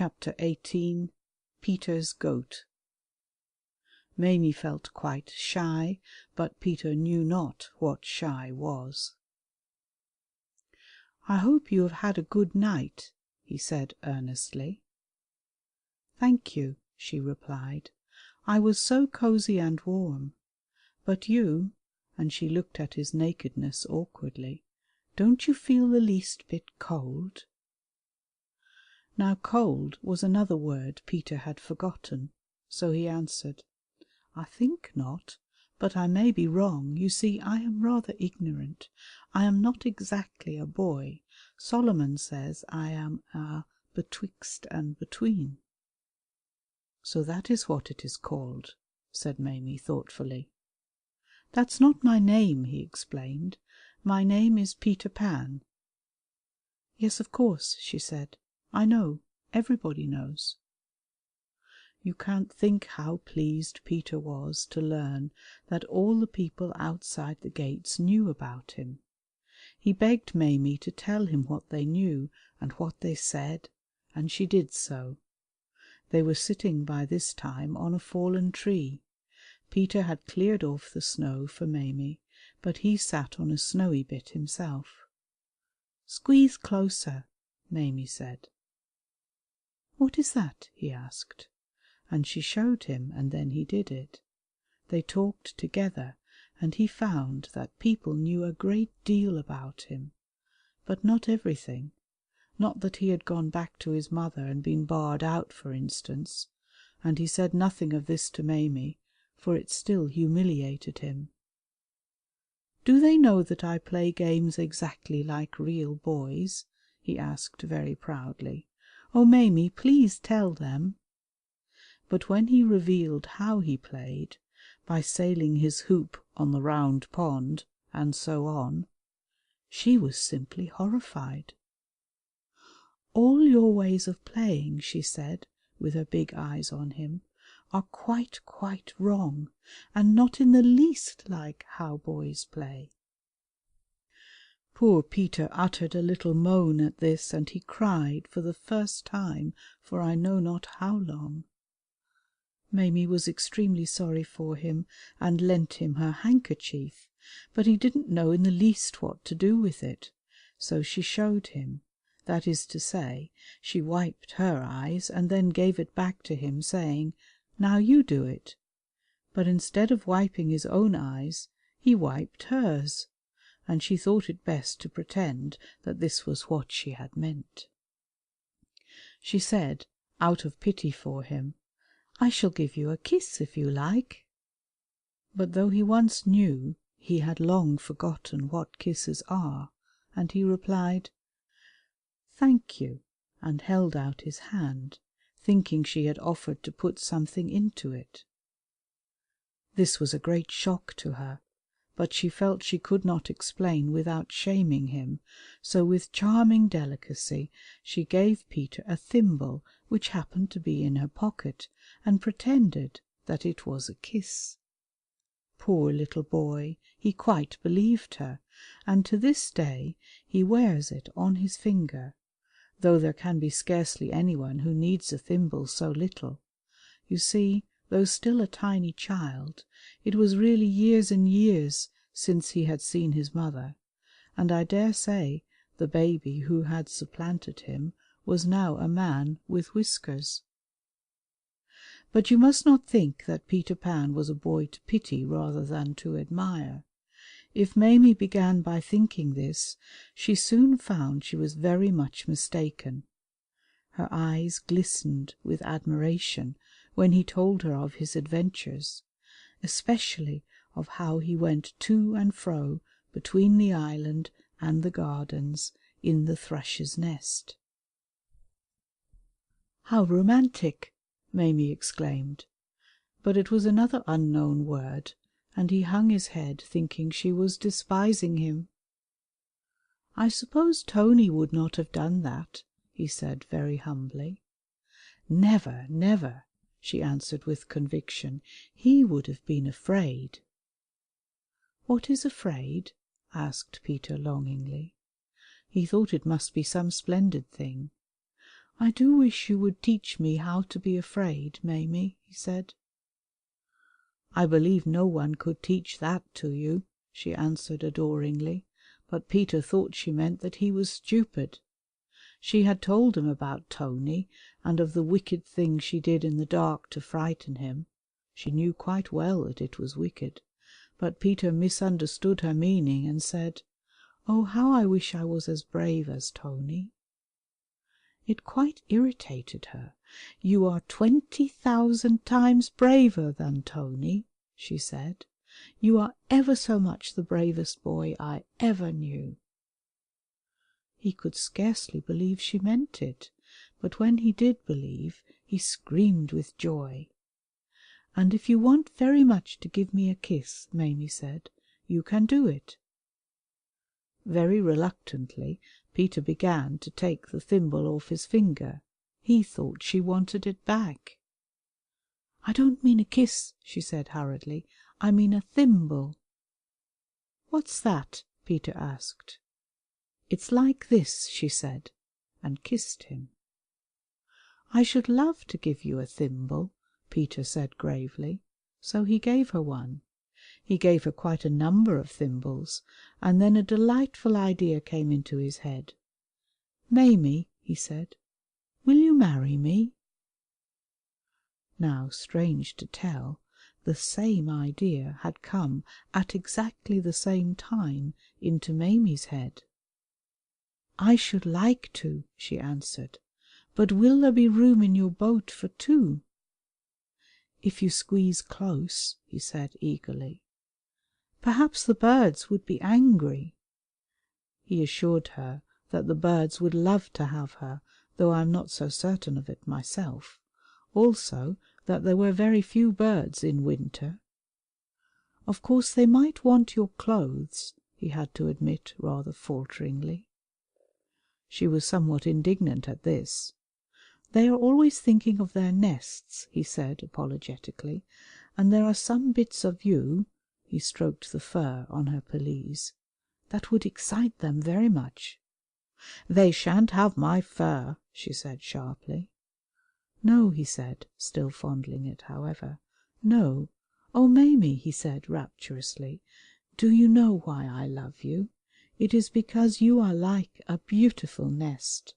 Chapter 18. Peter's Goat. Maimie felt quite shy, but Peter knew not what shy was. "I hope you have had a good night," he said earnestly. "Thank you," she replied. "I was so cosy and warm. But you," and she looked at his nakedness awkwardly, "don't you feel the least bit cold?" Now cold was another word Peter had forgotten, so he answered, "I think not, but I may be wrong. You see, I am rather ignorant. I am not exactly a boy. Solomon says I am a betwixt and between." "So that is what it is called," said Maimie thoughtfully. "That's not my name," he explained. "My name is Peter Pan." "Yes, of course," she said. "I know. Everybody knows." You can't think how pleased Peter was to learn that all the people outside the gates knew about him. He begged Maimie to tell him what they knew and what they said, and she did so. They were sitting by this time on a fallen tree. Peter had cleared off the snow for Maimie, but he sat on a snowy bit himself. "Squeeze closer," Maimie said. "What is that?" he asked, and she showed him, and then he did it. They talked together, and he found that people knew a great deal about him, but not everything. Not that he had gone back to his mother and been barred out, for instance, and he said nothing of this to Maimie, for it still humiliated him. "Do they know that I play games exactly like real boys?" he asked very proudly. "Oh, Maimie, please tell them." But when he revealed how he played, by sailing his hoop on the round pond, and so on, she was simply horrified. "All your ways of playing," she said, with her big eyes on him, "are quite, quite wrong, and not in the least like how boys play." Poor Peter uttered a little moan at this, and he cried for the first time for I know not how long. Maimie was extremely sorry for him, and lent him her handkerchief, but he didn't know in the least what to do with it, so she showed him. That is to say, she wiped her eyes and then gave it back to him, saying, "Now you do it." But instead of wiping his own eyes, he wiped hers, and she thought it best to pretend that this was what she had meant. She said, out of pity for him, "I shall give you a kiss if you like." But though he once knew, he had long forgotten what kisses are, and he replied, "Thank you," and held out his hand, thinking she had offered to put something into it. This was a great shock to her, but she felt she could not explain without shaming him, so with charming delicacy she gave Peter a thimble which happened to be in her pocket, and pretended that it was a kiss. Poor little boy, he quite believed her, and to this day he wears it on his finger, though there can be scarcely anyone who needs a thimble so little. You see, though still a tiny child, it was really years and years since he had seen his mother, and I dare say the baby who had supplanted him was now a man with whiskers. But you must not think that Peter Pan was a boy to pity rather than to admire. If Maimie began by thinking this, she soon found she was very much mistaken. Her eyes glistened with admiration when he told her of his adventures, especially of how he went to and fro between the island and the gardens in the thrush's nest. "How romantic!" Maimie exclaimed, but it was another unknown word, and he hung his head thinking she was despising him. "I suppose Tony would not have done that," he said very humbly. "Never, never," she answered with conviction. "He would have been afraid." "What is afraid?" asked Peter longingly. He thought it must be some splendid thing. "I do wish you would teach me how to be afraid, Maimie," he said. "I believe no one could teach that to you," she answered adoringly, but Peter thought she meant that he was stupid. She had told him about Tony, and of the wicked thing she did in the dark to frighten him. She knew quite well that it was wicked, but Peter misunderstood her meaning and said, "Oh, how I wish I was as brave as Tony." It quite irritated her. "You are 20,000 times braver than Tony," she said. "You are ever so much the bravest boy I ever knew." He could scarcely believe she meant it, but when he did believe, he screamed with joy. "And if you want very much to give me a kiss," Maimie said, "you can do it." Very reluctantly Peter began to take the thimble off his finger. He thought she wanted it back. "I don't mean a kiss," she said hurriedly. "I mean a thimble." "What's that?" Peter asked. "It's like this," she said, and kissed him. "I should love to give you a thimble," Peter said gravely, so he gave her one. He gave her quite a number of thimbles, and then a delightful idea came into his head. "Maimie," he said, "will you marry me?" Now, strange to tell, the same idea had come at exactly the same time into Maimie's head. "I should like to," she answered, "but will there be room in your boat for two?" "If you squeeze close," he said eagerly. "Perhaps the birds would be angry." He assured her that the birds would love to have her, though I am not so certain of it myself, also that there were very few birds in winter. "Of course they might want your clothes," he had to admit rather falteringly. She was somewhat indignant at this. "They are always thinking of their nests," he said apologetically, "and there are some bits of you," he stroked the fur on her pelisse, "that would excite them very much." "They shan't have my fur," she said sharply. "No," he said, still fondling it, however. "No. Oh, Maimie," he said rapturously, "do you know why I love you? It is because you are like a beautiful nest."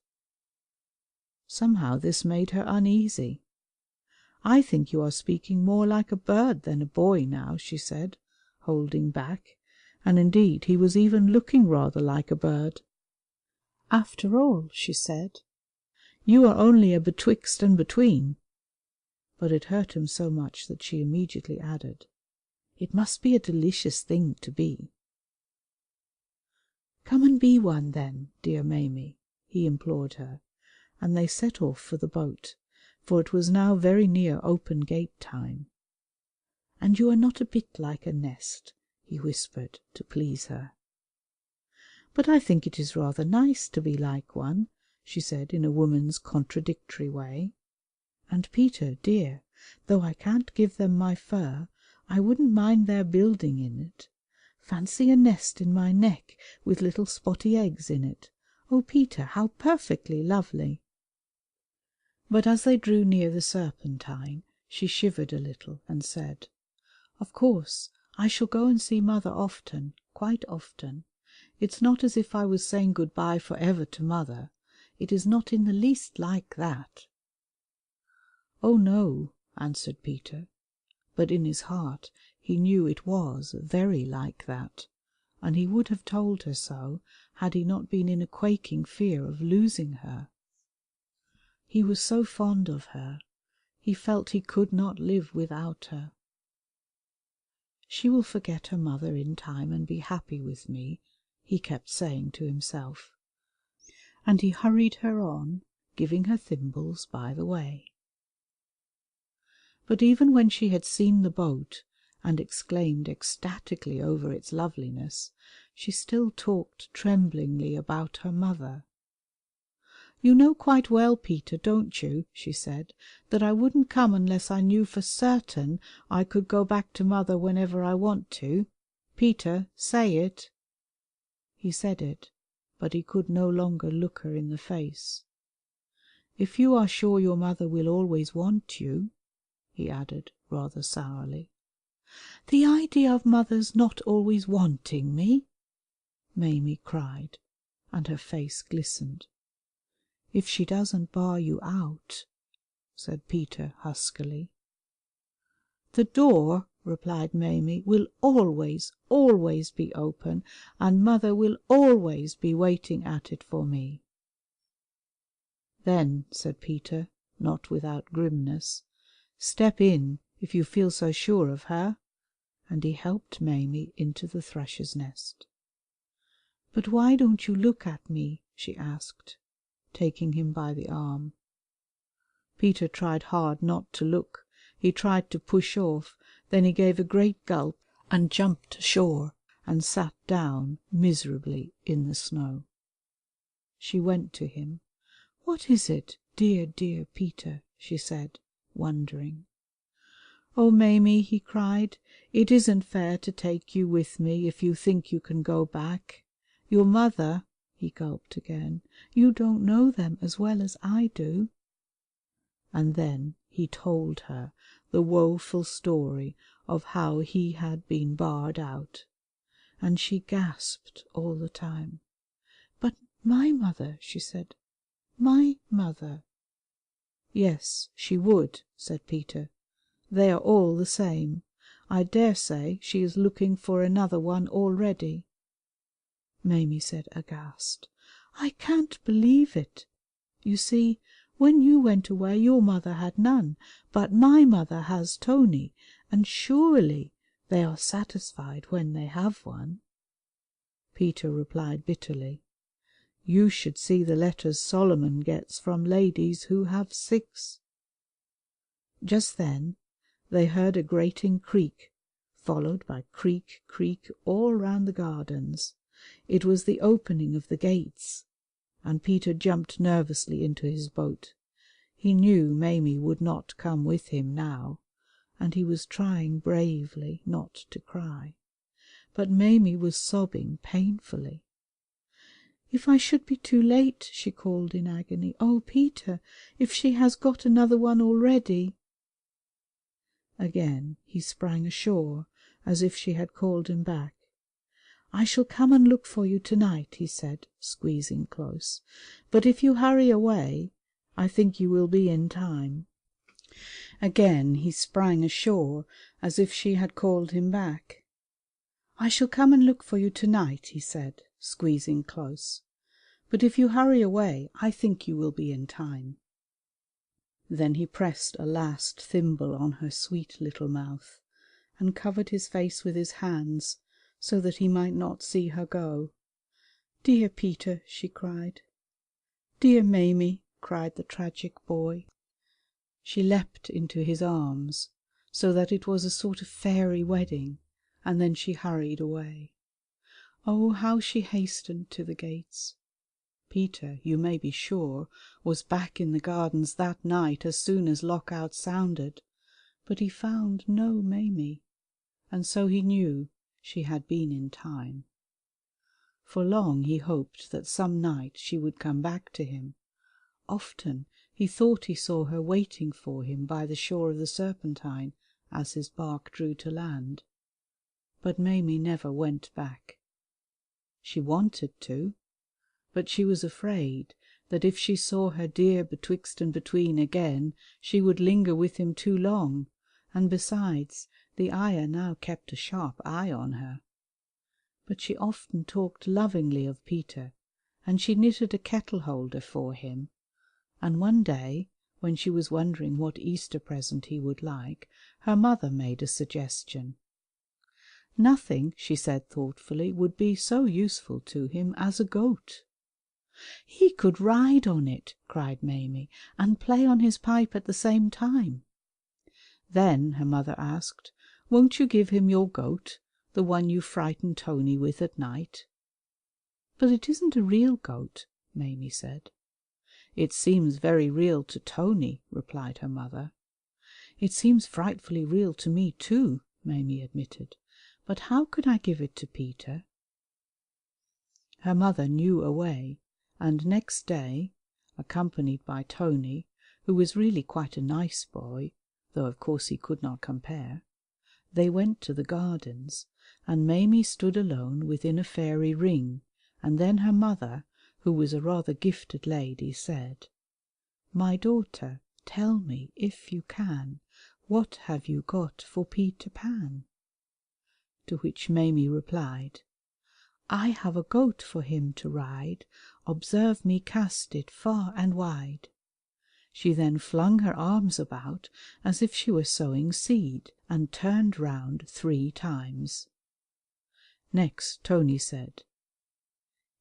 Somehow this made her uneasy. "I think you are speaking more like a bird than a boy now," she said, holding back, and indeed he was even looking rather like a bird. "After all," she said, "you are only a betwixt and between." But it hurt him so much that she immediately added, "It must be a delicious thing to be." "Come and be one then, dear Maimie," he implored her, and they set off for the boat, for it was now very near open gate time. "And you are not a bit like a nest," he whispered to please her. "But I think it is rather nice to be like one," she said in a woman's contradictory way. "And Peter, dear, though I can't give them my fur, I wouldn't mind their building in it. Fancy a nest in my neck with little spotty eggs in it. Oh, Peter, how perfectly lovely!" But as they drew near the Serpentine, she shivered a little and said, "Of course I shall go and see mother often, quite often. It's not as if I was saying good bye for ever to mother. It is not in the least like that." "Oh no," answered Peter, but in his heart he knew it was very like that, and he would have told her so had he not been in a quaking fear of losing her. He was so fond of her, he felt he could not live without her. "She will forget her mother in time and be happy with me," he kept saying to himself, and he hurried her on, giving her thimbles by the way. But even when she had seen the boat and exclaimed ecstatically over its loveliness, she still talked tremblingly about her mother. "You know quite well, Peter, don't you," she said, "that I wouldn't come unless I knew for certain I could go back to mother whenever I want to. Peter, say it." He said it, but he could no longer look her in the face. If you are sure your mother will always want you," he added rather sourly. "The idea of mother's not always wanting me!" Maimie cried, and her face glistened. "If she doesn't bar you out," said Peter huskily. "The door," replied Maimie, "will always, always be open, and mother will always be waiting at it for me." "Then," said Peter, not without grimness, "step in if you feel so sure of her," and he helped Maimie into the thrush's nest. "But why don't you look at me?" she asked, taking him by the arm. Peter tried hard not to look. He tried to push off, then he gave a great gulp and jumped ashore and sat down miserably in the snow. She went to him. "What is it, dear, dear Peter?" she said, wondering. "Oh, Maimie," he cried, "it isn't fair to take you with me if you think you can go back. Your mother," he gulped again, "you don't know them as well as I do." And then he told her the woeful story of how he had been barred out, and she gasped all the time. "But my mother," she said, "my mother." "Yes, she would," said Peter. "They are all the same. I dare say she is looking for another one already." Maimie said aghast, "I can't believe it. You see, when you went away your mother had none, but my mother has Tony, and surely they are satisfied when they have one." Peter replied bitterly, "You should see the letters Solomon gets from ladies who have 6." Just then they heard a grating creak, followed by creak, creak all round the gardens. It was the opening of the gates, and Peter jumped nervously into his boat. He knew Maimie would not come with him now, and he was trying bravely not to cry. But Maimie was sobbing painfully. "If I should be too late," she called in agony. "Oh, Peter, if she has got another one already!" Again he sprang ashore as if she had called him back. "I shall come and look for you to night," he said, squeezing close, "but if you hurry away I think you will be in time." Again he sprang ashore as if she had called him back. "I shall come and look for you to night," he said, squeezing close, "but if you hurry away I think you will be in time." Then he pressed a last thimble on her sweet little mouth, and covered his face with his hands so that he might not see her go. "Dear Peter," she cried. "Dear Maimie," cried the tragic boy. She leapt into his arms, so that it was a sort of fairy wedding, and then she hurried away. Oh, how she hastened to the gates! Peter, you may be sure, was back in the gardens that night as soon as lock out sounded, but he found no Maimie, and so he knew she had been in time. For long he hoped that some night she would come back to him. Often he thought he saw her waiting for him by the shore of the Serpentine as his bark drew to land. But Maimie never went back. She wanted to, but she was afraid that if she saw her dear Betwixt and Between again she would linger with him too long, and besides the ayah now kept a sharp eye on her. But she often talked lovingly of Peter, and she knitted a kettle holder for him, and one day, when she was wondering what Easter present he would like, her mother made a suggestion. Nothing, she said thoughtfully, would be so useful to him as a goat. "He could ride on it," cried Maimie, "and play on his pipe at the same time." "Then," her mother asked, "won't you give him your goat, the one you frighten Tony with at night?" "But it isn't a real goat," Maimie said. "It seems very real to Tony," replied her mother. "It seems frightfully real to me too," Maimie admitted, "but how could I give it to Peter?" Her mother knew a way, and next day, accompanied by Tony, who was really quite a nice boy, though of course he could not compare, they went to the gardens, and Maimie stood alone within a fairy ring, and then her mother, who was a rather gifted lady, said, "My daughter, tell me, if you can, what have you got for Peter Pan?" To which Maimie replied, "I have a goat for him to ride, observe me cast it far and wide." She then flung her arms about as if she were sowing seed, and turned round 3 times. Next Tony said,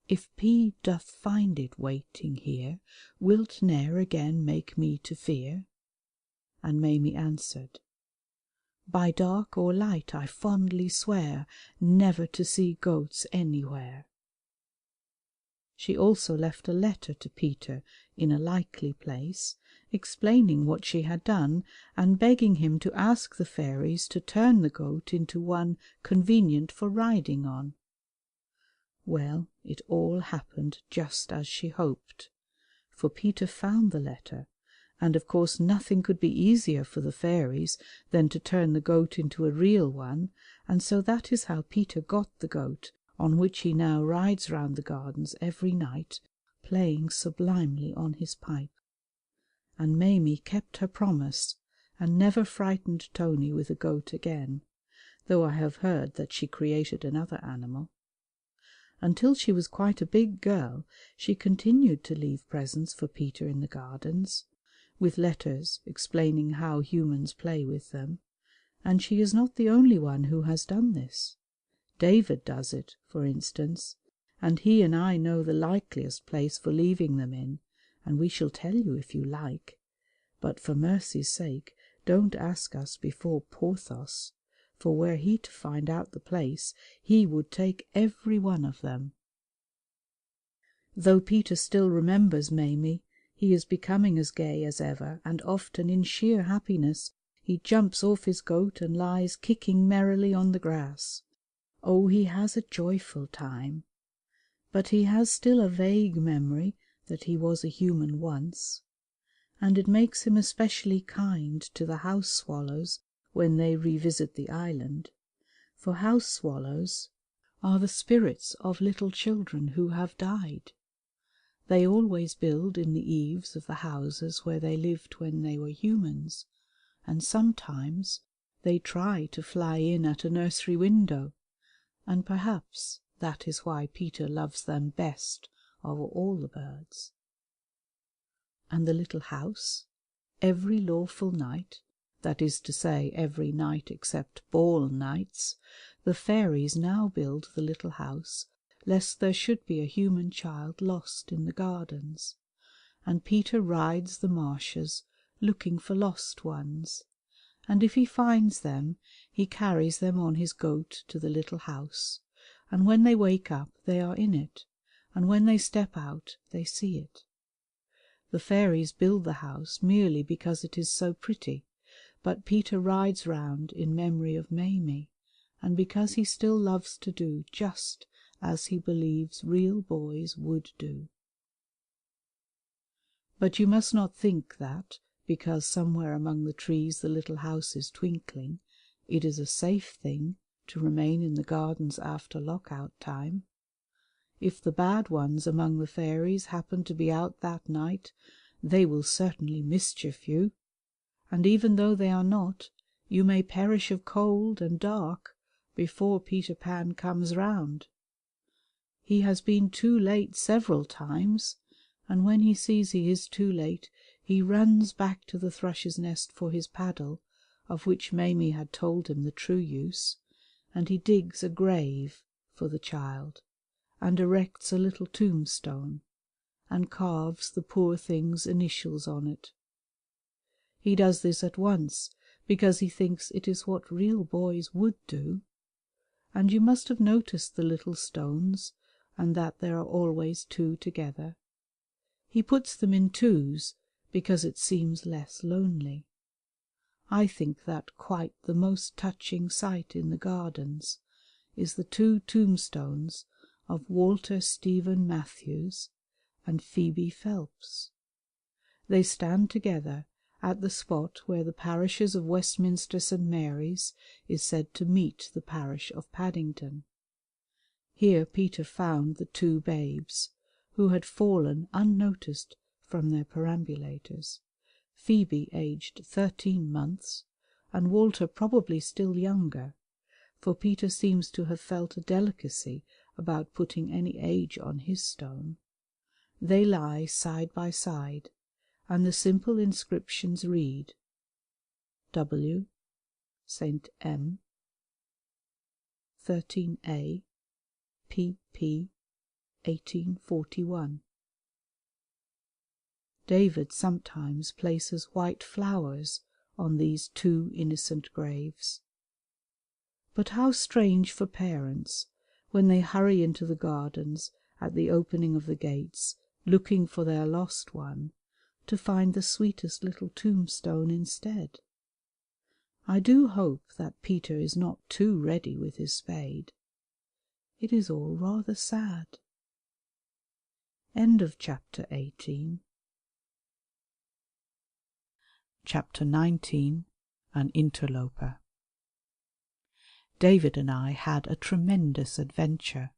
"If P doth find it waiting here, wilt ne'er again make me to fear?" And Maimie answered, "By dark or light I fondly swear never to see goats anywhere." She also left a letter to Peter in a likely place, explaining what she had done, and begging him to ask the fairies to turn the goat into one convenient for riding on. Well, it all happened just as she hoped, for Peter found the letter, and of course nothing could be easier for the fairies than to turn the goat into a real one, and so that is how Peter got the goat, on which he now rides round the gardens every night, playing sublimely on his pipe. And Maimie kept her promise, and never frightened Tony with a goat again, though I have heard that she created another animal. Until she was quite a big girl she continued to leave presents for Peter in the gardens, with letters explaining how humans play with them, and she is not the only one who has done this. David does it, for instance, and he and I know the likeliest place for leaving them in, and we shall tell you if you like, but for mercy's sake don't ask us before Porthos, for were he to find out the place he would take every one of them. Though Peter still remembers Maimie, he is becoming as gay as ever, and often in sheer happiness he jumps off his goat and lies kicking merrily on the grass. Oh, he has a joyful time, but he has still a vague memory that he was a human once, and it makes him especially kind to the house swallows when they revisit the island, for house swallows are the spirits of little children who have died. They always build in the eaves of the houses where they lived when they were humans, and sometimes they try to fly in at a nursery window, and perhaps that is why Peter loves them best of all the birds. And the little house, every lawful night, that is to say every night except ball nights, the fairies now build the little house lest there should be a human child lost in the gardens, and Peter rides the marshes looking for lost ones, and if he finds them he carries them on his goat to the little house, and when they wake up they are in it, and when they step out they see it. The fairies build the house merely because it is so pretty, but Peter rides round in memory of Maimie, and because he still loves to do just as he believes real boys would do. But you must not think that, because somewhere among the trees the little house is twinkling, it is a safe thing to remain in the gardens after lock-out time. If the bad ones among the fairies happen to be out that night, they will certainly mischief you, and even though they are not, you may perish of cold and dark before Peter Pan comes round. He has been too late several times, and when he sees he is too late he runs back to the thrush's nest for his paddle, of which Maimie had told him the true use, and he digs a grave for the child, and erects a little tombstone, and carves the poor thing's initials on it. He does this at once because he thinks it is what real boys would do, and you must have noticed the little stones, and that there are always 2 together. He puts them in 2s because it seems less lonely. I think that quite the most touching sight in the gardens is the 2 tombstones of Walter Stephen Matthews and Phoebe Phelps. They stand together at the spot where the parishes of Westminster St. Mary's is said to meet the parish of Paddington. Here Peter found the two babes, who had fallen unnoticed from their perambulators, Phoebe aged 13 months, and Walter probably still younger, for Peter seems to have felt a delicacy about putting any age on his stone. They lie side by side, and the simple inscriptions read: W. St. M. 13A. P.P. 1841. David sometimes places white flowers on these two innocent graves. But how strange for parents, when they hurry into the gardens at the opening of the gates, looking for their lost one, to find the sweetest little tombstone instead. I do hope that Peter is not too ready with his spade. It is all rather sad. End of chapter 18. Chapter 19. An Interloper. David and I had a tremendous adventure.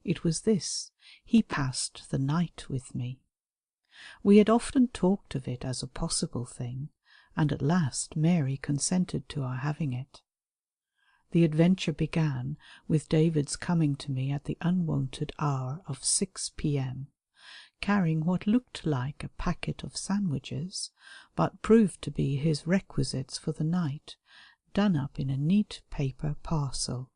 It was this: he passed the night with me. We had often talked of it as a possible thing, and at last Mary consented to our having it. The adventure began with David's coming to me at the unwonted hour of 6 p.m, carrying what looked like a packet of sandwiches, but proved to be his requisites for the night, done up in a neat paper parcel.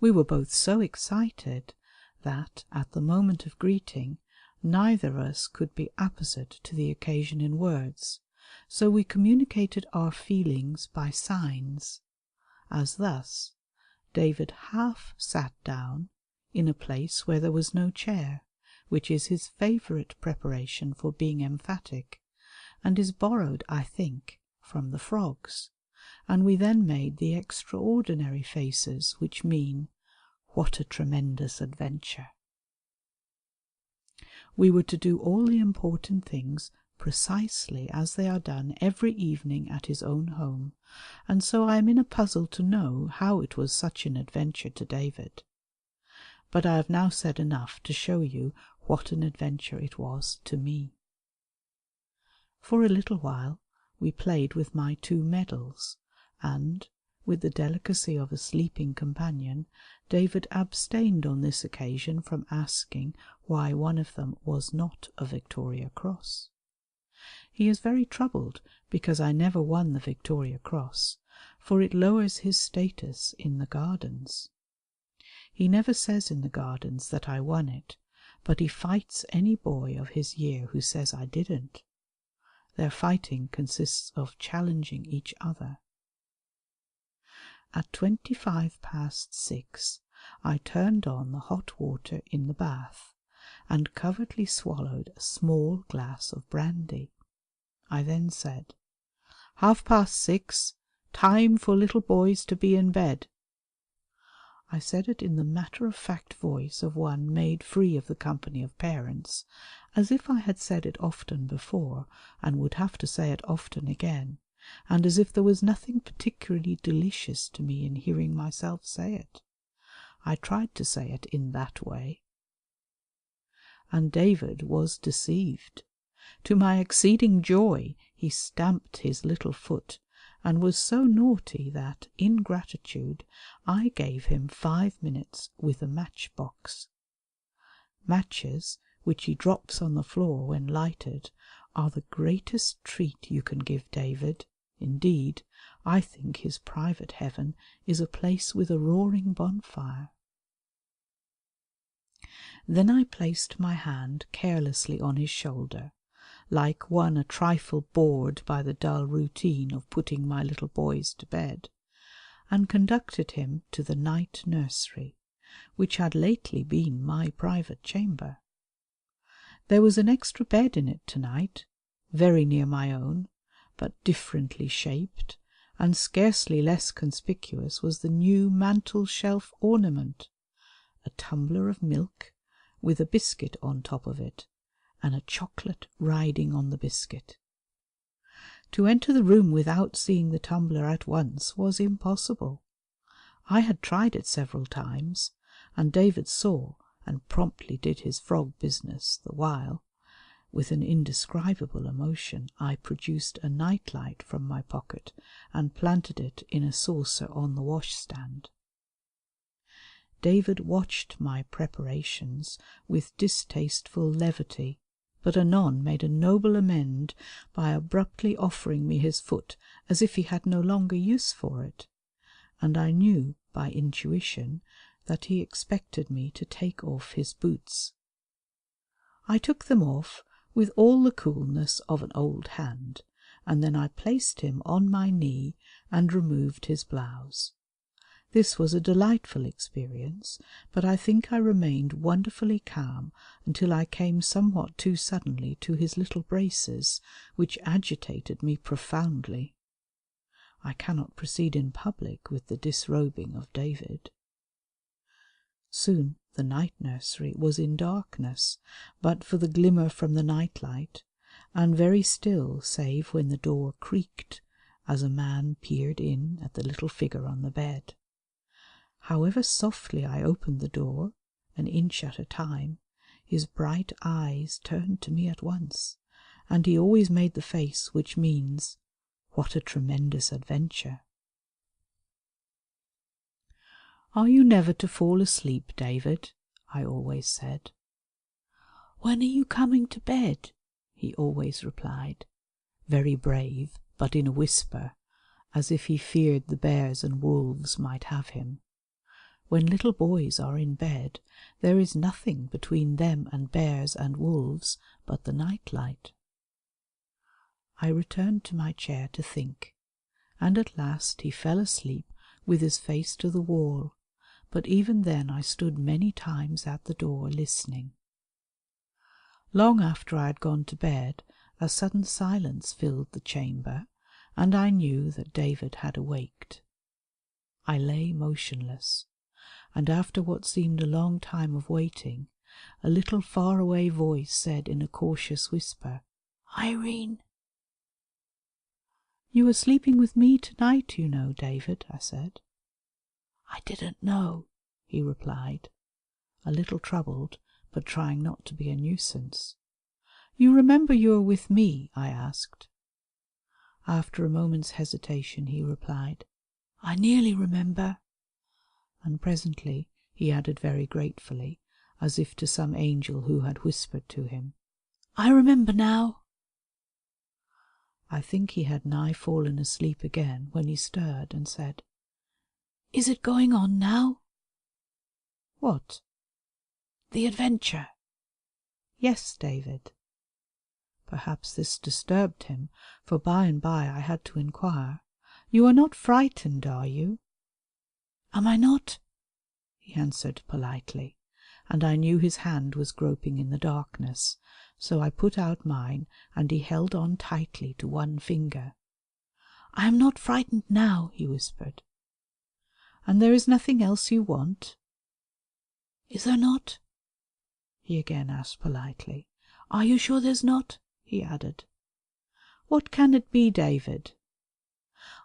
We were both so excited that, at the moment of greeting, neither of us could be apposite to the occasion in words, so we communicated our feelings by signs, as thus: David half sat down in a place where there was no chair, which is his favourite preparation for being emphatic, and is borrowed, I think, from the frogs, and we then made the extraordinary faces which mean, "What a tremendous adventure!" We were to do all the important things precisely as they are done every evening at his own home, and so I am in a puzzle to know how it was such an adventure to David. But I have now said enough to show you what an adventure it was to me. For a little while we played with my two medals, and, with the delicacy of a sleeping companion, David abstained on this occasion from asking why one of them was not a Victoria Cross. He is very troubled because I never won the Victoria Cross, for it lowers his status in the Gardens. He never says in the Gardens that I won it, but he fights any boy of his year who says I didn't. Their fighting consists of challenging each other. At 6:25 I turned on the hot water in the bath, and covertly swallowed a small glass of brandy. I then said, 6:30, time for little boys to be in bed. I said it in the matter-of-fact voice of one made free of the company of parents, as if I had said it often before, and would have to say it often again, and as if there was nothing particularly delicious to me in hearing myself say it. I tried to say it in that way. And David was deceived. To my exceeding joy he stamped his little foot, and was so naughty that, in gratitude, I gave him 5 minutes with a matchbox. Matches, which he drops on the floor when lighted, are the greatest treat you can give David. Indeed, I think his private heaven is a place with a roaring bonfire. Then I placed my hand carelessly on his shoulder, like one a trifle bored by the dull routine of putting my little boys to bed, and conducted him to the night nursery, which had lately been my private chamber. There was an extra bed in it to-night, very near my own, but differently shaped, and scarcely less conspicuous was the new mantel-shelf ornament, a tumbler of milk, with a biscuit on top of it, and a chocolate riding on the biscuit. To enter the room without seeing the tumbler at once was impossible. I had tried it several times, and David saw and promptly did his frog business the while. With an indescribable emotion I produced a nightlight from my pocket and planted it in a saucer on the washstand. David watched my preparations with distasteful levity, but anon made a noble amend by abruptly offering me his foot as if he had no longer use for it, and I knew by intuition that he expected me to take off his boots. I took them off with all the coolness of an old hand, and then I placed him on my knee and removed his blouse. This was a delightful experience, but I think I remained wonderfully calm until I came somewhat too suddenly to his little braces, which agitated me profoundly. I cannot proceed in public with the disrobing of David. Soon the night nursery was in darkness, but for the glimmer from the nightlight, and very still save when the door creaked as a man peered in at the little figure on the bed. However softly I opened the door, an inch at a time, his bright eyes turned to me at once, and he always made the face which means, "What a tremendous adventure!" "Are you never to fall asleep, David?" I always said. "When are you coming to bed?" he always replied, very brave, but in a whisper, as if he feared the bears and wolves might have him. When little boys are in bed, there is nothing between them and bears and wolves but the nightlight. I returned to my chair to think, and at last he fell asleep with his face to the wall, but even then I stood many times at the door listening. Long after I had gone to bed, a sudden silence filled the chamber, and I knew that David had awaked. I lay motionless, and after what seemed a long time of waiting, a little far-away voice said in a cautious whisper, "Irene." "You were sleeping with me tonight, you know, David," I said. "I didn't know," he replied, a little troubled, but trying not to be a nuisance. "You remember you were with me?" I asked. After a moment's hesitation he replied, "I nearly remember," and presently he added very gratefully, as if to some angel who had whispered to him, "I remember now." I think he had nigh fallen asleep again when he stirred and said, "Is it going on now?" "What?" "The adventure." "Yes, David." Perhaps this disturbed him, for by and by I had to inquire, "You are not frightened, are you?" "Am I not?" he answered politely, and I knew his hand was groping in the darkness, so I put out mine, and he held on tightly to one finger. "I am not frightened now," he whispered. "And there is nothing else you want?" "Is there not?" he again asked politely. "Are you sure there's not?" he added. "What can it be, David?"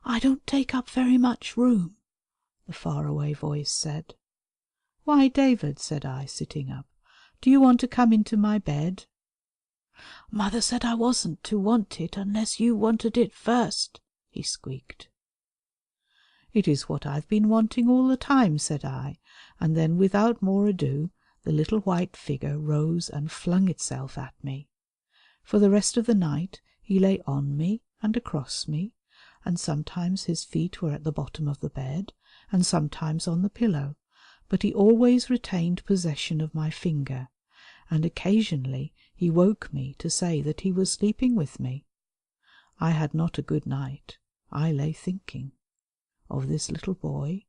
"I don't take up very much room," the far-away voice said. "Why, David," said I, sitting up, "do you want to come into my bed?" "Mother said I wasn't to want it unless you wanted it first," he squeaked. "It is what I've been wanting all the time," said I, and then without more ado the little white figure rose and flung itself at me. For the rest of the night he lay on me and across me, and sometimes his feet were at the bottom of the bed, and sometimes on the pillow, but he always retained possession of my finger, and occasionally he woke me to say that he was sleeping with me. I had not a good night. I lay thinking of this little boy,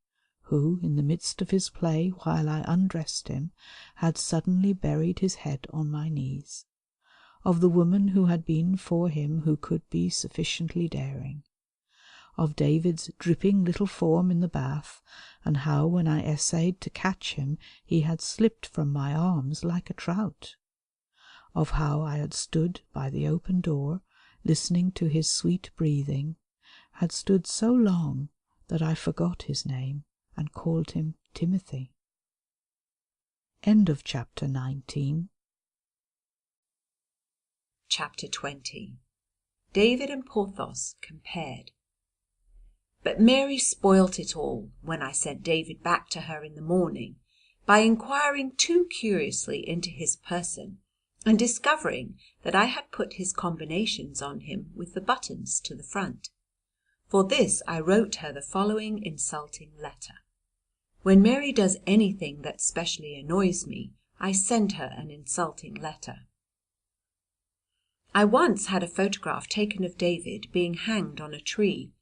who, in the midst of his play while I undressed him, had suddenly buried his head on my knees, of the woman who had been for him who could be sufficiently daring, of David's dripping little form in the bath, and how when I essayed to catch him he had slipped from my arms like a trout, of how I had stood by the open door listening to his sweet breathing, had stood so long that I forgot his name and called him Timothy. End of chapter 19. Chapter 20. David and Porthos compared. But Mary spoilt it all when I sent David back to her in the morning by inquiring too curiously into his person and discovering that I had put his combinations on him with the buttons to the front. For this I wrote her the following insulting letter. When Mary does anything that specially annoys me, I send her an insulting letter. I once had a photograph taken of David being hanged on a tree.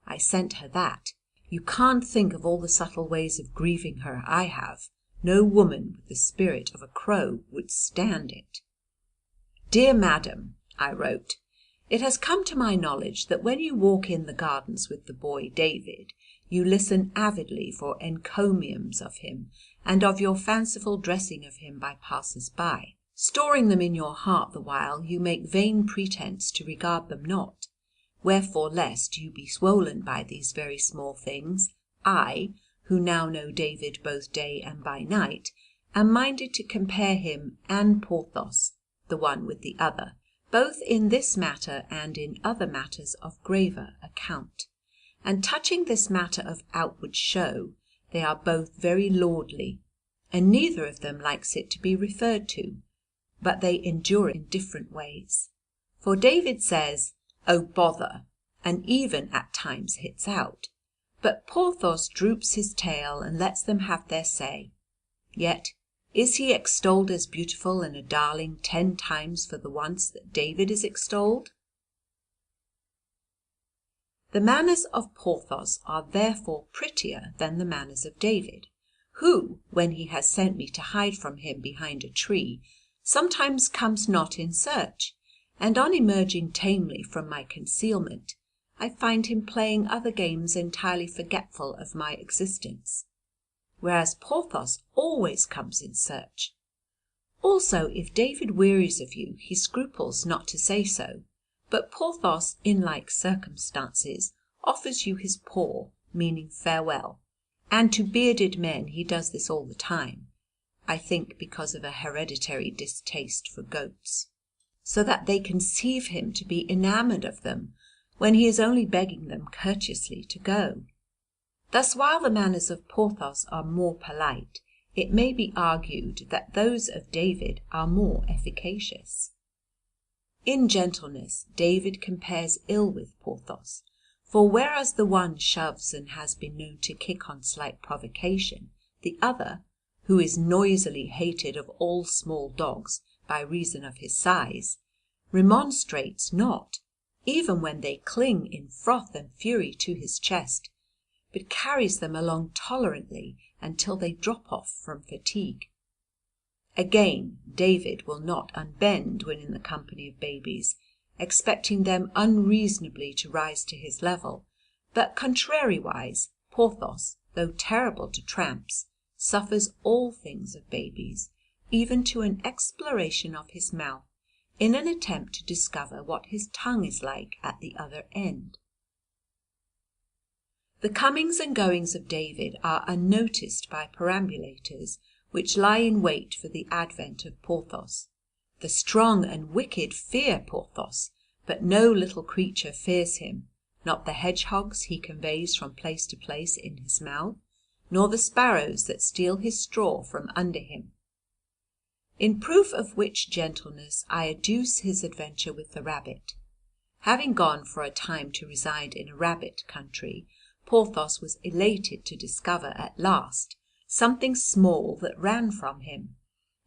I sent her that. You can't think of all the subtle ways of grieving her I have. No woman with the spirit of a crow would stand it. Dear Madam, I wrote, it has come to my knowledge that when you walk in the gardens with the boy David, you listen avidly for encomiums of him and of your fanciful dressing of him by passers-by. Storing them in your heart the while, you make vain pretence to regard them not. Wherefore, lest you be swollen by these very small things, I, who now know David both day and by night, am minded to compare him and Porthos, the one with the other, both in this matter and in other matters of graver account. And touching this matter of outward show, they are both very lordly, and neither of them likes it to be referred to, but they endure it in different ways. For David says, "Oh, bother," and even at times hits out, but Porthos droops his tail and lets them have their say. Yet is he extolled as beautiful and a darling 10 times for the once that David is extolled? The manners of Porthos are therefore prettier than the manners of David, who, when he has sent me to hide from him behind a tree, sometimes comes not in search, and on emerging tamely from my concealment, I find him playing other games entirely forgetful of my existence, whereas Porthos always comes in search. Also, if David wearies of you, he scruples not to say so, but Porthos, in like circumstances, offers you his paw, meaning farewell, and to bearded men he does this all the time, I think because of a hereditary distaste for goats, so that they conceive him to be enamoured of them when he is only begging them courteously to go. Thus, while the manners of Porthos are more polite, it may be argued that those of David are more efficacious. In gentleness, David compares ill with Porthos, for whereas the one shoves and has been known to kick on slight provocation, the other, who is noisily hated of all small dogs by reason of his size, remonstrates not, even when they cling in froth and fury to his chest, but carries them along tolerantly until they drop off from fatigue. Again, David will not unbend when in the company of babies, expecting them unreasonably to rise to his level, but contrariwise, Porthos, though terrible to tramps, suffers all things of babies, even to an exploration of his mouth, in an attempt to discover what his tongue is like at the other end. The comings and goings of David are unnoticed by perambulators which lie in wait for the advent of Porthos. The strong and wicked fear Porthos, but no little creature fears him, not the hedgehogs he conveys from place to place in his mouth, nor the sparrows that steal his straw from under him. In proof of which gentleness I adduce his adventure with the rabbit. Having gone for a time to reside in a rabbit country, Porthos was elated to discover at last something small that ran from him,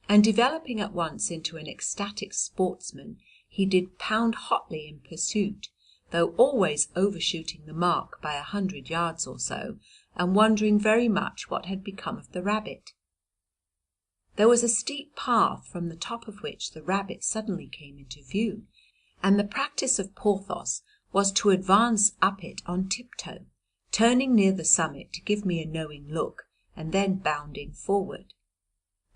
and developing at once into an ecstatic sportsman, he did pound hotly in pursuit, though always overshooting the mark by 100 yards or so, and wondering very much what had become of the rabbit. There was a steep path from the top of which the rabbit suddenly came into view, and the practice of Porthos was to advance up it on tiptoe, turning near the summit to give me a knowing look, and then bounding forward.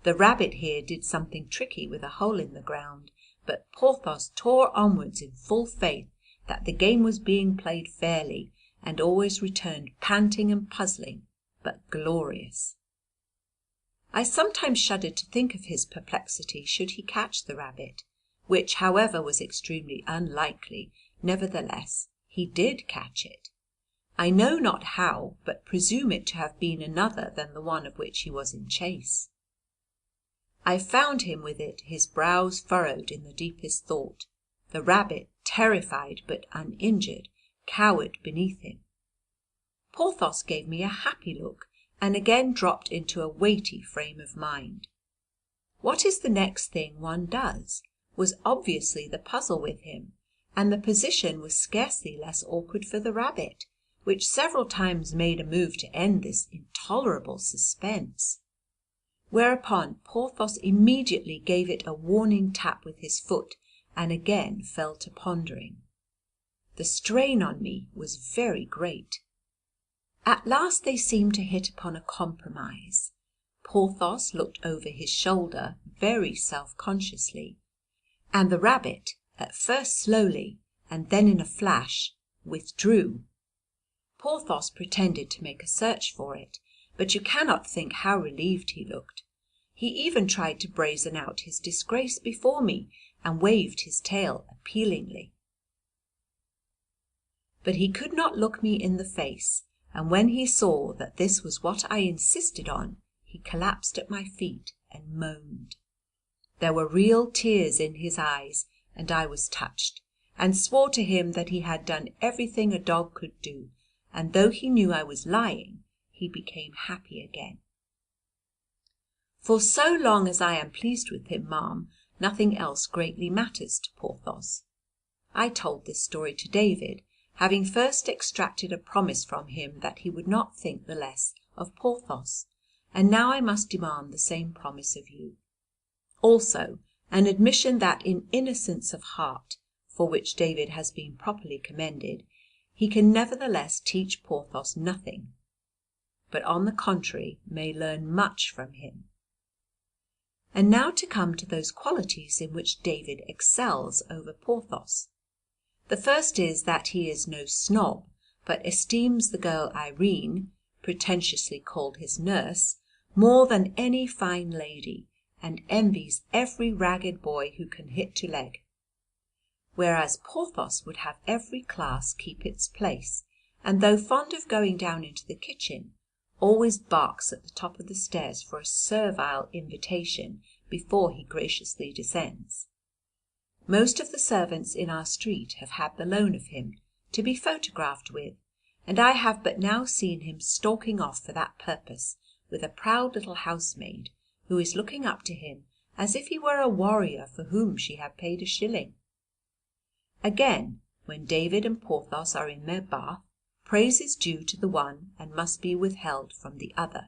The rabbit here did something tricky with a hole in the ground, but Porthos tore onwards in full faith that the game was being played fairly, and always returned panting and puzzling, but glorious. I sometimes shuddered to think of his perplexity should he catch the rabbit, which, however, was extremely unlikely. Nevertheless, he did catch it. I know not how, but presume it to have been another than the one of which he was in chase. I found him with it, his brows furrowed in the deepest thought, the rabbit, terrified but uninjured, cowered beneath him. Porthos gave me a happy look, and again dropped into a weighty frame of mind. What is the next thing one does was obviously the puzzle with him, and the position was scarcely less awkward for the rabbit, which several times made a move to end this intolerable suspense. Whereupon Porthos immediately gave it a warning tap with his foot, and again fell to pondering. The strain on me was very great. At last they seemed to hit upon a compromise. Porthos looked over his shoulder very self-consciously, and the rabbit, at first slowly, and then in a flash, withdrew. Porthos pretended to make a search for it, but you cannot think how relieved he looked. He even tried to brazen out his disgrace before me, and waved his tail appealingly. But he could not look me in the face, and when he saw that this was what I insisted on, he collapsed at my feet and moaned. There were real tears in his eyes, and I was touched, and swore to him that he had done everything a dog could do, and though he knew I was lying, he became happy again. For so long as I am pleased with him, ma'am, nothing else greatly matters to Porthos. I told this story to David, having first extracted a promise from him that he would not think the less of Porthos, and now I must demand the same promise of you. Also, an admission that in innocence of heart, for which David has been properly commended, he can nevertheless teach Porthos nothing, but on the contrary may learn much from him. And now to come to those qualities in which David excels over Porthos. The first is that he is no snob, but esteems the girl Irene, pretentiously called his nurse, more than any fine lady, and envies every ragged boy who can hit to leg. Whereas Porthos would have every class keep its place, and though fond of going down into the kitchen, always barks at the top of the stairs for a servile invitation before he graciously descends. Most of the servants in our street have had the loan of him to be photographed with, and I have but now seen him stalking off for that purpose with a proud little housemaid, who is looking up to him as if he were a warrior for whom she had paid a shilling. Again, when David and Porthos are in their bath, praise is due to the one and must be withheld from the other.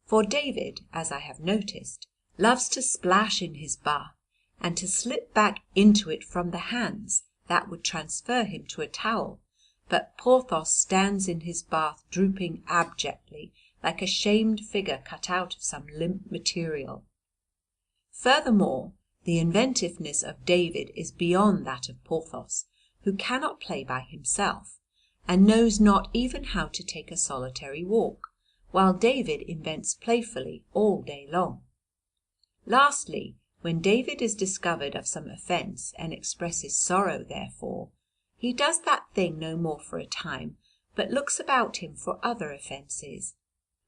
For David, as I have noticed, loves to splash in his bath, and to slip back into it from the hands that would transfer him to a towel, but Porthos stands in his bath drooping abjectly, like a shamed figure cut out of some limp material. Furthermore, the inventiveness of David is beyond that of Porthos, who cannot play by himself, and knows not even how to take a solitary walk, while David invents playfully all day long. Lastly, when David is discovered of some offence and expresses sorrow therefor, he does that thing no more for a time, but looks about him for other offences,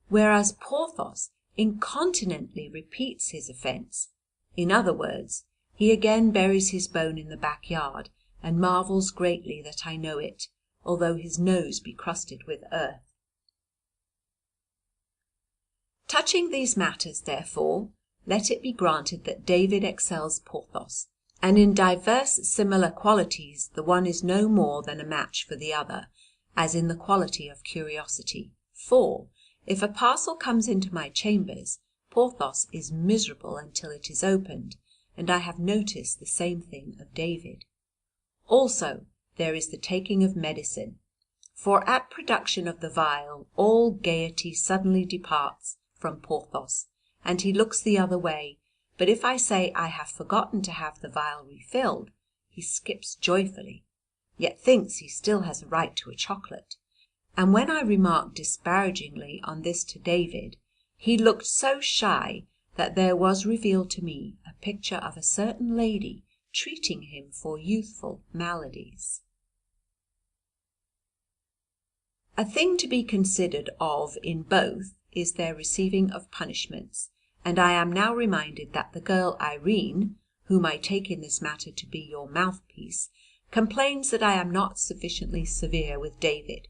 whereas Porthos incontinently repeats his offence. In other words, he again buries his bone in the backyard, and marvels greatly that I know it, although his nose be crusted with earth. Touching these matters, therefore, let it be granted that David excels Porthos, and in divers similar qualities the one is no more than a match for the other, as in the quality of curiosity. For, if a parcel comes into my chambers, Porthos is miserable until it is opened, and I have noticed the same thing of David. Also, there is the taking of medicine, for at production of the vial all gaiety suddenly departs from Porthos, and he looks the other way, but if I say I have forgotten to have the vial refilled, he skips joyfully, yet thinks he still has a right to a chocolate. And when I remarked disparagingly on this to David, he looked so shy that there was revealed to me a picture of a certain lady treating him for youthful maladies. A thing to be considered of in both is their receiving of punishments, and I am now reminded that the girl Irene, whom I take in this matter to be your mouthpiece, complains that I am not sufficiently severe with David,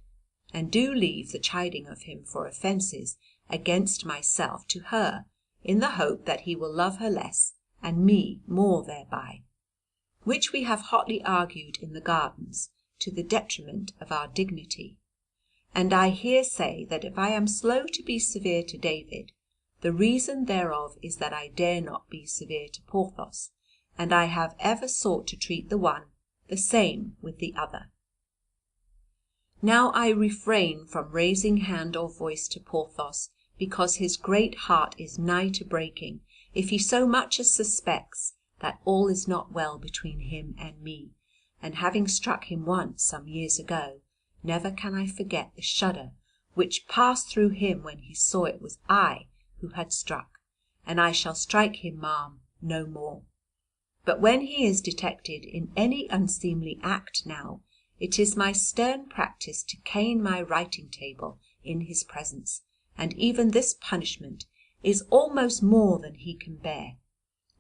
and do leave the chiding of him for offences against myself to her, in the hope that he will love her less and me more thereby, which we have hotly argued in the gardens, to the detriment of our dignity. And I here say that if I am slow to be severe to David, the reason thereof is that I dare not be severe to Porthos, and I have ever sought to treat the one the same with the other. Now I refrain from raising hand or voice to Porthos, because his great heart is nigh to breaking, if he so much as suspects that all is not well between him and me, and having struck him once some years ago, never can I forget the shudder which passed through him when he saw it was I who had struck, and I shall strike him, ma'am, no more. But when he is detected in any unseemly act now, it is my stern practice to cane my writing table in his presence, and even this punishment is almost more than he can bear.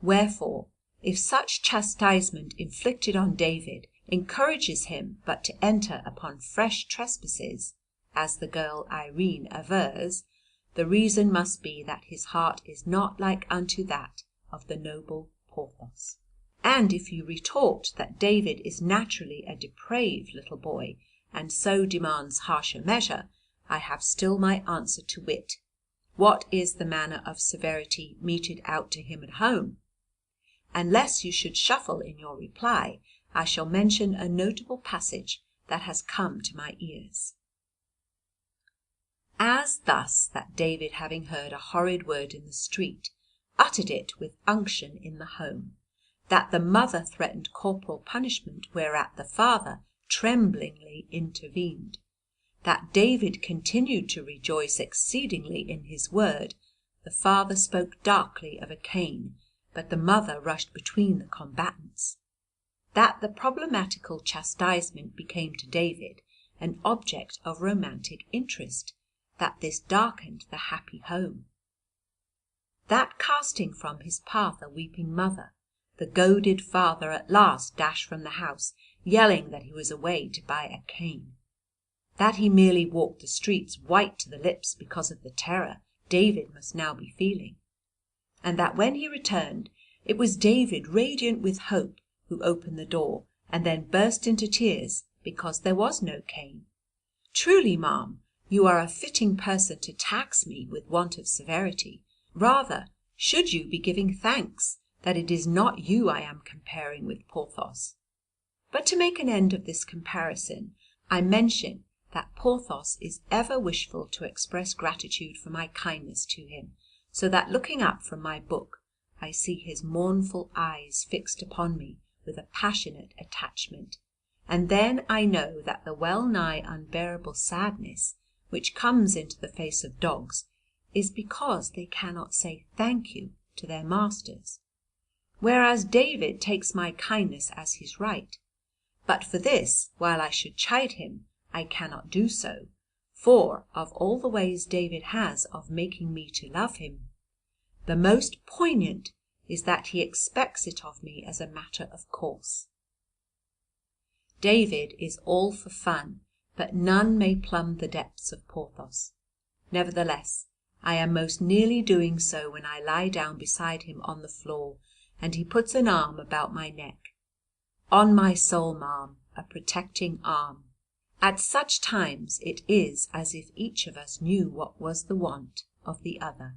Wherefore, if such chastisement inflicted on David encourages him but to enter upon fresh trespasses, as the girl Irene avers, the reason must be that his heart is not like unto that of the noble Porthos. And if you retort that David is naturally a depraved little boy, and so demands harsher measure, I have still my answer, to wit, what is the manner of severity meted out to him at home? And lest you should shuffle in your reply, I shall mention a notable passage that has come to my ears. As thus, that David, having heard a horrid word in the street, uttered it with unction in the home, that the mother threatened corporal punishment, whereat the father tremblingly intervened, that David continued to rejoice exceedingly in his word, the father spoke darkly of a cane, but the mother rushed between the combatants, that the problematical chastisement became to David an object of romantic interest, that this darkened the happy home, that casting from his path a weeping mother, the goaded father at last dashed from the house, yelling that he was away to buy a cane, that he merely walked the streets white to the lips because of the terror David must now be feeling, and that when he returned it was David, radiant with hope, who opened the door, and then burst into tears because there was no cane. Truly, ma'am, you are a fitting person to tax me with want of severity. Rather should you be giving thanks that it is not you I am comparing with Porthos. But to make an end of this comparison, I mention that Porthos is ever wishful to express gratitude for my kindness to him, so that looking up from my book, I see his mournful eyes fixed upon me with a passionate attachment, and then I know that the well-nigh unbearable sadness which comes into the face of dogs is because they cannot say thank you to their masters, whereas David takes my kindness as his right. But for this, while I should chide him, I cannot do so, for of all the ways David has of making me to love him, the most poignant is that he expects it of me as a matter of course. David is all for fun, but none may plumb the depths of Porthos. Nevertheless, I am most nearly doing so when I lie down beside him on the floor, and he puts an arm about my neck. On my soul, ma'am, a protecting arm. At such times it is as if each of us knew what was the want of the other.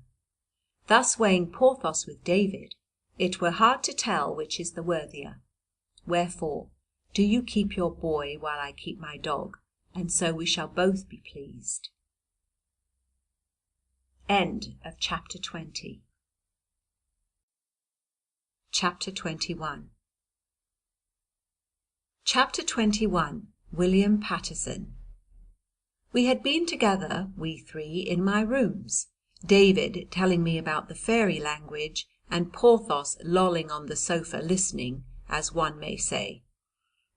Thus weighing Porthos with David, it were hard to tell which is the worthier. Wherefore, do you keep your boy while I keep my dog, and so we shall both be pleased. End of chapter 20. Chapter 21 Chapter 21 William Paterson. We had been together, we three, in my rooms, David telling me about the fairy language, and Porthos lolling on the sofa listening, as one may say.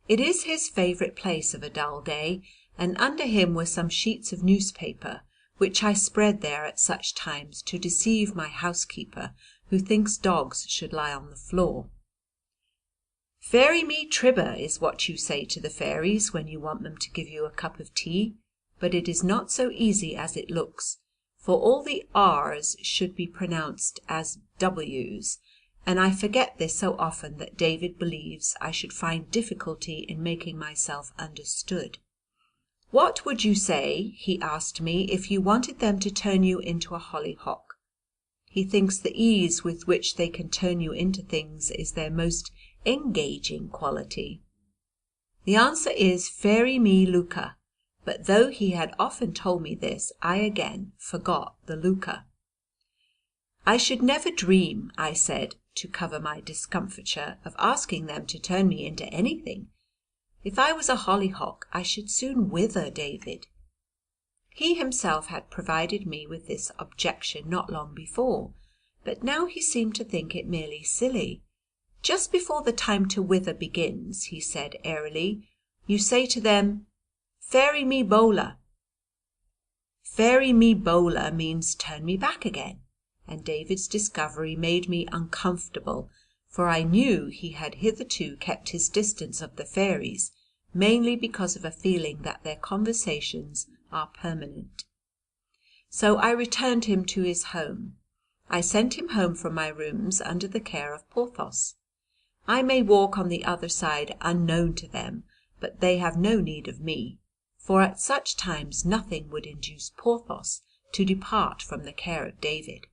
It is his favourite place of a dull day, and under him were some sheets of newspaper, which I spread there at such times to deceive my housekeeper, who thinks dogs should lie on the floor. "Fairy me tribber" is what you say to the fairies when you want them to give you a cup of tea, but it is not so easy as it looks, for all the R's should be pronounced as W's, and I forget this so often that David believes I should find difficulty in making myself understood. "What would you say," he asked me, "if you wanted them to turn you into a hollyhock?" He thinks the ease with which they can turn you into things is their most engaging quality. The answer is "Fairy me lucca," but though he had often told me this, I again forgot the lucca. "I should never dream," I said, to cover my discomfiture, "of asking them to turn me into anything. If I was a hollyhock I should soon wither, David." He himself had provided me with this objection not long before, but now he seemed to think it merely silly. "Just before the time to wither begins," he said airily, "you say to them, 'Fairy me bowler.' 'Fairy me bowler' means 'turn me back again,' and David's discovery made me uncomfortable, for I knew he had hitherto kept his distance of the fairies, mainly because of a feeling that their conversations are permanent. So I returned him to his home. I sent him home from my rooms under the care of Porthos. I may walk on the other side unknown to them, but they have no need of me, for at such times nothing would induce Porthos to depart from the care of David.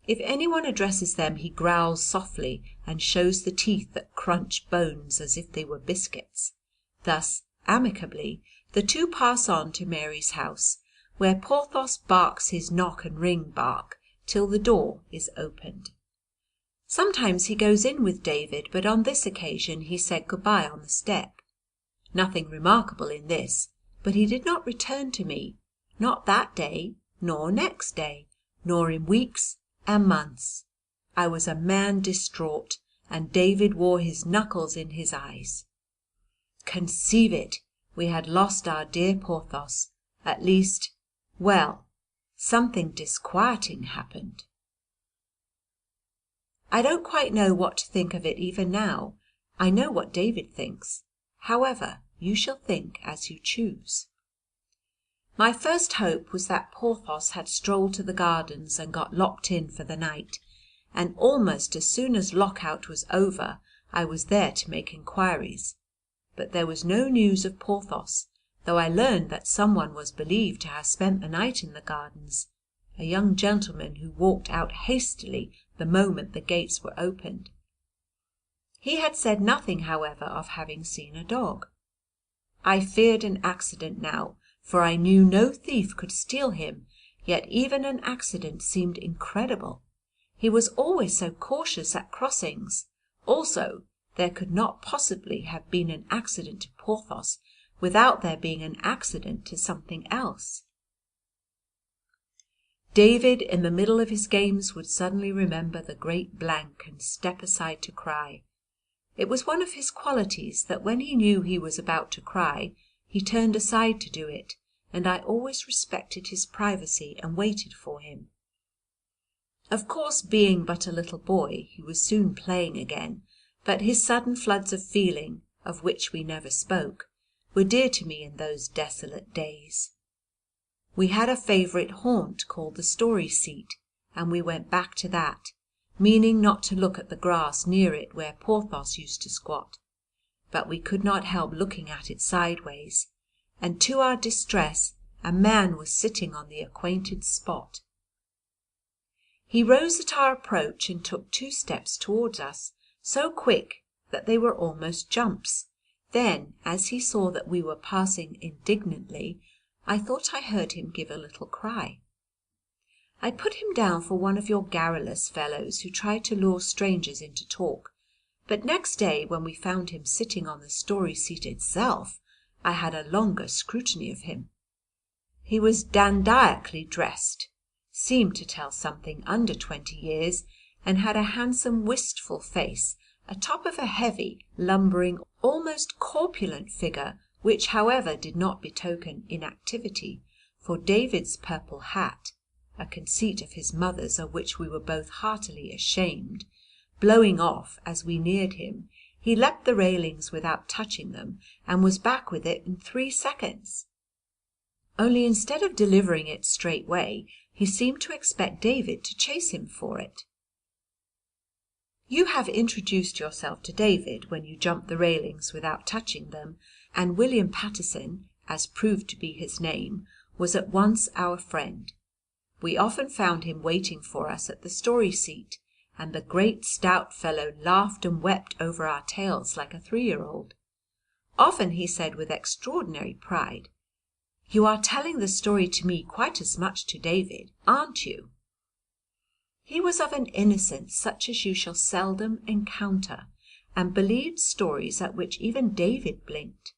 If anyone addresses them he growls softly and shows the teeth that crunch bones as if they were biscuits. Thus, amicably, the two pass on to Mary's house, where Porthos barks his knock and ring bark till the door is opened. Sometimes he goes in with David, but on this occasion he said good-bye on the step. Nothing remarkable in this, but he did not return to me, not that day, nor next day, nor in weeks and months. I was a man distraught, and David wore his knuckles in his eyes. Conceive it, we had lost our dear Porthos, at least, well, something disquieting happened. I don't quite know what to think of it even now. I know what David thinks. However, you shall think as you choose. My first hope was that Porthos had strolled to the gardens and got locked in for the night, and almost as soon as lock-out was over I was there to make inquiries. But there was no news of Porthos, though I learned that someone was believed to have spent the night in the gardens, a young gentleman who walked out hastily the moment the gates were opened. He had said nothing, however, of having seen a dog. I feared an accident now, for I knew no thief could steal him, yet even an accident seemed incredible. He was always so cautious at crossings. Also, there could not possibly have been an accident to Porthos without there being an accident to something else. David in the middle of his games would suddenly remember the great blank and step aside to cry. It was one of his qualities that when he knew he was about to cry he turned aside to do it, and I always respected his privacy and waited for him. Of course, being but a little boy, he was soon playing again, but his sudden floods of feeling, of which we never spoke, were dear to me in those desolate days. We had a favourite haunt called the Story Seat, and we went back to that, meaning not to look at the grass near it where Porthos used to squat, but we could not help looking at it sideways, and to our distress a man was sitting on the acquainted spot. He rose at our approach and took 2 steps towards us, so quick that they were almost jumps. Then, as he saw that we were passing indignantly, I thought I heard him give a little cry. I put him down for one of your garrulous fellows who try to lure strangers into talk, but next day when we found him sitting on the story seat itself, I had a longer scrutiny of him. He was dandiacally dressed, seemed to tell something under 20 years, and had a handsome wistful face, atop of a heavy, lumbering, almost corpulent figure, which however did not betoken inactivity, for David's purple hat, a conceit of his mother's of which we were both heartily ashamed, blowing off as we neared him, he leapt the railings without touching them, and was back with it in 3 seconds. Only instead of delivering it straightway, he seemed to expect David to chase him for it. You have introduced yourself to David when you jumped the railings without touching them, and William Paterson, as proved to be his name, was at once our friend. We often found him waiting for us at the story seat, and the great stout fellow laughed and wept over our tales like a 3-year-old. Often he said with extraordinary pride, "You are telling the story to me quite as much to David, aren't you?" He was of an innocence such as you shall seldom encounter, and believed stories at which even David blinked.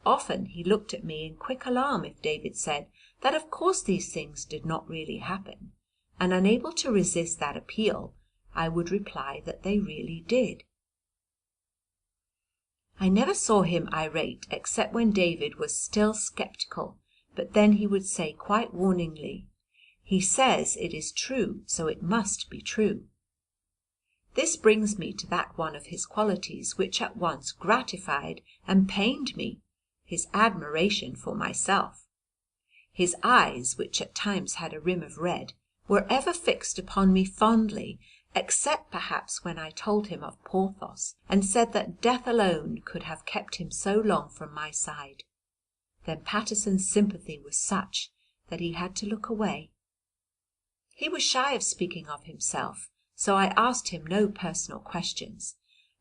Often he looked at me in quick alarm if David said that of course these things did not really happen, and unable to resist that appeal, I would reply that they really did. I never saw him irate except when David was still sceptical, but then he would say quite warningly, "He says it is true, so it must be true." This brings me to that one of his qualities which at once gratified and pained me, his admiration for myself. His eyes, which at times had a rim of red, were ever fixed upon me fondly, except perhaps when I told him of Porthos, and said that death alone could have kept him so long from my side. Then Paterson's sympathy was such that he had to look away. He was shy of speaking of himself, so I asked him no personal questions,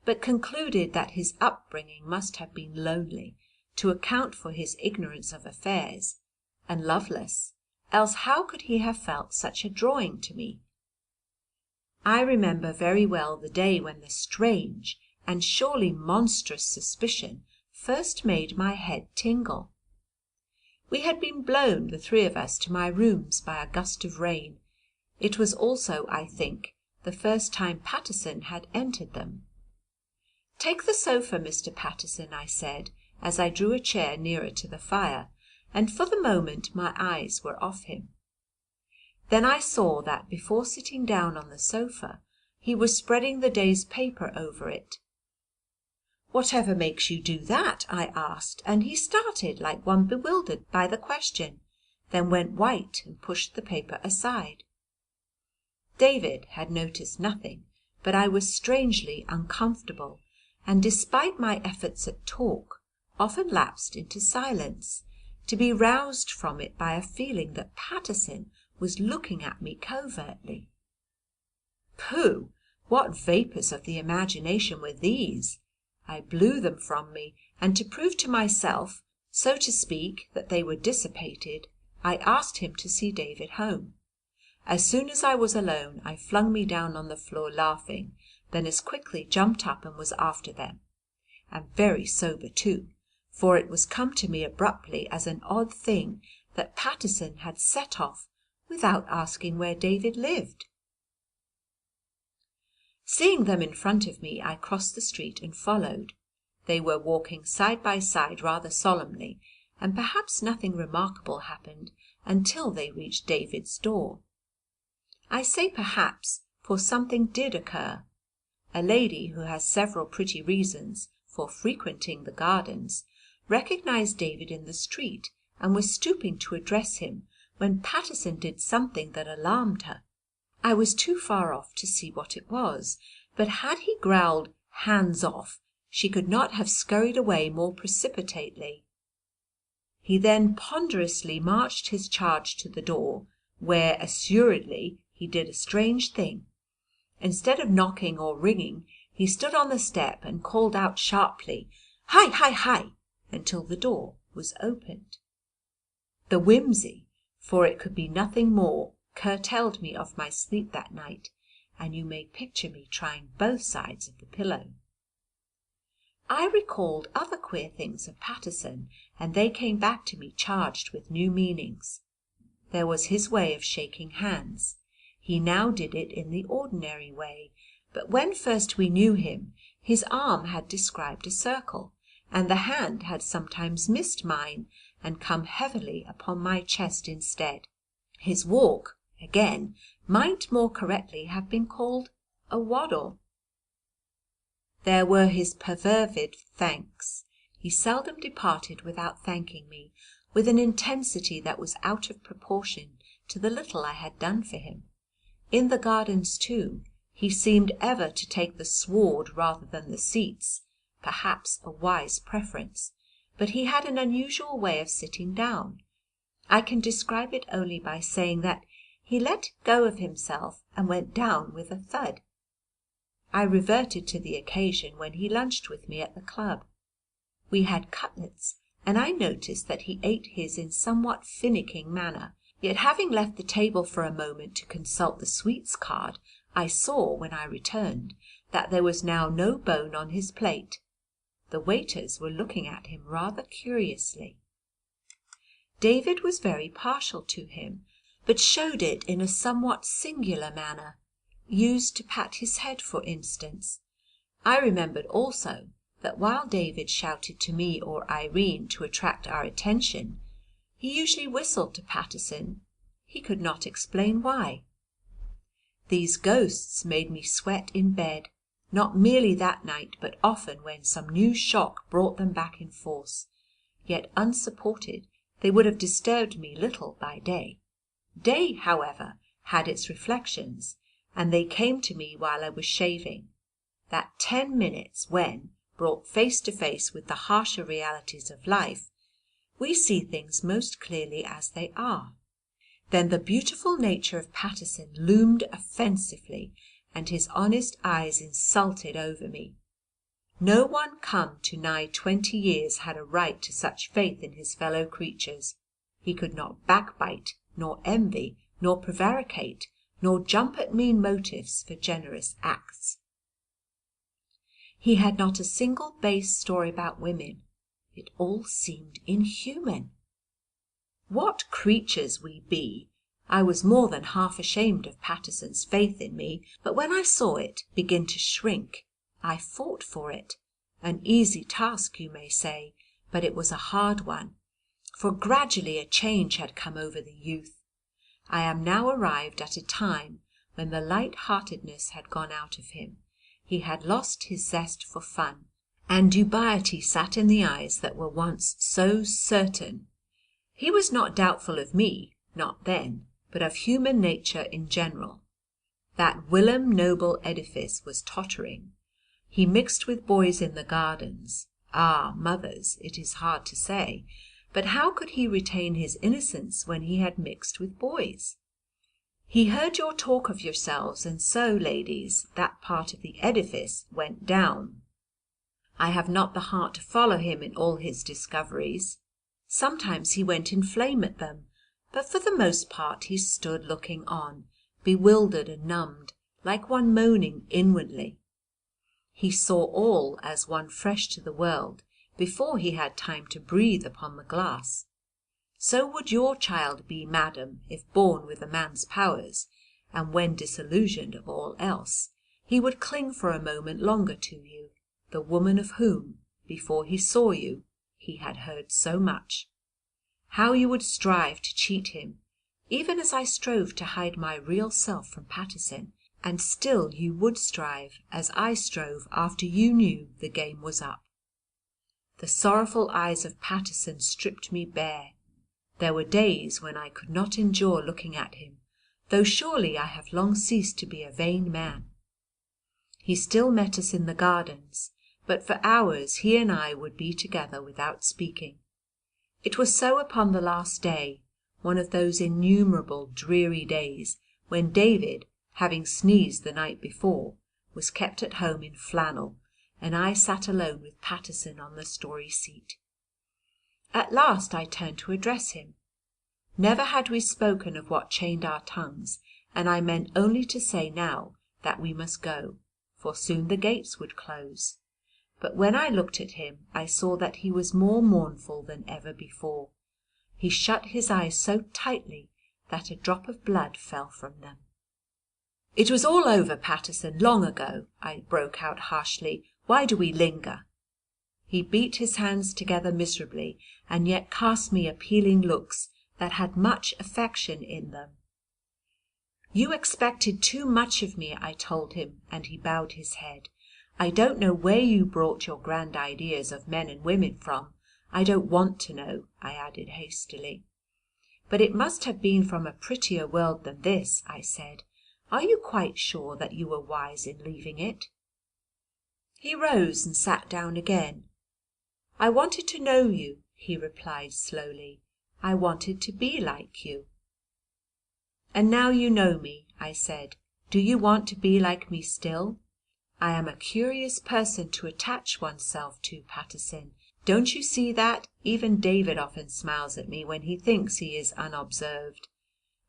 but concluded that his upbringing must have been lonely, to account for his ignorance of affairs, and loveless, else how could he have felt such a drawing to me? I remember very well the day when the strange and surely monstrous suspicion first made my head tingle. We had been blown, the 3 of us, to my rooms by a gust of rain. It was also, I think, the first time Paterson had entered them. "Take the sofa, Mr. Paterson," I said, as I drew a chair nearer to the fire, and for the moment my eyes were off him. Then I saw that before sitting down on the sofa he was spreading the day's paper over it. "Whatever makes you do that?" I asked, and he started like one bewildered by the question, then went white and pushed the paper aside. David had noticed nothing, but I was strangely uncomfortable, and despite my efforts at talk, often lapsed into silence, to be roused from it by a feeling that Paterson was looking at me covertly. Pooh! What vapours of the imagination were these? I blew them from me, and to prove to myself, so to speak, that they were dissipated, I asked him to see David home. As soon as I was alone, I flung me down on the floor laughing, then as quickly jumped up and was after them, and very sober too, for it was come to me abruptly as an odd thing that Paterson had set off without asking where David lived. Seeing them in front of me, I crossed the street and followed. They were walking side by side rather solemnly, and perhaps nothing remarkable happened until they reached David's door. I say perhaps, for something did occur. A lady who has several pretty reasons for frequenting the Gardens recognized David in the street, and was stooping to address him, when Paterson did something that alarmed her. I was too far off to see what it was, but had he growled "hands off," she could not have scurried away more precipitately. He then ponderously marched his charge to the door, where assuredly he did a strange thing. Instead of knocking or ringing, he stood on the step and called out sharply, "Hi, hi, hi," until the door was opened. The whimsy, for it could be nothing more, curtailed me of my sleep that night, and you may picture me trying both sides of the pillow. I recalled other queer things of Paterson, and they came back to me charged with new meanings. There was his way of shaking hands. He now did it in the ordinary way, but when first we knew him, his arm had described a circle, and the hand had sometimes missed mine and come heavily upon my chest instead. His walk, again, might more correctly have been called a waddle. There were his perfervid thanks. He seldom departed without thanking me, with an intensity that was out of proportion to the little I had done for him. In the gardens, too, he seemed ever to take the sward rather than the seats, perhaps a wise preference, but he had an unusual way of sitting down. I can describe it only by saying that he let go of himself and went down with a thud. I reverted to the occasion when he lunched with me at the club. We had cutlets, and I noticed that he ate his in somewhat finicking manner, yet having left the table for a moment to consult the sweets card, I saw, when I returned, that there was now no bone on his plate. The waiters were looking at him rather curiously. David was very partial to him, but showed it in a somewhat singular manner, used to pat his head, for instance. I remembered also that while David shouted to me or Irene to attract our attention, he usually whistled to Paterson. He could not explain why. These ghosts made me sweat in bed, not merely that night, but often when some new shock brought them back in force. Yet unsupported, they would have disturbed me little by day. Day, however, had its reflections, and they came to me while I was shaving. That 10 minutes when, brought face to face with the harsher realities of life, we see things most clearly as they are. Then the beautiful nature of Paterson loomed offensively, and his honest eyes insulted over me. No one come to nigh 20 years had a right to such faith in his fellow creatures. He could not backbite, nor envy, nor prevaricate, nor jump at mean motives for generous acts. He had not a single base story about women. It all seemed inhuman. What creatures we be! I was more than half ashamed of Paterson's faith in me, but when I saw it begin to shrink, I fought for it. An easy task, you may say, but it was a hard one, for gradually a change had come over the youth. I am now arrived at a time when the light-heartedness had gone out of him. He had lost his zest for fun, and dubiety sat in the eyes that were once so certain. He was not doubtful of me, not then, but of human nature in general. That whilom noble edifice was tottering. He mixed with boys in the gardens. Ah, mothers, it is hard to say, but how could he retain his innocence when he had mixed with boys? He heard your talk of yourselves, and so, ladies, that part of the edifice went down. I have not the heart to follow him in all his discoveries. Sometimes he went in flame at them, but for the most part he stood looking on, bewildered and numbed, like one moaning inwardly. He saw all as one fresh to the world, before he had time to breathe upon the glass. So would your child be, madam, if born with a man's powers, and when disillusioned of all else, he would cling for a moment longer to you, the woman of whom, before he saw you, he had heard so much. How you would strive to cheat him, even as I strove to hide my real self from Paterson, and still you would strive as I strove after you knew the game was up. The sorrowful eyes of Paterson stripped me bare. There were days when I could not endure looking at him, though surely I have long ceased to be a vain man. He still met us in the gardens, but for hours he and I would be together without speaking. It was so upon the last day, one of those innumerable dreary days when David, having sneezed the night before, was kept at home in flannel, and I sat alone with Paterson on the story seat. At last I turned to address him. Never had we spoken of what chained our tongues, and I meant only to say now that we must go, for soon the gates would close. But when I looked at him I saw that he was more mournful than ever before. He shut his eyes so tightly that a drop of blood fell from them. "It was all over, Paterson, long ago," I broke out harshly. "Why do we linger?" He beat his hands together miserably, and yet cast me appealing looks that had much affection in them. "You expected too much of me," I told him, and he bowed his head. "I don't know where you brought your grand ideas of men and women from. I don't want to know," I added hastily. "But it must have been from a prettier world than this," I said. "Are you quite sure that you were wise in leaving it?" He rose and sat down again. "I wanted to know you," he replied slowly. "I wanted to be like you." "And now you know me," I said, "do you want to be like me still? I am a curious person to attach oneself to, Paterson. Don't you see that? Even David often smiles at me when he thinks he is unobserved.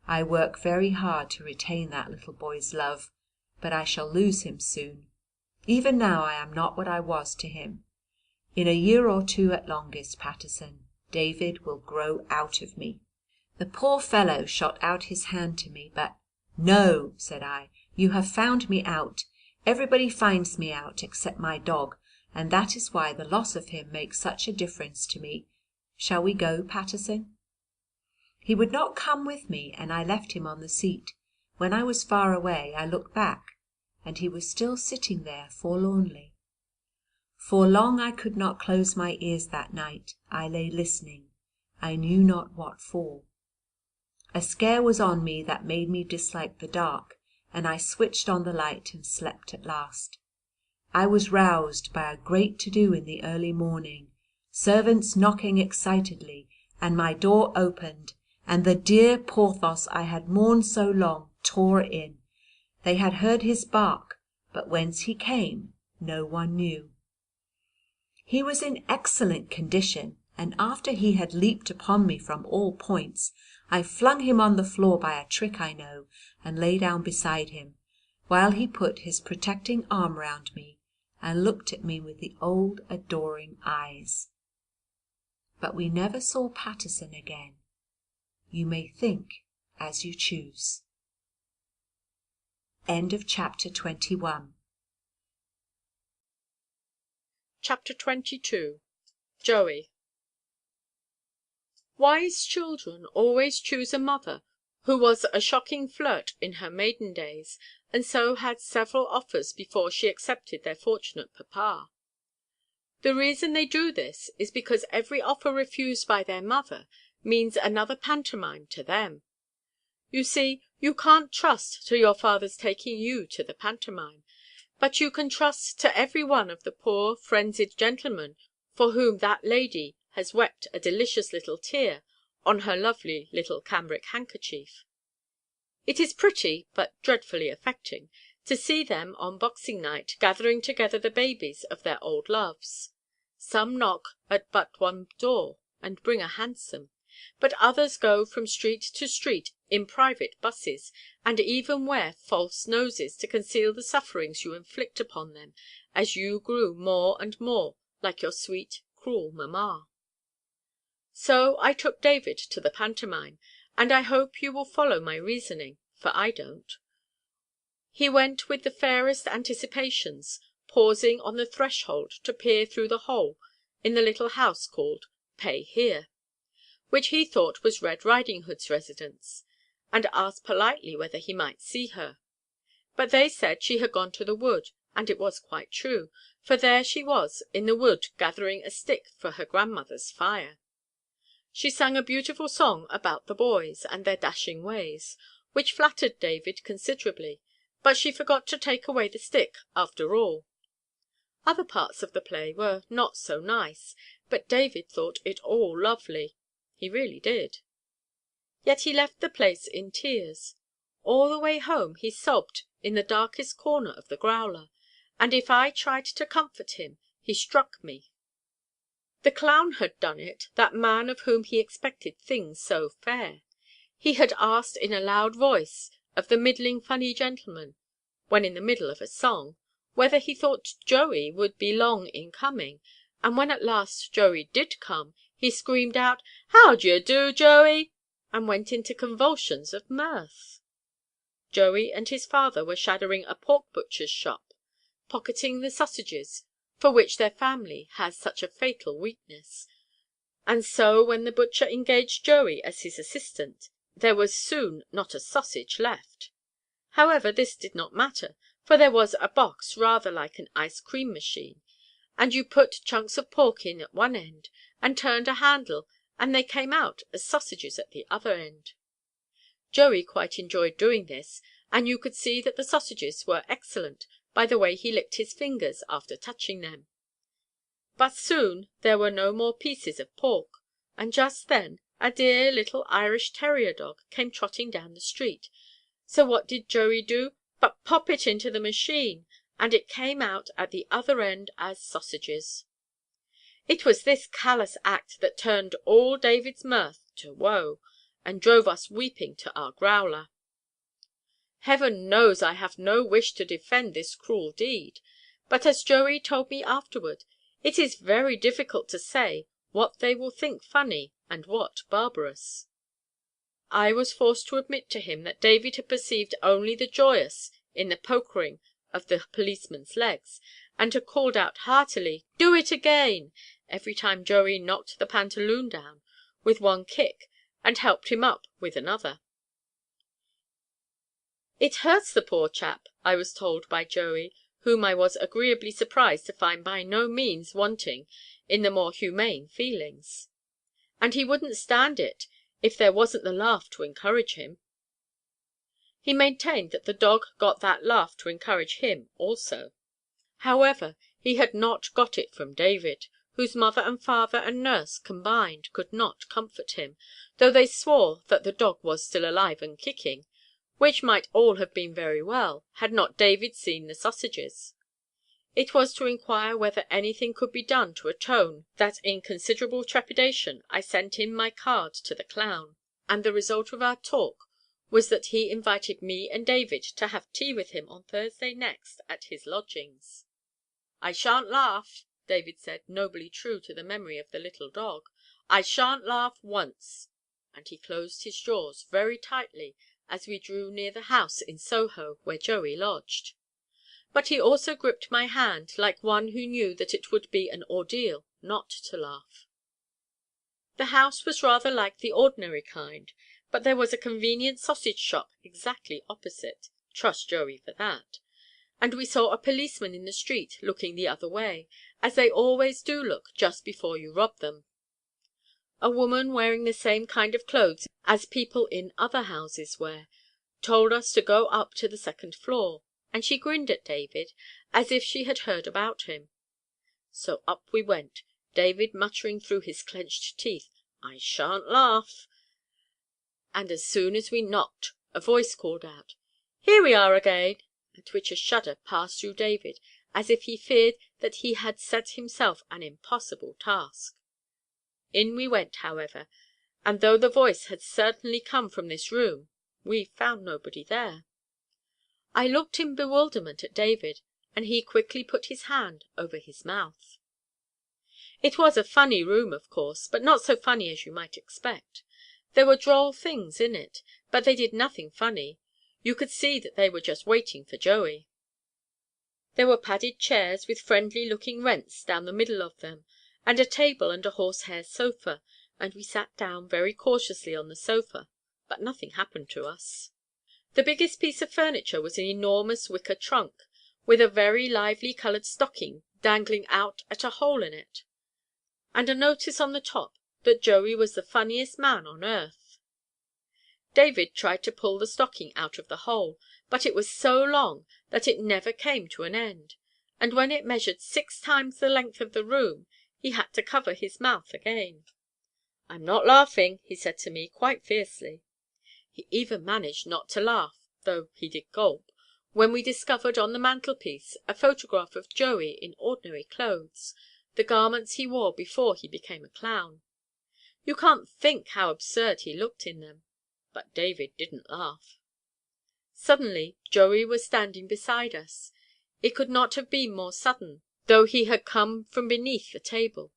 I work very hard to retain that little boy's love, but I shall lose him soon. Even now I am not what I was to him. In a year or two at longest, Paterson, David will grow out of me." The poor fellow shot out his hand to me, but "No," said I, "you have found me out. Everybody finds me out except my dog, and that is why the loss of him makes such a difference to me. Shall we go, Paterson?" He would not come with me, and I left him on the seat. When I was far away I looked back, and he was still sitting there forlornly. For long I could not close my ears that night. I lay listening, I knew not what for. A scare was on me that made me dislike the dark, and I switched on the light and slept at last. I was roused by a great to-do in the early morning, servants knocking excitedly, and my door opened, and the dear Porthos I had mourned so long tore in. They had heard his bark, but whence he came no one knew. He was in excellent condition, and after he had leaped upon me from all points, I flung him on the floor by a trick I know, and lay down beside him, while he put his protecting arm round me, and looked at me with the old adoring eyes. But we never saw Paterson again. You may think as you choose. End of chapter 21. Chapter 22. Joey. Wise children always choose a mother who was a shocking flirt in her maiden days, and so had several offers before she accepted their fortunate papa. The reason they do this is because every offer refused by their mother means another pantomime to them. You see, you can't trust to your father's taking you to the pantomime, but you can trust to every one of the poor frenzied gentlemen for whom that lady has wept a delicious little tear on her lovely little cambric handkerchief. It is pretty, but dreadfully affecting, to see them on Boxing night gathering together the babies of their old loves. Some knock at but one door and bring a hansom, but others go from street to street in private busses, and even wear false noses to conceal the sufferings you inflict upon them as you grew more and more like your sweet, cruel mamma. So I took David to the pantomime, and I hope you will follow my reasoning, for I don't. He went with the fairest anticipations, pausing on the threshold to peer through the hole in the little house called Pay Here, which he thought was Red Riding Hood's residence, and asked politely whether he might see her. But they said she had gone to the wood, and it was quite true, for there she was in the wood gathering a stick for her grandmother's fire. She sang a beautiful song about the boys and their dashing ways, which flattered David considerably, but she forgot to take away the stick after all. Other parts of the play were not so nice, but David thought it all lovely. He really did. Yet he left the place in tears. All the way home he sobbed in the darkest corner of the growler, and if I tried to comfort him, he struck me. The clown had done it, that man of whom he expected things so fair. He had asked in a loud voice of the middling funny gentleman, when in the middle of a song, whether he thought Joey would be long in coming, and when at last Joey did come, he screamed out, "How d'ye do, Joey?" and went into convulsions of mirth. Joey and his father were shadowing a pork butcher's shop, pocketing the sausages, for which their family has such a fatal weakness, and so when the butcher engaged Joey as his assistant, there was soon not a sausage left. However, this did not matter, for there was a box rather like an ice-cream machine, and you put chunks of pork in at one end, and turned a handle, and they came out as sausages at the other end. Joey quite enjoyed doing this, and you could see that the sausages were excellent by the way he licked his fingers after touching them. But soon there were no more pieces of pork, and just then a dear little Irish terrier dog came trotting down the street, so what did Joey do but pop it into the machine, and it came out at the other end as sausages. It was this callous act that turned all David's mirth to woe, and drove us weeping to our growler. Heaven knows I have no wish to defend this cruel deed, but as Joey told me afterward, it is very difficult to say what they will think funny and what barbarous. I was forced to admit to him that David had perceived only the joyous in the pokering of the policeman's legs, and had called out heartily, "Do it again," every time Joey knocked the pantaloon down with one kick and helped him up with another. "It hurts the poor chap," I was told by Joey, whom I was agreeably surprised to find by no means wanting in the more humane feelings. "And he wouldn't stand it if there wasn't the laugh to encourage him." He maintained that the dog got that laugh to encourage him also. However, he had not got it from David, whose mother and father and nurse combined could not comfort him, though they swore that the dog was still alive and kicking, which might all have been very well, had not David seen the sausages. It was to inquire whether anything could be done to atone that in considerable trepidation I sent in my card to the clown, and the result of our talk was that he invited me and David to have tea with him on Thursday next at his lodgings. "I shan't laugh," David said, nobly true to the memory of the little dog. "I shan't laugh once," and he closed his jaws very tightly as we drew near the house in Soho where Joey lodged. But he also gripped my hand like one who knew that it would be an ordeal not to laugh. The house was rather like the ordinary kind, but there was a convenient sausage shop exactly opposite, trust Joey for that, and we saw a policeman in the street looking the other way, as they always do look just before you rob them. A woman wearing the same kind of clothes as people in other houses wear told us to go up to the second floor, and she grinned at David as if she had heard about him. So up we went, David muttering through his clenched teeth, "I shan't laugh," and as soon as we knocked a voice called out, "Here we are again," at which a shudder passed through David as if he feared that he had set himself an impossible task. In we went, however, and though the voice had certainly come from this room, we found nobody there. I looked in bewilderment at David, and he quickly put his hand over his mouth. It was a funny room, of course, but not so funny as you might expect. There were droll things in it, but they did nothing funny. You could see that they were just waiting for Joey. There were padded chairs with friendly-looking rents down the middle of them, and a table and a horsehair sofa, and we sat down very cautiously on the sofa, but nothing happened to us. The biggest piece of furniture was an enormous wicker trunk, with a very lively coloured stocking dangling out at a hole in it, and a notice on the top that Joey was the funniest man on earth. David tried to pull the stocking out of the hole, but it was so long that it never came to an end, and when it measured 6 times the length of the room, he had to cover his mouth again. "I'm not laughing," he said to me quite fiercely. He even managed not to laugh, though he did gulp, when we discovered on the mantelpiece a photograph of Joey in ordinary clothes, the garments he wore before he became a clown. You can't think how absurd he looked in them. but David didn't laugh. Suddenly Joey was standing beside us. It could not have been more sudden, though he had come from beneath the table,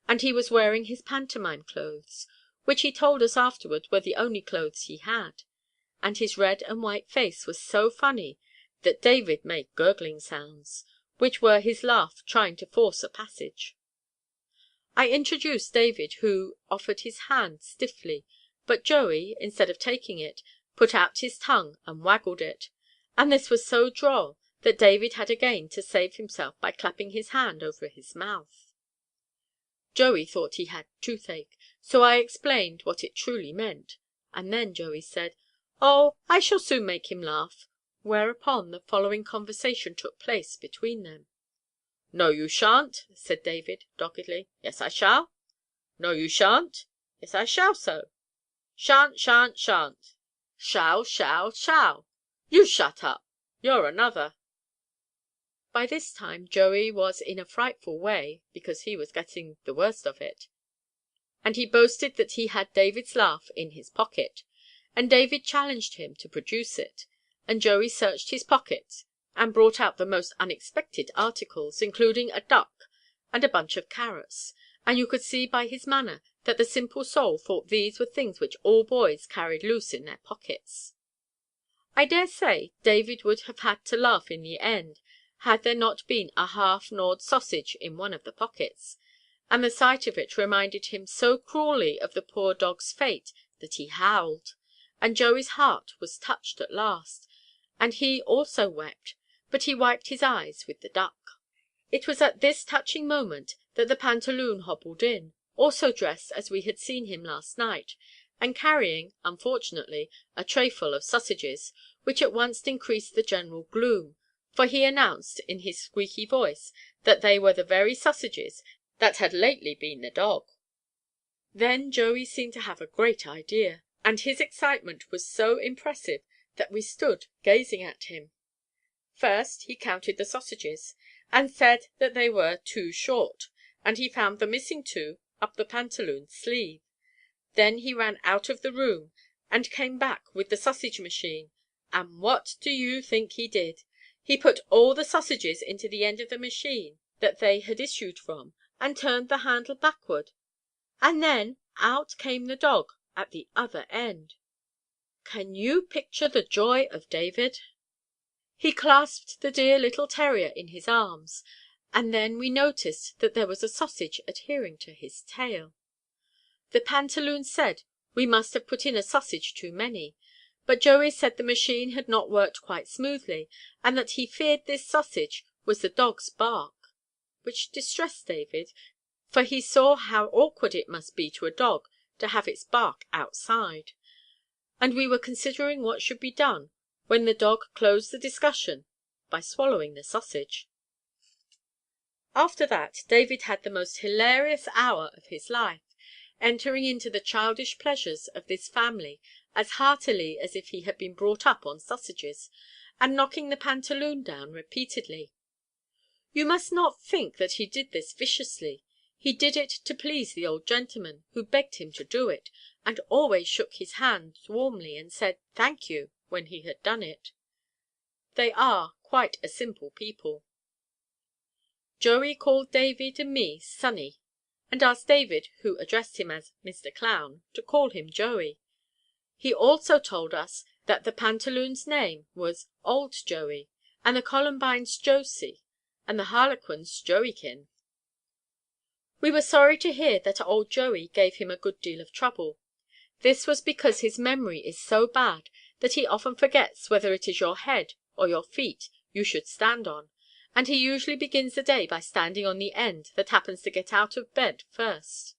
and he was wearing his pantomime clothes, which he told us afterward were the only clothes he had, and his red and white face was so funny that David made gurgling sounds, which were his laugh trying to force a passage. I introduced David, who offered his hand stiffly, but Joey, instead of taking it, put out his tongue and waggled it, and this was so droll that David had again to save himself by clapping his hand over his mouth. Joey thought he had toothache, so I explained what it truly meant, and then Joey said, "Oh, I shall soon make him laugh," whereupon the following conversation took place between them. "No, you shan't," said David, doggedly. "Yes, I shall." "No, you shan't." "Yes, I shall so." "Shan't, shan't, shan't." "Shall, shall, shall." "You shut up. You're another." By this time Joey was in a frightful way, because he was getting the worst of it, and he boasted that he had David's laugh in his pocket, and David challenged him to produce it, and Joey searched his pockets and brought out the most unexpected articles, including a duck and a bunch of carrots, and you could see by his manner that the simple soul thought these were things which all boys carried loose in their pockets. I dare say David would have had to laugh in the end, had there not been a half-gnawed sausage in one of the pockets, and the sight of it reminded him so cruelly of the poor dog's fate that he howled, and Joey's heart was touched at last, and he also wept, but he wiped his eyes with the duck. It was at this touching moment that the pantaloon hobbled in, also dressed as we had seen him last night, and carrying, unfortunately, a trayful of sausages, which at once increased the general gloom, for he announced in his squeaky voice that they were the very sausages that had lately been the dog. Then Joey seemed to have a great idea, and his excitement was so impressive that we stood gazing at him. First he counted the sausages, and said that they were 2 short, and he found the missing 2 up the pantaloon sleeve. Then he ran out of the room and came back with the sausage machine, and what do you think he did? He put all the sausages into the end of the machine that they had issued from, and turned the handle backward, and then out came the dog at the other end. Can you picture the joy of David? He clasped the dear little terrier in his arms, and then we noticed that there was a sausage adhering to his tail. The pantaloon said we must have put in a sausage too many, but Joey said the machine had not worked quite smoothly, and that he feared this sausage was the dog's bark, which distressed David, for he saw how awkward it must be to a dog to have its bark outside, and we were considering what should be done when the dog closed the discussion by swallowing the sausage. After that David had the most hilarious hour of his life, entering into the childish pleasures of this family as heartily as if he had been brought up on sausages, and knocking the pantaloon down repeatedly. You must not think that he did this viciously. He did it to please the old gentleman, who begged him to do it, and always shook his hand warmly and said "Thank you" when he had done it. They are quite a simple people. Joey called David and me Sonny, and asked David, who addressed him as Mr. Clown, to call him Joey. He also told us that the pantaloon's name was Old Joey, and the Columbine's Josie, and the Harlequin's Joeykin. We were sorry to hear that old Joey gave him a good deal of trouble. This was because his memory is so bad that he often forgets whether it is your head or your feet you should stand on, and he usually begins the day by standing on the end that happens to get out of bed first.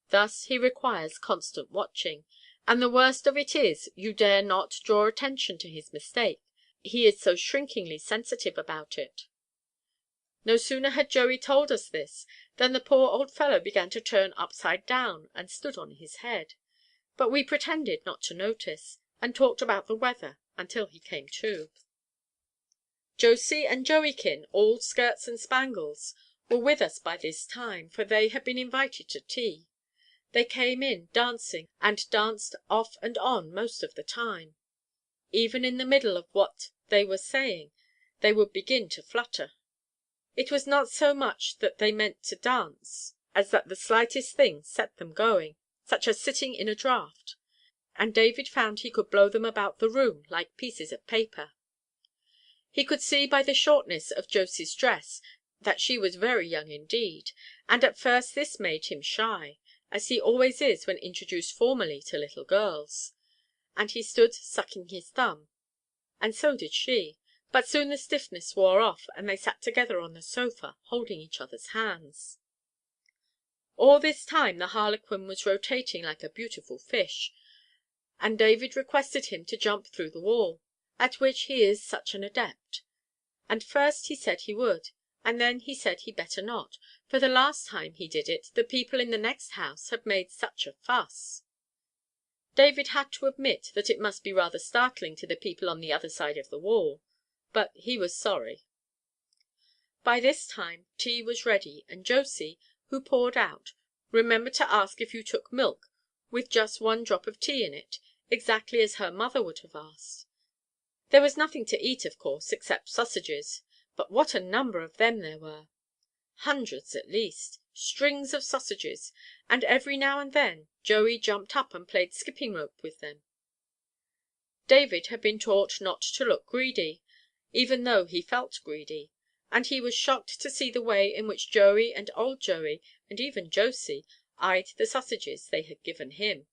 Thus he requires constant watching, and the worst of it is you dare not draw attention to his mistake, he is so shrinkingly sensitive about it. No sooner had Joey told us this than the poor old fellow began to turn upside down and stood on his head, but we pretended not to notice, and talked about the weather until he came to. Josie and Joeykin, all skirts and spangles, were with us by this time, for they had been invited to tea. They came in dancing, and danced off and on most of the time. Even in the middle of what they were saying they would begin to flutter. It was not so much that they meant to dance, as that the slightest thing set them going, such as sitting in a draught, and David found he could blow them about the room like pieces of paper. He could see by the shortness of Josie's dress that she was very young indeed, and at first this made him shy, as he always is when introduced formally to little girls, and he stood sucking his thumb, and so did she, but soon the stiffness wore off, and they sat together on the sofa, holding each other's hands. All this time the harlequin was rotating like a beautiful fish, and David requested him to jump through the wall, at which he is such an adept. And first he said he would, and then he said he'd better not, for the last time he did it the people in the next house had made such a fuss. David had to admit that it must be rather startling to the people on the other side of the wall, but he was sorry. By this time tea was ready, and Josie, who poured out, remembered to ask if you took milk with just 1 drop of tea in it, exactly as her mother would have asked. There was nothing to eat, of course, except sausages, but what a number of them there were! Hundreds at least, strings of sausages, and every now and then Joey jumped up and played skipping rope with them. David had been taught not to look greedy, even though he felt greedy, and he was shocked to see the way in which Joey and old Joey, and even Josie, eyed the sausages they had given him.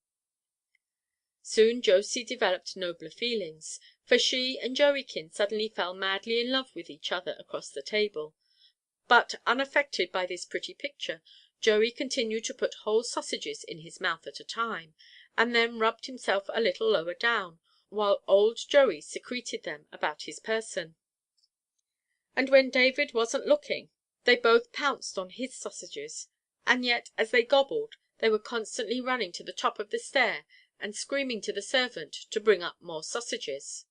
Soon Josie developed nobler feelings, for she and Joeykin suddenly fell madly in love with each other across the table. But, unaffected by this pretty picture, Joey continued to put whole sausages in his mouth at a time, and then rubbed himself a little lower down, while old Joey secreted them about his person. And when David wasn't looking, they both pounced on his sausages, and yet as they gobbled they were constantly running to the top of the stair and screaming to the servant to bring up more sausages.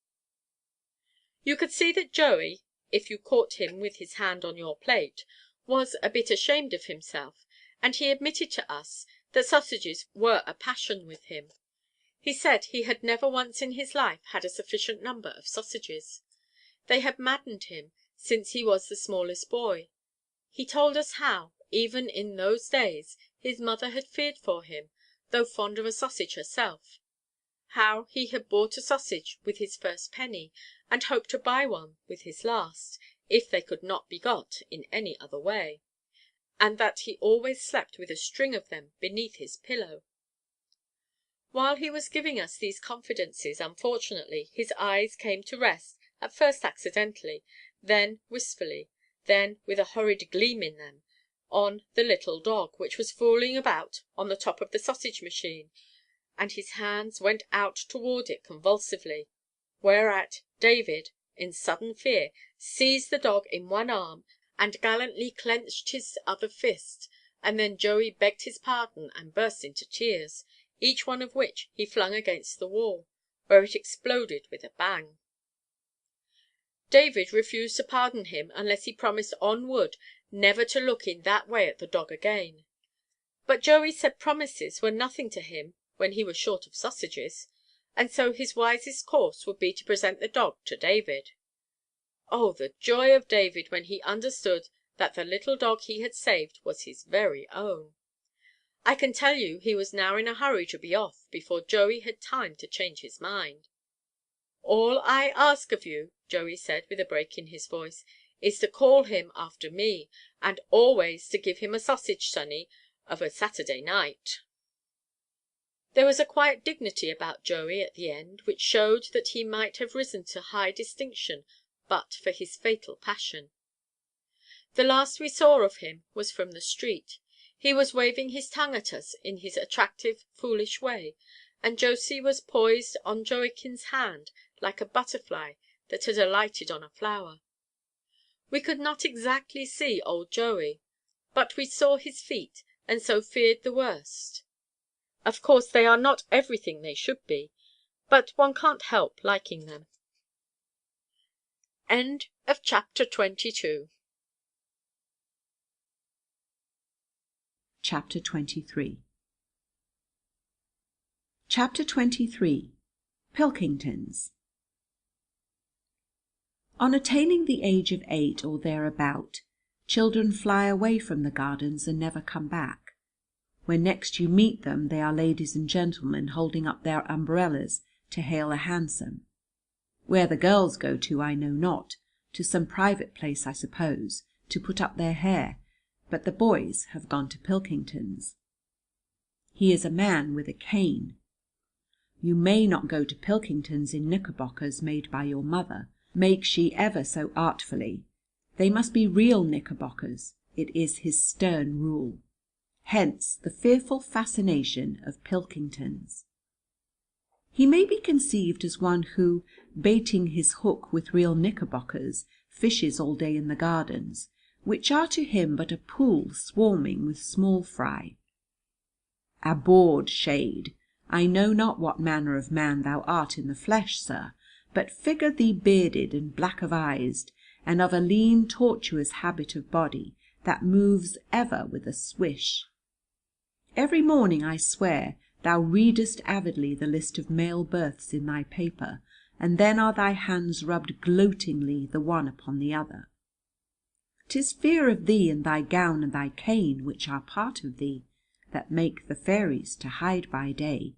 You could see that Joey, if you caught him with his hand on your plate, was a bit ashamed of himself, and he admitted to us that sausages were a passion with him. He said he had never once in his life had a sufficient number of sausages. They had maddened him since he was the smallest boy. He told us how, even in those days, his mother had feared for him, though fond of a sausage herself; how he had bought a sausage with his first penny, and hoped to buy one with his last, if they could not be got in any other way, and that he always slept with a string of them beneath his pillow. While he was giving us these confidences, unfortunately, his eyes came to rest, at first accidentally, then wistfully, then with a horrid gleam in them, on the little dog, which was fooling about on the top of the sausage machine, and his hands went out toward it convulsively, whereat David, in sudden fear, seized the dog in one arm and gallantly clenched his other fist, and then Joey begged his pardon and burst into tears, each one of which he flung against the wall, where it exploded with a bang. David refused to pardon him unless he promised on wood never to look in that way at the dog again. But Joey said promises were nothing to him when he was short of sausages, and so his wisest course would be to present the dog to David. Oh, the joy of David when he understood that the little dog he had saved was his very own! I can tell you he was now in a hurry to be off before Joey had time to change his mind. "All I ask of you," Joey said with a break in his voice, "is to call him after me, and always to give him a sausage, sonny, of a Saturday night." There was a quiet dignity about Joey at the end, which showed that he might have risen to high distinction but for his fatal passion. The last we saw of him was from the street. He was waving his tongue at us in his attractive, foolish way, and Josie was poised on Joeykin's hand like a butterfly that had alighted on a flower. We could not exactly see old Joey, but we saw his feet, and so feared the worst. Of course they are not everything they should be, but one can't help liking them. End of chapter 22. Chapter 23. Chapter 23. Pilkingtons. On attaining the age of 8 or thereabout, children fly away from the Gardens and never come back. When next you meet them they are ladies and gentlemen holding up their umbrellas to hail a hansom. Where the girls go to I know not, to some private place I suppose, to put up their hair, but the boys have gone to Pilkingtons. He is a man with a cane. You may not go to Pilkingtons in knickerbockers made by your mother, make she ever so artfully. They must be real knickerbockers, it is his stern rule. Hence the fearful fascination of Pilkingtons. He may be conceived as one who, baiting his hook with real knickerbockers, fishes all day in the Gardens, which are to him but a pool swarming with small fry. Abhorred shade! I know not what manner of man thou art in the flesh, sir, but figure thee bearded and black of eyes, and of a lean tortuous habit of body, that moves ever with a swish. Every morning, I swear, thou readest avidly the list of male births in thy paper, and then are thy hands rubbed gloatingly the one upon the other. 'Tis fear of thee and thy gown and thy cane, which are part of thee, that make the fairies to hide by day.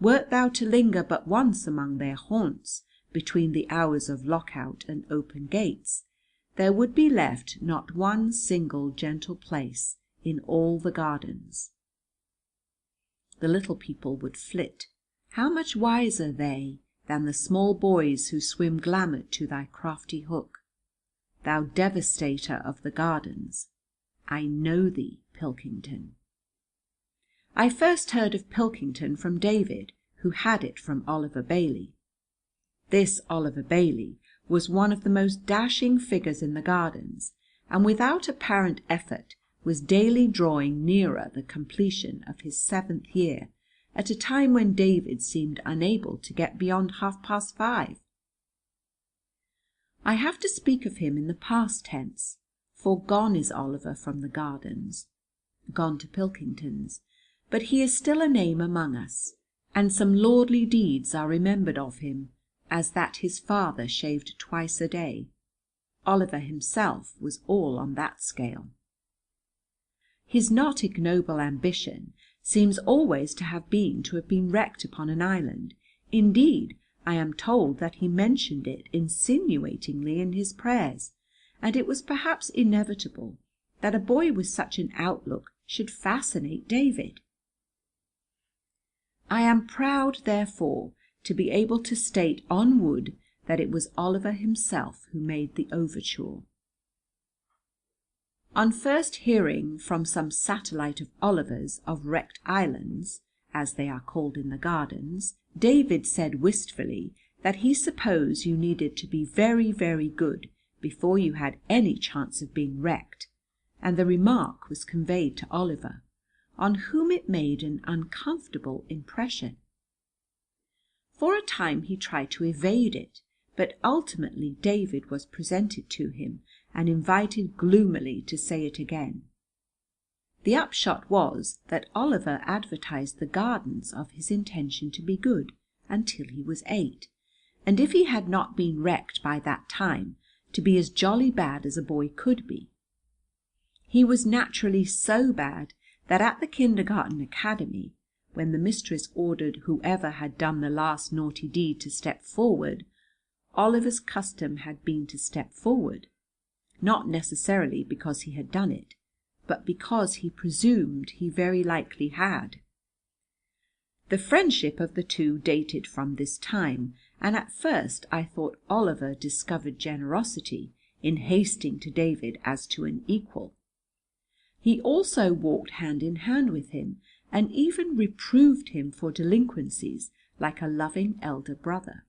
Wert thou to linger but once among their haunts, between the hours of lock-out and open gates, there would be left not one single gentle place in all the Gardens. The little people would flit, how much wiser they than the small boys who swim glamoured to thy crafty hook. Thou devastator of the Gardens, I know thee, Pilkington. I first heard of Pilkington from David, who had it from Oliver Bailey. This Oliver Bailey was one of the most dashing figures in the Gardens, and without apparent effort was daily drawing nearer the completion of his 7th year, at a time when David seemed unable to get beyond 5:30. I have to speak of him in the past tense, for gone is Oliver from the Gardens, gone to Pilkingtons, but he is still a name among us, and some lordly deeds are remembered of him, as that his father shaved twice a day. Oliver himself was all on that scale. His not ignoble ambition seems always to have been wrecked upon an island. Indeed, I am told that he mentioned it insinuatingly in his prayers, and it was perhaps inevitable that a boy with such an outlook should fascinate David. I am proud, therefore, to be able to state on wood that it was Oliver himself who made the overture. On first hearing from some satellite of Oliver's of wrecked islands, as they are called in the Gardens, David said wistfully that he supposed you needed to be very, very good before you had any chance of being wrecked, and the remark was conveyed to Oliver, on whom it made an uncomfortable impression. For a time he tried to evade it, but ultimately David was presented to him and invited gloomily to say it again. The upshot was that Oliver advertised the Gardens of his intention to be good until he was 8, and if he had not been wrecked by that time, to be as jolly bad as a boy could be. He was naturally so bad that at the kindergarten academy, when the mistress ordered whoever had done the last naughty deed to step forward, Oliver's custom had been to step forward, not necessarily because he had done it, but because he presumed he very likely had. The friendship of the two dated from this time, and at first I thought Oliver discovered generosity in hasting to David as to an equal. He also walked hand in hand with him, and even reproved him for delinquencies like a loving elder brother.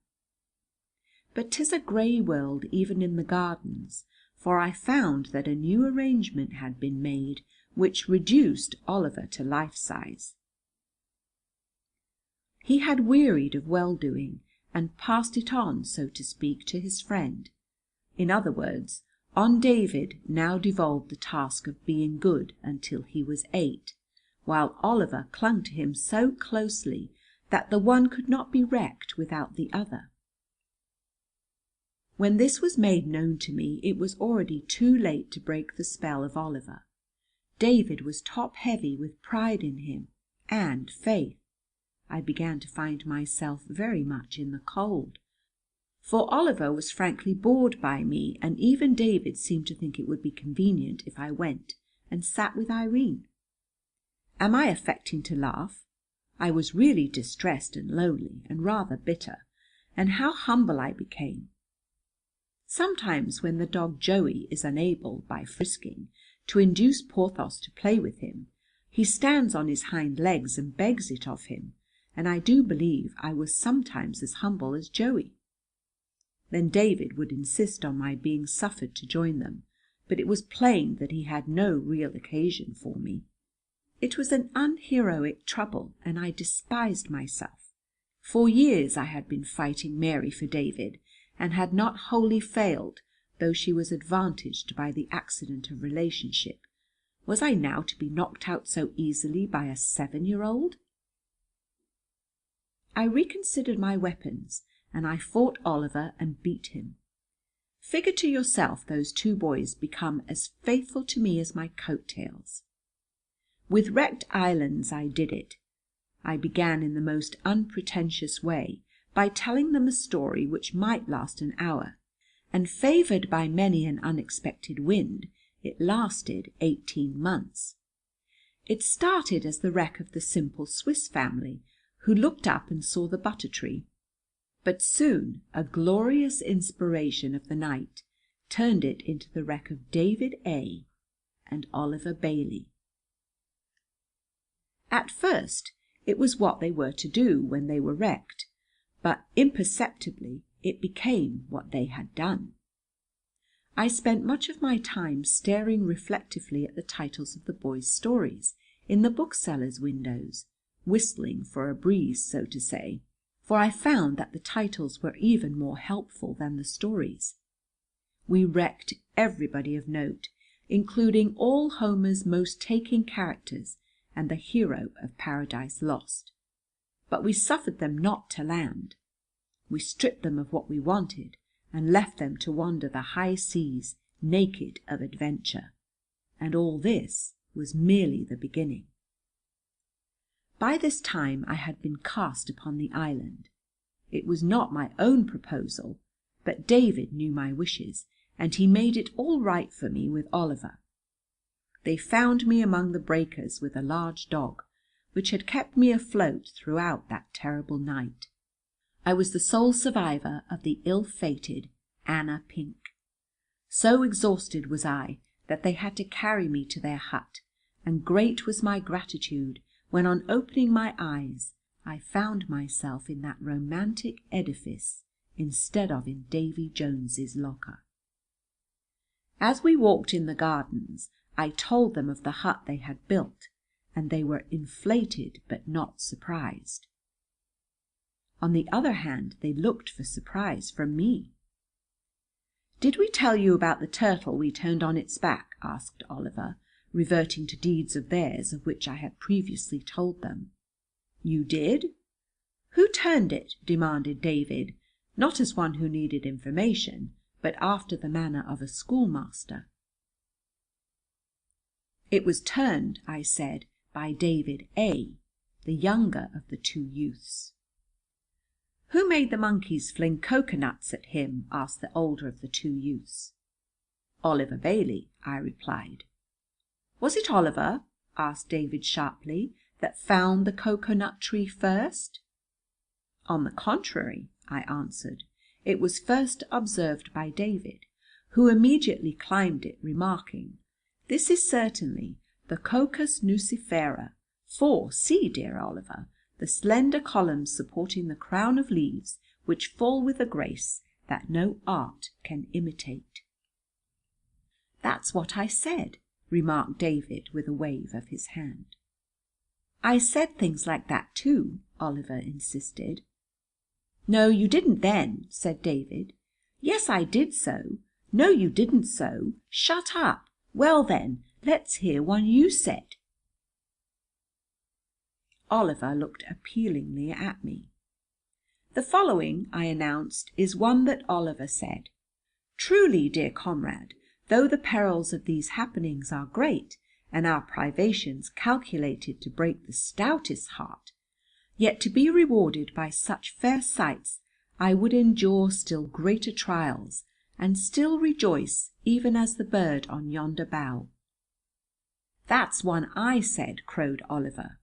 But 'tis a grey world even in the Gardens, for I found that a new arrangement had been made which reduced Oliver to life-size. He had wearied of well-doing, and passed it on, so to speak, to his friend. In other words, on David now devolved the task of being good until he was 8, while Oliver clung to him so closely that the one could not be wrecked without the other. When this was made known to me, it was already too late to break the spell of Oliver. David was top-heavy with pride in him and faith. I began to find myself very much in the cold, for Oliver was frankly bored by me, and even David seemed to think it would be convenient if I went and sat with Irene. Am I affecting to laugh? I was really distressed and lonely and rather bitter, and how humble I became. Sometimes when the dog Joey is unable, by frisking, to induce Porthos to play with him, he stands on his hind legs and begs it of him, and I do believe I was sometimes as humble as Joey. Then David would insist on my being suffered to join them, but it was plain that he had no real occasion for me. It was an unheroic trouble, and I despised myself. For years I had been fighting Mary for David, and had not wholly failed, though she was advantaged by the accident of relationship. Was I now to be knocked out so easily by a 7-year-old? I reconsidered my weapons, and I fought Oliver and beat him. Figure to yourself those two boys become as faithful to me as my coat-tails. With wrecked islands I did it. I began in the most unpretentious way, by telling them a story which might last an hour, and favoured by many an unexpected wind, it lasted 18 months. It started as the wreck of the simple Swiss family, who looked up and saw the butter tree, but soon a glorious inspiration of the night turned it into the wreck of David A. and Oliver Bailey. At first it was what they were to do when they were wrecked, but imperceptibly it became what they had done. I spent much of my time staring reflectively at the titles of the boys' stories in the booksellers' windows, whistling for a breeze, so to say, for I found that the titles were even more helpful than the stories. We wrecked everybody of note, including all Homer's most taking characters and the hero of Paradise Lost. But we suffered them not to land. We stripped them of what we wanted, and left them to wander the high seas naked of adventure. And all this was merely the beginning. By this time I had been cast upon the island. It was not my own proposal, but David knew my wishes, and he made it all right for me with Oliver. They found me among the breakers with a large dog, which had kept me afloat throughout that terrible night. I was the sole survivor of the ill-fated Anna Pink. So exhausted was I that they had to carry me to their hut, and great was my gratitude when on opening my eyes I found myself in that romantic edifice instead of in Davy Jones's locker. As we walked in the gardens, I told them of the hut they had built, and they were inflated but not surprised. On the other hand, they looked for surprise from me. "Did we tell you about the turtle we turned on its back?" asked Oliver, reverting to deeds of theirs of which I had previously told them. "You did? Who turned it?" demanded David, not as one who needed information, but after the manner of a schoolmaster. "It was turned," I said, "by David A., the younger of the two youths." "Who made the monkeys fling coconuts at him?" asked the older of the two youths. "Oliver Bailey," I replied. "Was it Oliver," asked David sharply, "that found the coconut tree first?" "On the contrary," I answered, "it was first observed by David, who immediately climbed it, remarking, 'This is certainly the Cocos nucifera, for see, dear Oliver, the slender columns supporting the crown of leaves, which fall with a grace that no art can imitate.'" "That's what I said," remarked David with a wave of his hand. "I said things like that too," Oliver insisted. "No, you didn't then," said David. "Yes, I did so." "No, you didn't so." "Shut up." "Well then, let's hear one you said." Oliver looked appealingly at me. "The following," I announced, "is one that Oliver said. Truly, dear comrade, though the perils of these happenings are great, and our privations calculated to break the stoutest heart, yet to be rewarded by such fair sights I would endure still greater trials, and still rejoice even as the bird on yonder bough." "That's one I said," crowed Oliver.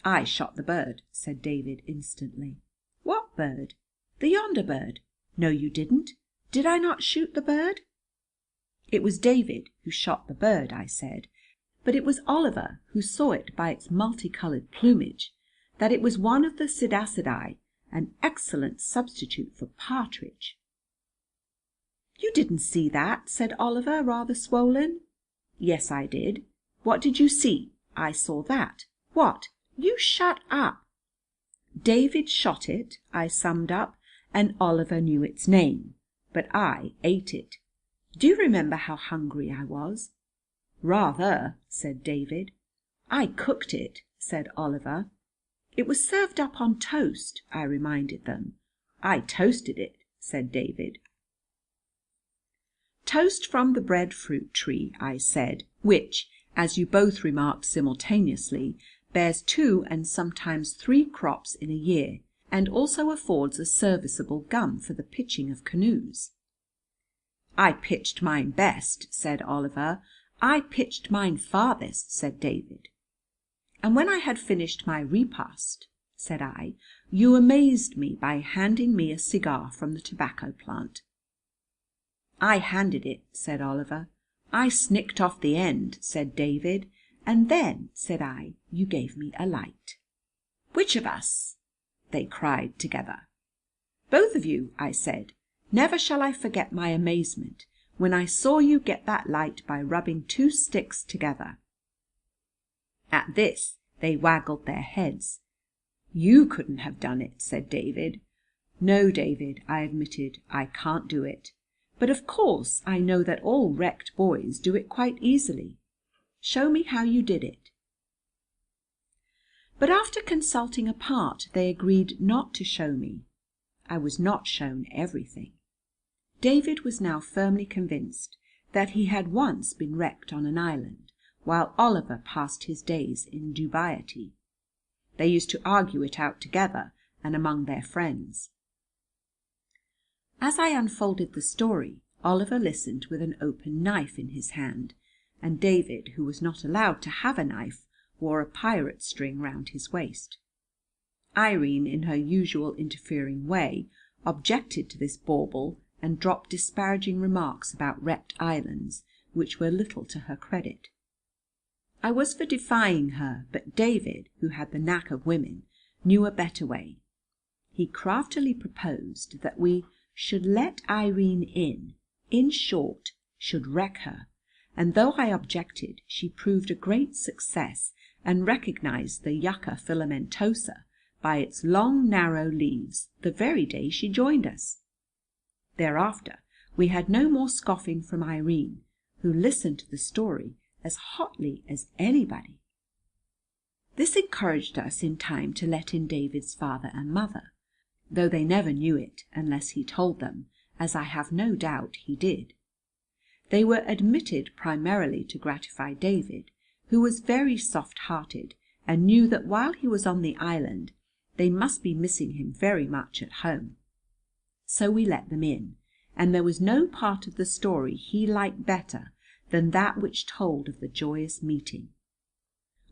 "I shot the bird," said David instantly. "What bird?" "The yonder bird." "No, you didn't. Did I not shoot the bird?" "It was David who shot the bird," I said, "but it was Oliver who saw it by its multicoloured plumage, that it was one of the Psittacidae, an excellent substitute for partridge." "You didn't see that," said Oliver, rather swollen. "Yes, I did. What did you see?" "I saw that." "What?" "You shut up." "David shot it," I summed up, "and Oliver knew its name, but I ate it. Do you remember how hungry I was?" "Rather," said David. "I cooked it," said Oliver. "It was served up on toast," I reminded them. "I toasted it," said David. "Toast from the breadfruit tree," I said, "which, as you both remarked simultaneously, bears 2 and sometimes 3 crops in a year, and also affords a serviceable gum for the pitching of canoes." "I pitched mine best," said Oliver. "I pitched mine farthest," said David. "And when I had finished my repast," said I, "you amazed me by handing me a cigar from the tobacco plant." "I handed it," said Oliver. "I snicked off the end," said David. "And then," said I, "you gave me a light." "Which of us?" they cried together. "Both of you," I said. "Never shall I forget my amazement when I saw you get that light by rubbing 2 sticks together." At this they waggled their heads. "You couldn't have done it," said David. "No, David," I admitted, "I can't do it. But of course I know that all wrecked boys do it quite easily. Show me how you did it." But after consulting apart they agreed not to show me. I was not shown everything. David was now firmly convinced that he had once been wrecked on an island, while Oliver passed his days in dubiety. They used to argue it out together and among their friends. As I unfolded the story, Oliver listened with an open knife in his hand, and David, who was not allowed to have a knife, wore a pirate string round his waist. Irene, in her usual interfering way, objected to this bauble and dropped disparaging remarks about wrecked islands, which were little to her credit. I was for defying her, but David, who had the knack of women, knew a better way. He craftily proposed that we should let Irene in short, should wreck her, and though I objected, she proved a great success, and recognized the Yucca filamentosa by its long narrow leaves the very day she joined us. Thereafter we had no more scoffing from Irene, who listened to the story as hotly as anybody. This encouraged us in time to let in David's father and mother, though they never knew it unless he told them, as I have no doubt he did. They were admitted primarily to gratify David, who was very soft-hearted, and knew that while he was on the island they must be missing him very much at home. So we let them in, and there was no part of the story he liked better than that which told of the joyous meeting.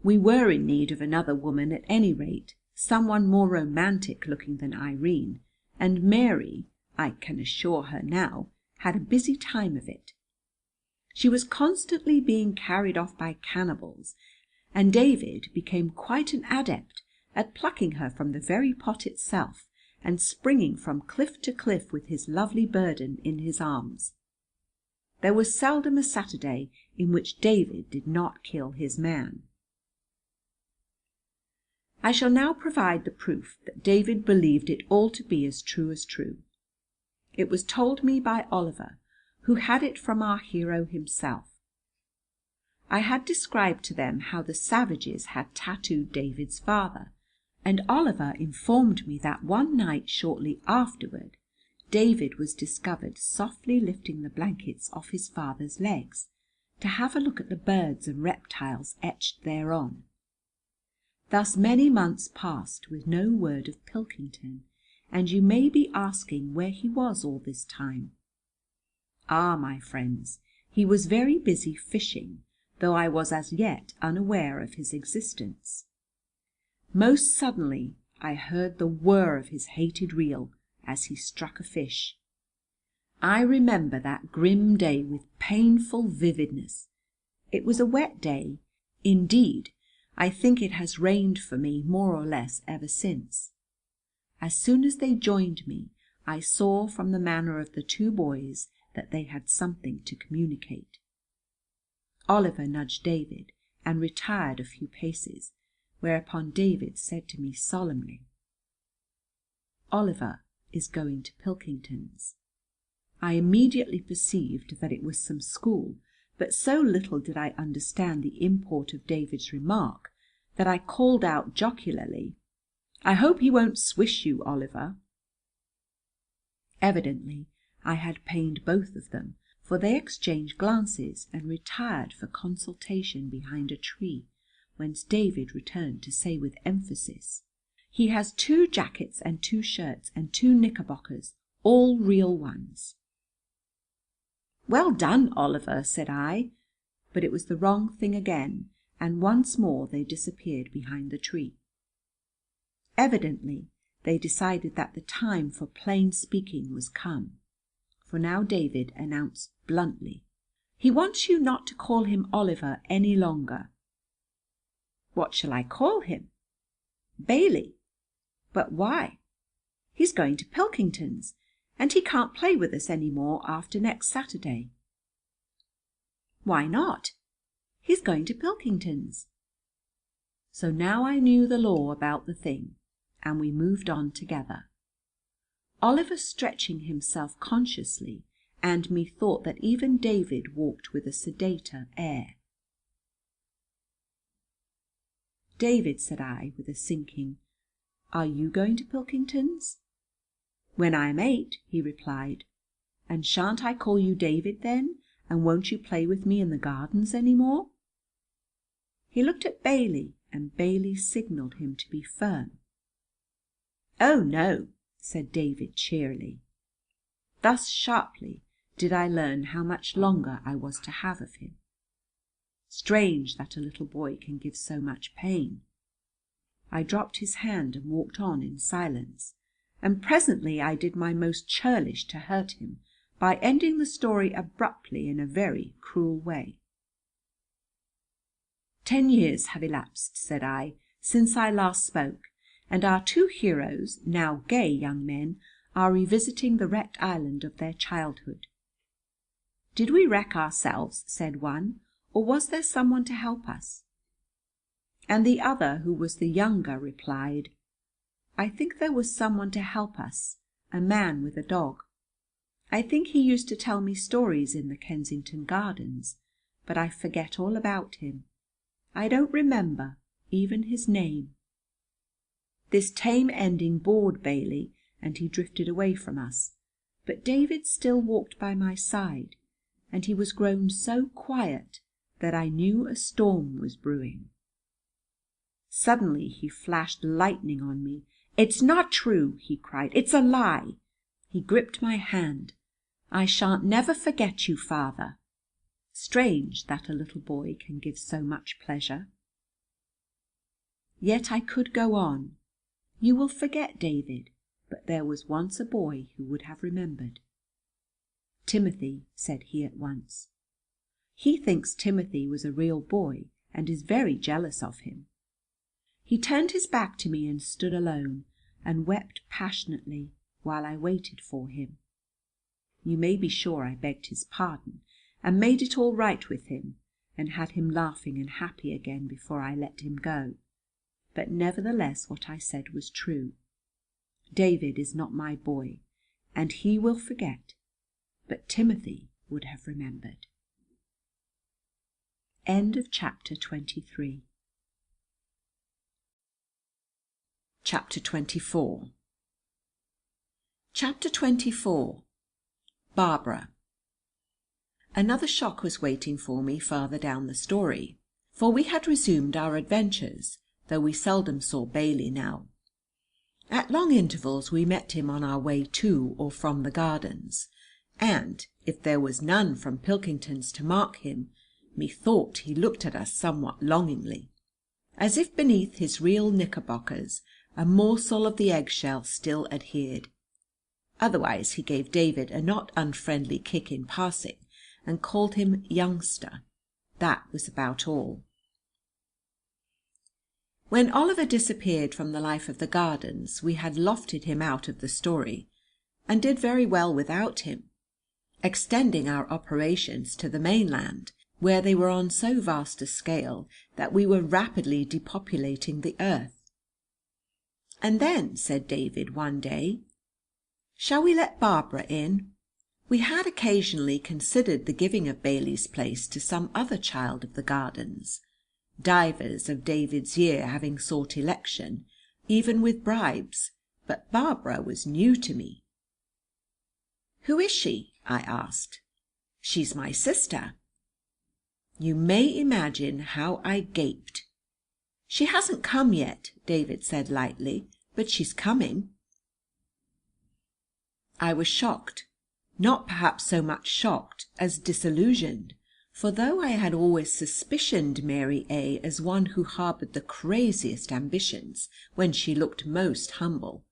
We were in need of another woman at any rate, someone more romantic looking than Irene, and Mary, I can assure her now, had a busy time of it. She was constantly being carried off by cannibals, and David became quite an adept at plucking her from the very pot itself, and springing from cliff to cliff with his lovely burden in his arms. There was seldom a Saturday in which David did not kill his man. I shall now provide the proof that David believed it all to be as true as true. It was told me by Oliver, who had it from our hero himself. I had described to them how the savages had tattooed David's father, and Oliver informed me that one night shortly afterward David was discovered softly lifting the blankets off his father's legs to have a look at the birds and reptiles etched thereon. Thus many months passed with no word of Pilkington, and you may be asking where he was all this time. Ah, my friends, he was very busy fishing, though I was as yet unaware of his existence. Most suddenly I heard the whir of his hated reel as he struck a fish. I remember that grim day with painful vividness. It was a wet day. Indeed, I think it has rained for me more or less ever since. As soon as they joined me, I saw from the manner of the two boys that they had something to communicate. Oliver nudged David and retired a few paces, whereupon David said to me solemnly, "Oliver is going to Pilkington's." I immediately perceived that it was some school, but so little did I understand the import of David's remark that I called out jocularly, "I hope he won't swish you, Oliver." Evidently I had pained both of them, for they exchanged glances and retired for consultation behind a tree, whence David returned to say with emphasis, "He has 2 jackets and 2 shirts and 2 knickerbockers, all real ones." "Well done, Oliver," said I, but it was the wrong thing again, and once more they disappeared behind the tree. Evidently they decided that the time for plain speaking was come, for now David announced bluntly, "He wants you not to call him Oliver any longer." "What shall I call him?" "Bailey." "But why?" "He's going to Pilkington's, and he can't play with us any more after next Saturday." "Why not?" "He's going to Pilkington's." So now I knew the law about the thing, and we moved on together, Oliver stretching himself consciously, and methought that even David walked with a sedater air. "David," said I, with a sinking, "are you going to Pilkington's?" "When I am 8," he replied. "And shan't I call you David then, and won't you play with me in the Gardens any more?" He looked at Bailey, and Bailey signalled him to be firm. "Oh no," said David cheerily. Thus sharply did I learn how much longer I was to have of him. Strange that a little boy can give so much pain. I dropped his hand and walked on in silence, and presently I did my most churlish to hurt him by ending the story abruptly in a very cruel way. 10 years have elapsed," said I, "since I last spoke, and our 2 heroes, now gay young men, are revisiting the wrecked island of their childhood." "Did we wreck ourselves," said one, "or was there someone to help us?" And the other, who was the younger, replied, "I think there was someone to help us, a man with a dog. I think he used to tell me stories in the Kensington Gardens, but I forget all about him. I don't remember even his name." This tame ending bored Bailey, and he drifted away from us, but David still walked by my side, and he was grown so quiet that I knew a storm was brewing. Suddenly he flashed lightning on me. "It's not true," he cried. "It's a lie." He gripped my hand. "I shan't never forget you, father." Strange that a little boy can give so much pleasure. Yet I could go on. "You will forget, David, but there was once a boy who would have remembered." "Timothy," said he at once. "He thinks Timothy was a real boy, and is very jealous of him." He turned his back to me and stood alone, and wept passionately while I waited for him. You may be sure I begged his pardon, and made it all right with him, and had him laughing and happy again before I let him go. But nevertheless what I said was true. David is not my boy, and he will forget, but Timothy would have remembered. End of chapter 23. Chapter 24. Chapter 24. Barbara. Another shock was waiting for me farther down the story, for we had resumed our adventures, though we seldom saw Bailey now. At long intervals we met him on our way to or from the Gardens, and, if there was none from Pilkington's to mark him, methought he looked at us somewhat longingly, as if beneath his real knickerbockers a morsel of the egg-shell still adhered. Otherwise he gave David a not unfriendly kick in passing, and called him youngster. That was about all. When Oliver disappeared from the life of the Gardens, we had lofted him out of the story, and did very well without him, extending our operations to the mainland, where they were on so vast a scale that we were rapidly depopulating the earth. And then, said David one day, "Shall we let Barbara in?" We had occasionally considered the giving of Bailey's place to some other child of the Gardens, divers of David's year having sought election, even with bribes, but Barbara was new to me. "Who is she?" I asked. "She's my sister." You may imagine how I gaped. "She hasn't come yet," David said lightly, "but she's coming." I was shocked, not perhaps so much shocked as disillusioned, for though I had always suspicioned Mary A. as one who harboured the craziest ambitions when she looked most humble,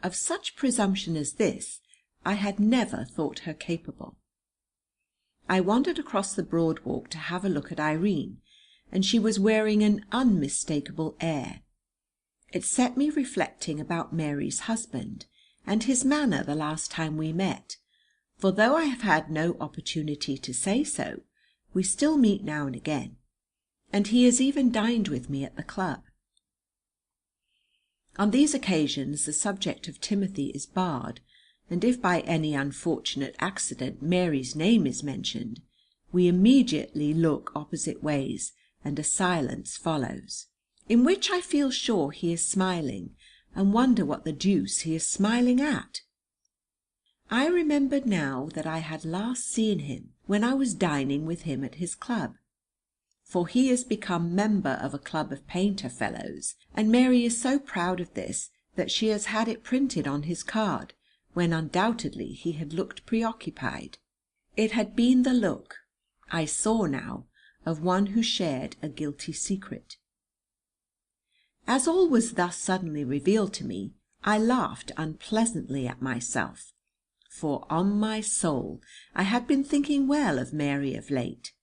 of such presumption as this I had never thought her capable. I wandered across the broad walk to have a look at Irene, and she was wearing an unmistakable air. It set me reflecting about Mary's husband, and his manner the last time we met, for though I have had no opportunity to say so, we still meet now and again, and he has even dined with me at the club. On these occasions the subject of Timothy is barred, and if by any unfortunate accident Mary's name is mentioned, we immediately look opposite ways, and a silence follows, in which I feel sure he is smiling, and wonder what the deuce he is smiling at. I remembered now that I had last seen him when I was dining with him at his club, for he is become member of a club of painter fellows, and Mary is so proud of this that she has had it printed on his card, when undoubtedly he had looked preoccupied. It had been the look, I saw now, of one who shared a guilty secret. As all was thus suddenly revealed to me, I laughed unpleasantly at myself, for on my soul I had been thinking well of Mary of late.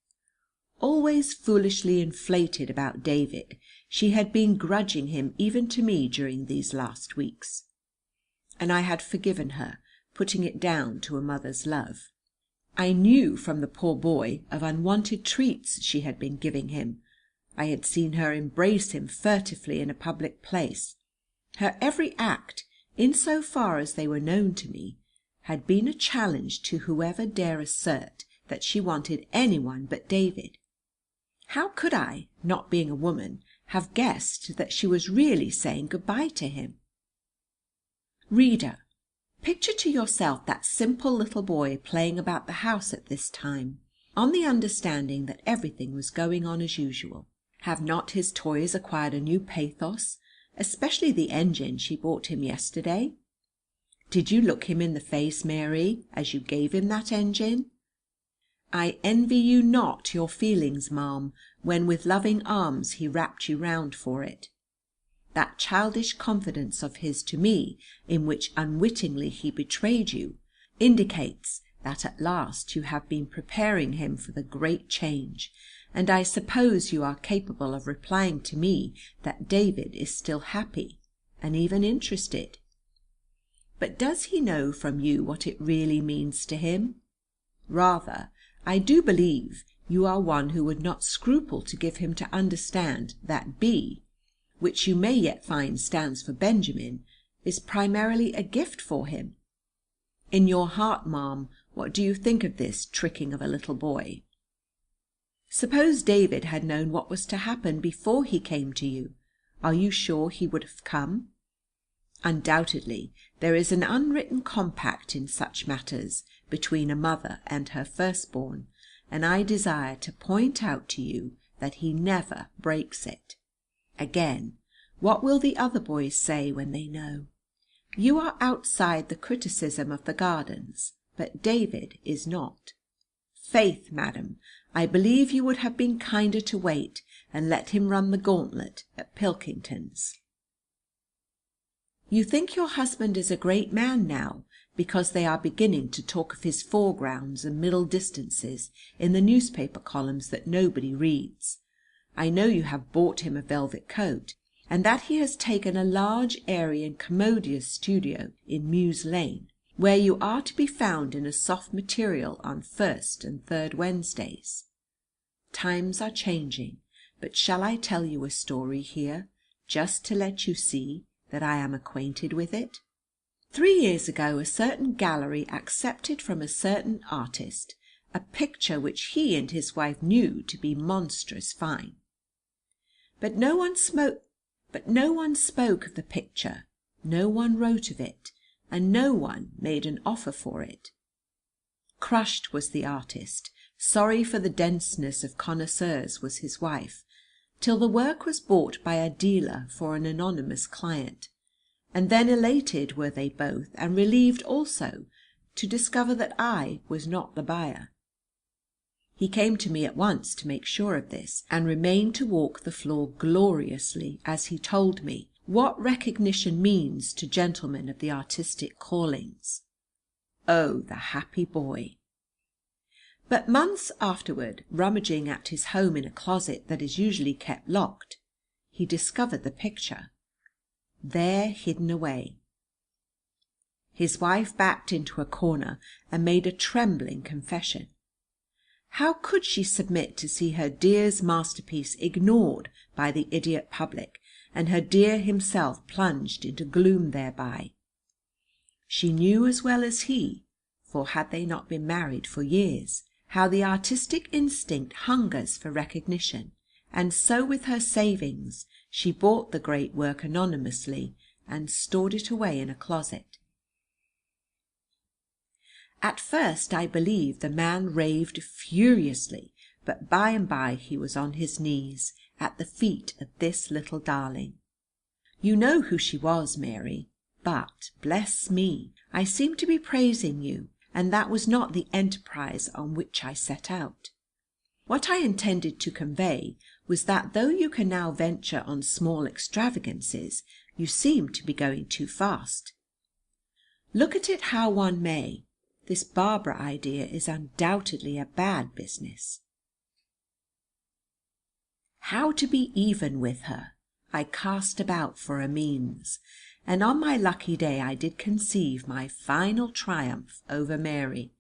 Always foolishly inflated about David, she had been grudging him even to me during these last weeks, and I had forgiven her, putting it down to a mother's love. I knew from the poor boy of unwonted treats she had been giving him. I had seen her embrace him furtively in a public place. Her every act, in so far as they were known to me, had been a challenge to whoever dare assert that she wanted anyone but David. How could I, not being a woman, have guessed that she was really saying good-bye to him? Reader, picture to yourself that simple little boy playing about the house at this time, on the understanding that everything was going on as usual. Have not his toys acquired a new pathos, especially the engine she bought him yesterday? Did you look him in the face, Mary, as you gave him that engine? I envy you not your feelings, ma'am, when with loving arms he wrapped you round for it. That childish confidence of his to me, in which unwittingly he betrayed you, indicates that at last you have been preparing him for the great change, and I suppose you are capable of replying to me that David is still happy, and even interested. But does he know from you what it really means to him? Rather, I do believe you are one who would not scruple to give him to understand that B, which you may yet find stands for Benjamin, is primarily a gift for him. In your heart, ma'am, what do you think of this tricking of a little boy? Suppose David had known what was to happen before he came to you, are you sure he would have come? Undoubtedly there is an unwritten compact in such matters between a mother and her firstborn, and I desire to point out to you that he never breaks it. Again, what will the other boys say when they know? You are outside the criticism of the Gardens, but David is not. Faith, madam, I believe you would have been kinder to wait and let him run the gauntlet at Pilkington's. You think your husband is a great man now, because they are beginning to talk of his foregrounds and middle distances in the newspaper columns that nobody reads. I know you have bought him a velvet coat, and that he has taken a large, airy, and commodious studio in Mews Lane, where you are to be found in a soft material on first and third Wednesdays. Times are changing, but shall I tell you a story here, just to let you see that I am acquainted with it? 3 years ago a certain gallery accepted from a certain artist a picture which he and his wife knew to be monstrous fine. But no one spoke of the picture, no one wrote of it, and no one made an offer for it. Crushed was the artist, sorry for the denseness of connoisseurs was his wife, till the work was bought by a dealer for an anonymous client, and then elated were they both, and relieved also to discover that I was not the buyer. He came to me at once to make sure of this, and remained to walk the floor gloriously as he told me what recognition means to gentlemen of the artistic callings. Oh, the happy boy! But months afterward, rummaging at his home in a closet that is usually kept locked, he discovered the picture there hidden away. His wife backed into a corner and made a trembling confession. How could she submit to see her dear's masterpiece ignored by the idiot public, and her dear himself plunged into gloom thereby? She knew as well as he, for had they not been married for years, how the artistic instinct hungers for recognition, and so with her savings she bought the great work anonymously and stored it away in a closet. At first I believe the man raved furiously, but by and by he was on his knees at the feet of this little darling. You know who she was, Mary, but, bless me, I seem to be praising you, and that was not the enterprise on which I set out. What I intended to convey was that though you can now venture on small extravagances, you seem to be going too fast. Look at it how one may, this Barbara idea is undoubtedly a bad business. How to be even with her, I cast about for a means, and on my lucky day I did conceive my final triumph over Mary,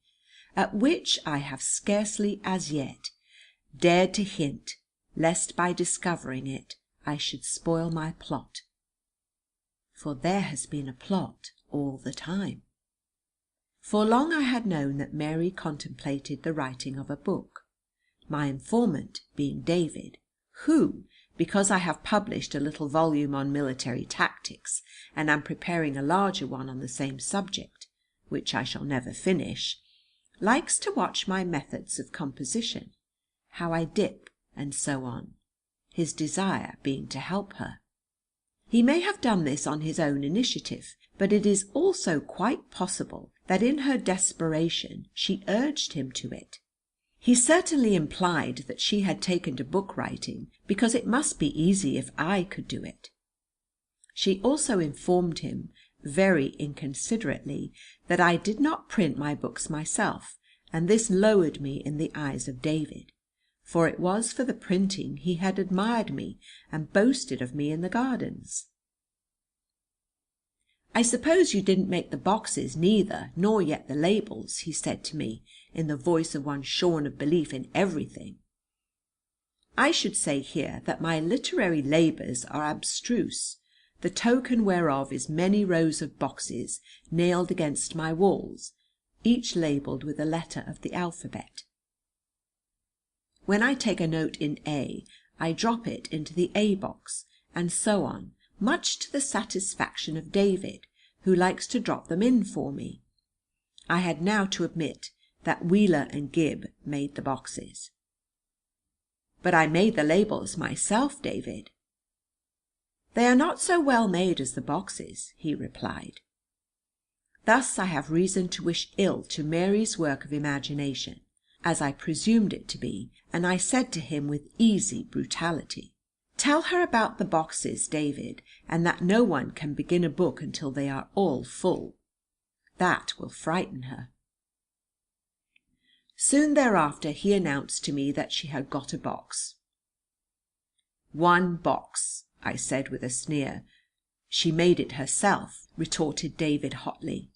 at which I have scarcely as yet dared to hint, lest by discovering it I should spoil my plot. For there has been a plot all the time. For long I had known that Mary contemplated the writing of a book, my informant being David, who, because I have published a little volume on military tactics, and am preparing a larger one on the same subject, which I shall never finish, likes to watch my methods of composition, how I dip, and so on, his desire being to help her. He may have done this on his own initiative, but it is also quite possible that in her desperation she urged him to it. He certainly implied that she had taken to book writing because it must be easy if I could do it. She also informed him, very inconsiderately, that I did not print my books myself, and this lowered me in the eyes of David, for it was for the printing he had admired me and boasted of me in the Gardens. "I suppose you didn't make the boxes neither, nor yet the labels," he said to me, in the voice of one shorn of belief in everything. I should say here that my literary labours are abstruse, the token whereof is many rows of boxes nailed against my walls, each labelled with a letter of the alphabet. When I take a note in A, I drop it into the A box, and so on, much to the satisfaction of David, who likes to drop them in for me. I had now to admit that Wheeler and Gibb made the boxes. "But I made the labels myself, David." "They are not so well made as the boxes," he replied. Thus I have reason to wish ill to Mary's work of imagination, as I presumed it to be, and I said to him with easy brutality, "Tell her about the boxes, David, and that no one can begin a book until they are all full. That will frighten her." Soon thereafter he announced to me that she had got a box. "One box," I said with a sneer. "She made it herself," retorted David hotly.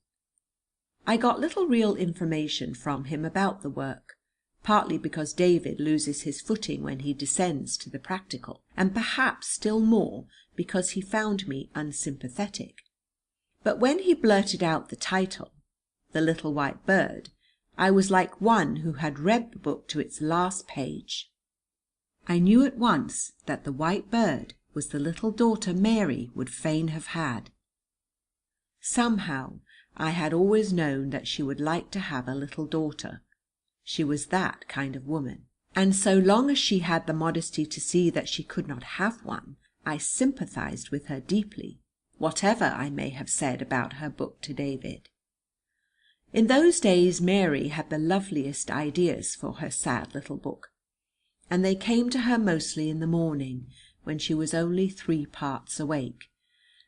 I got little real information from him about the work, partly because David loses his footing when he descends to the practical, and perhaps still more because he found me unsympathetic. But when he blurted out the title, The Little White Bird, I was like one who had read the book to its last page. I knew at once that the white bird was the little daughter Mary would fain have had. Somehow I had always known that she would like to have a little daughter. She was that kind of woman, and so long as she had the modesty to see that she could not have one, I sympathized with her deeply, whatever I may have said about her book to David. In those days Mary had the loveliest ideas for her sad little book, and they came to her mostly in the morning, when she was only 3 parts awake,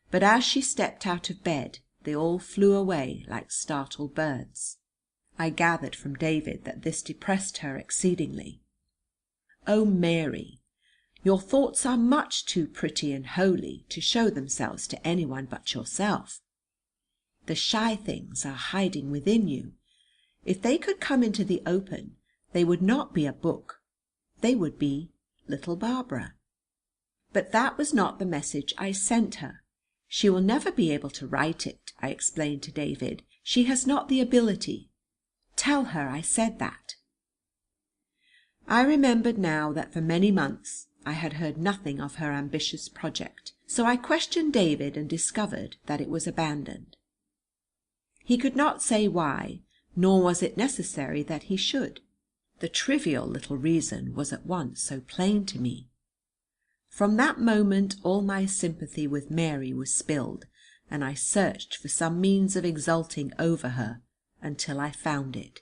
but as she stepped out of bed they all flew away like startled birds. I gathered from David that this depressed her exceedingly. "Oh, Mary, your thoughts are much too pretty and holy to show themselves to anyone but yourself. The shy things are hiding within you. If they could come into the open, they would not be a book, they would be little Barbara." But that was not the message I sent her. "She will never be able to write it," I explained to David. "She has not the ability. Tell her I said that." I remembered now that for many months I had heard nothing of her ambitious project, so I questioned David and discovered that it was abandoned. He could not say why, nor was it necessary that he should. The trivial little reason was at once so plain to me. From that moment all my sympathy with Mary was spilled, and I searched for some means of exulting over her until I found it.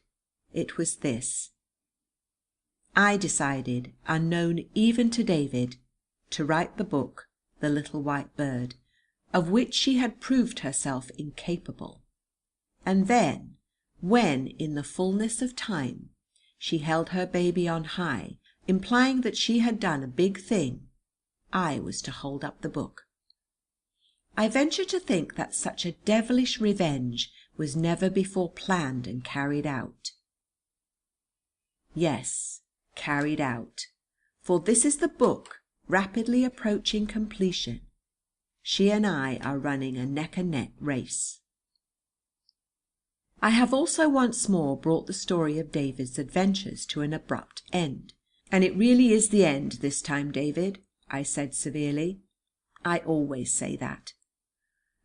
It was this. I decided, unknown even to David, to write the book, The Little White Bird, of which she had proved herself incapable. And then, when, in the fullness of time, she held her baby on high, implying that she had done a big thing, I was to hold up the book. I venture to think that such a devilish revenge was never before planned and carried out. Yes, carried out, for this is the book rapidly approaching completion. She and I are running a neck-and-neck race. I have also once more brought the story of David's adventures to an abrupt end. "And it really is the end this time, David," I said severely. I always say that.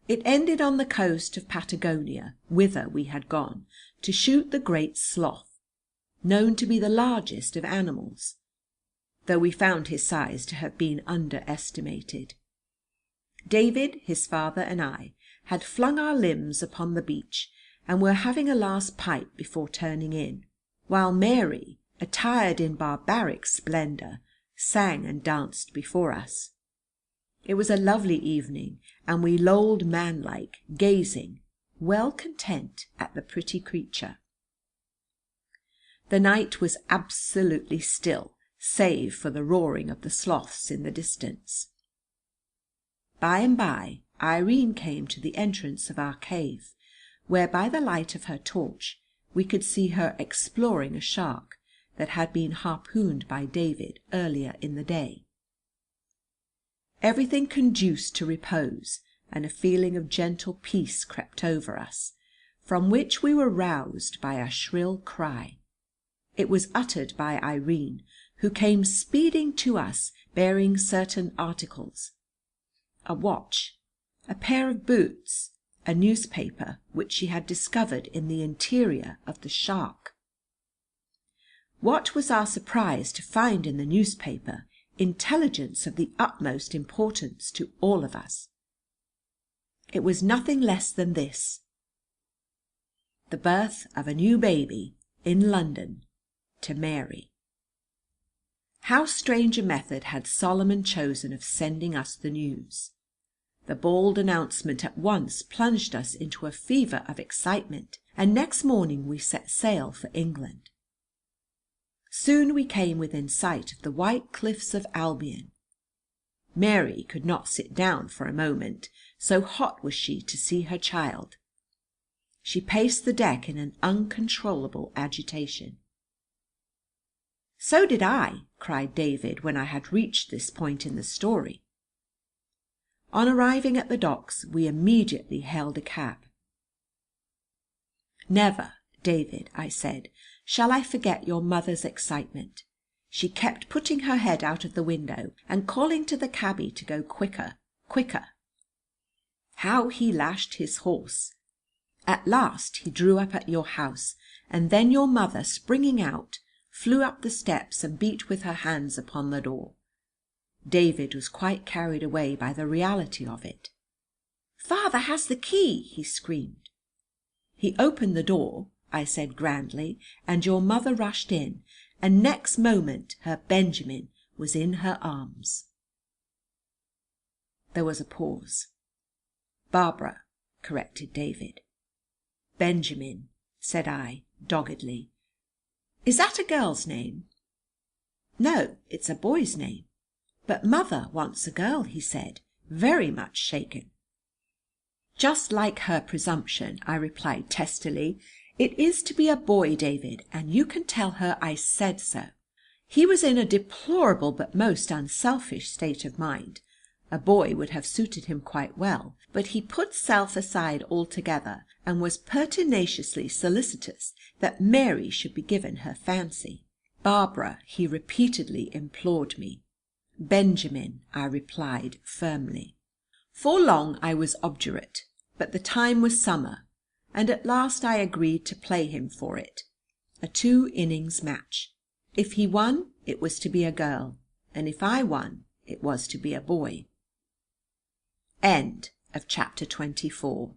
It ended on the coast of Patagonia, whither we had gone to shoot the great sloth, known to be the largest of animals, though we found his size to have been underestimated. David, his father, and I had flung our limbs upon the beach, and were having a last pipe before turning in, while Mary, attired in barbaric splendour, sang and danced before us. It was a lovely evening, and we lolled manlike, gazing, well content, at the pretty creature. The night was absolutely still, save for the roaring of the sloths in the distance. By and by Irene came to the entrance of our cave, where by the light of her torch we could see her exploring a shark that had been harpooned by David earlier in the day. Everything conduced to repose, and a feeling of gentle peace crept over us, from which we were roused by a shrill cry. It was uttered by Irene, who came speeding to us bearing certain articles, a watch, a pair of boots, a newspaper which she had discovered in the interior of the shark. What was our surprise to find in the newspaper intelligence of the utmost importance to all of us. It was nothing less than this: the birth of a new baby in London to Mary. How strange a method had Solomon chosen of sending us the news! The bald announcement at once plunged us into a fever of excitement, and next morning we set sail for England. Soon we came within sight of the white cliffs of Albion. Mary could not sit down for a moment, so hot was she to see her child. She paced the deck in an uncontrollable agitation. "So did I," cried David, when I had reached this point in the story. On arriving at the docks, we immediately hailed a cab. "Never, David," I said, "shall I forget your mother's excitement. She kept putting her head out of the window and calling to the cabby to go quicker, quicker. How he lashed his horse! At last he drew up at your house, and then your mother, springing out, flew up the steps and beat with her hands upon the door. David was quite carried away by the reality of it. 'Father has the key,' he screamed. 'He opened the door,' I said grandly, 'and your mother rushed in, and next moment her Benjamin was in her arms.'" There was a pause. "Barbara," corrected David. "Benjamin," said I, doggedly. "Is that a girl's name?" "No, it's a boy's name. But mother wants a girl," he said, very much shaken. "Just like her presumption," I replied testily. "It is to be a boy, David, and you can tell her I said so." He was in a deplorable but most unselfish state of mind. A boy would have suited him quite well, but he put self aside altogether, and was pertinaciously solicitous that Mary should be given her fancy. "Barbara," he repeatedly implored me. "Benjamin," I replied firmly. For long I was obdurate, but the time was summer, and at last I agreed to play him for it. A 2-innings match. If he won, it was to be a girl, and if I won, it was to be a boy. End of chapter 24.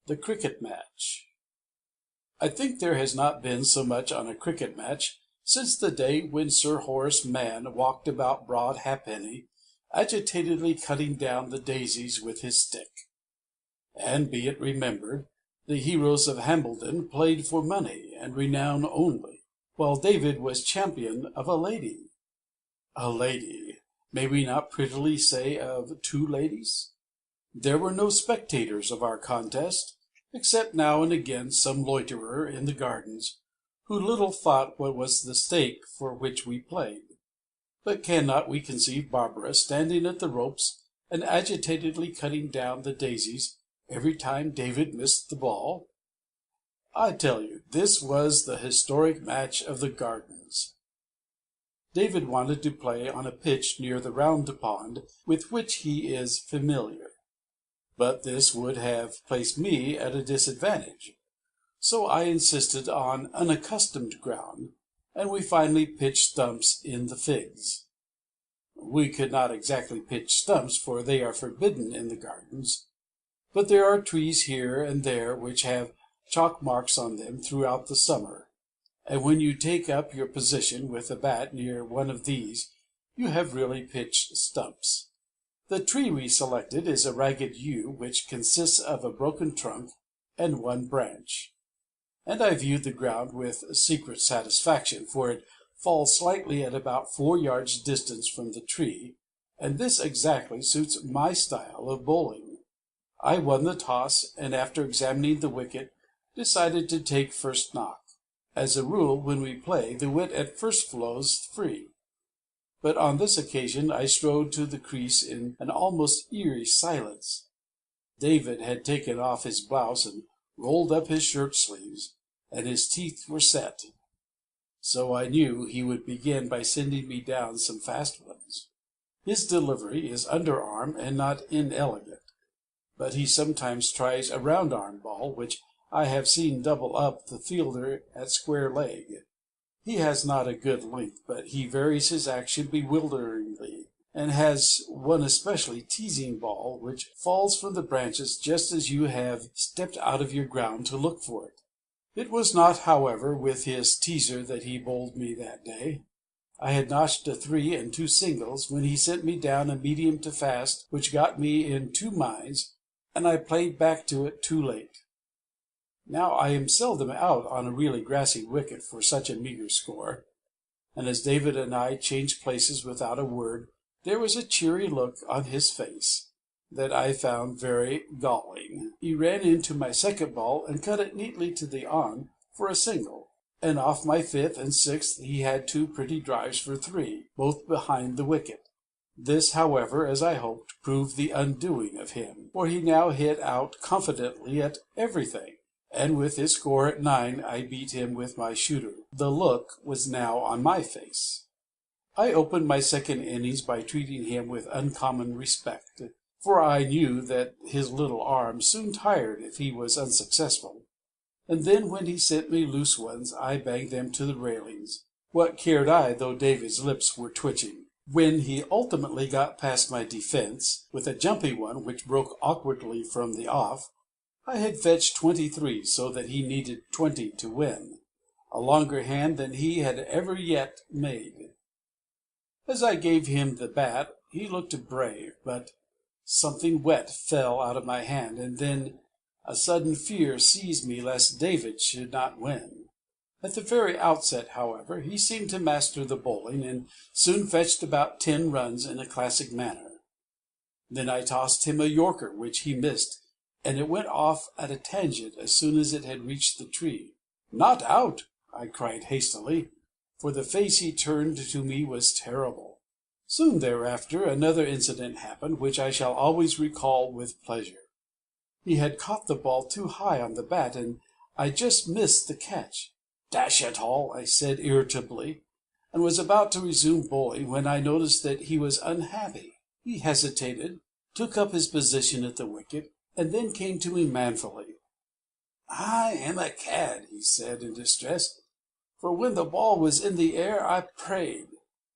The cricket match. I think there has not been so much on a cricket match since the day when Sir Horace Mann walked about Broad Halfpenny, agitatedly cutting down the daisies with his stick. And be it remembered, the heroes of Hambledon played for money and renown only, while David was champion of a lady. A lady! May we not prettily say of 2 ladies? There were no spectators of our contest, except now and again some loiterer in the gardens, who little thought what was the stake for which we played. But cannot we conceive Barbara standing at the ropes and agitatedly cutting down the daisies every time David missed the ball? I tell you, this was the historic match of the Gardens. David wanted to play on a pitch near the Round Pond, with which he is familiar, but this would have placed me at a disadvantage, so I insisted on unaccustomed ground, and we finally pitched stumps in the Figs. We could not exactly pitch stumps, for they are forbidden in the Gardens, but there are trees here and there which have chalk marks on them throughout the summer, and when you take up your position with a bat near one of these you have really pitched stumps. The tree we selected is a ragged yew which consists of a broken trunk and one branch, and I viewed the ground with secret satisfaction, for it falls slightly at about 4 yards distance from the tree, and this exactly suits my style of bowling. I won the toss, and after examining the wicket decided to take first knock. As a rule, when we play, the wit at first flows free, but on this occasion I strode to the crease in an almost eerie silence. David had taken off his blouse and rolled up his shirt sleeves, and his teeth were set. so I knew he would begin by sending me down some fast ones. His delivery is underarm and not inelegant, but he sometimes tries a round-arm ball, which I have seen double up the fielder at square leg. He has not a good length, but he varies his action bewilderingly, and has one especially teasing ball, which falls from the branches just as you have stepped out of your ground to look for it. It was not, however, with his teaser that he bowled me that day. I had notched a 3 and 2 singles when he sent me down a medium to fast, which got me in 2 minds, and I played back to it too late. Now I am seldom out on a really grassy wicket for such a meagre score, and as David and I changed places without a word, there was a cheery look on his face that I found very galling. He ran into my second ball and cut it neatly to the on for a single, and off my 5th and 6th he had 2 pretty drives for 3, both behind the wicket. This, however, as I hoped, proved the undoing of him, for he now hit out confidently at everything, and with his score at 9 I beat him with my shooter. The look was now on my face. I opened my second innings by treating him with uncommon respect, for I knew that his little arm soon tired if he was unsuccessful, and then when he sent me loose ones I banged them to the railings. What cared I though David's lips were twitching? When he ultimately got past my defence, with a jumpy one which broke awkwardly from the off, I had fetched 23, so that he needed 20 to win, a longer hand than he had ever yet made. As I gave him the bat, he looked brave, but something wet fell out of my hand, and then a sudden fear seized me lest David should not win. At the very outset, however, he seemed to master the bowling, and soon fetched about 10 runs in a classic manner. Then I tossed him a Yorker, which he missed, and it went off at a tangent as soon as it had reached the tree. "Not out!" I cried hastily, for the face he turned to me was terrible. Soon thereafter another incident happened, which I shall always recall with pleasure. He had caught the ball too high on the bat, and I just missed the catch. "Dash it all!" I said irritably, and was about to resume bowling, when I noticed that he was unhappy. He hesitated, took up his position at the wicket, and then came to me manfully. "I am a cad," he said in distress, "for when the ball was in the air I prayed."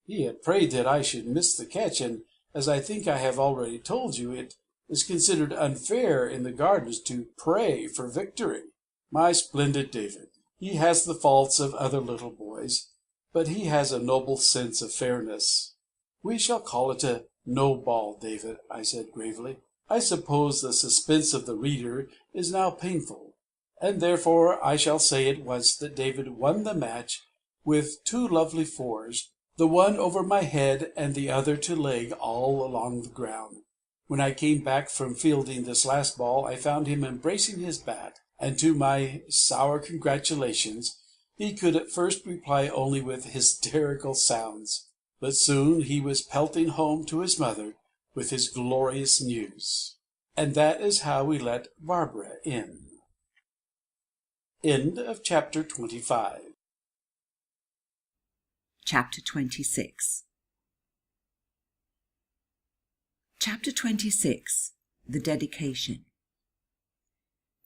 He had prayed that I should miss the catch, and as I think I have already told you, it is considered unfair in the Gardens to pray for victory. My splendid David! He has the faults of other little boys, but he has a noble sense of fairness. "We shall call it a no ball, David," I said gravely. "I suppose the suspense of the reader is now painful, and therefore I shall say at once that David won the match with 2 lovely 4s, the one over my head and the other to leg all along the ground. When I came back from fielding this last ball I found him embracing his bat, and to my sour congratulations he could at first reply only with hysterical sounds, but soon he was pelting home to his mother with his glorious news. And that is how we let Barbara in. End of chapter 25. Chapter 26. Chapter 26. The Dedication.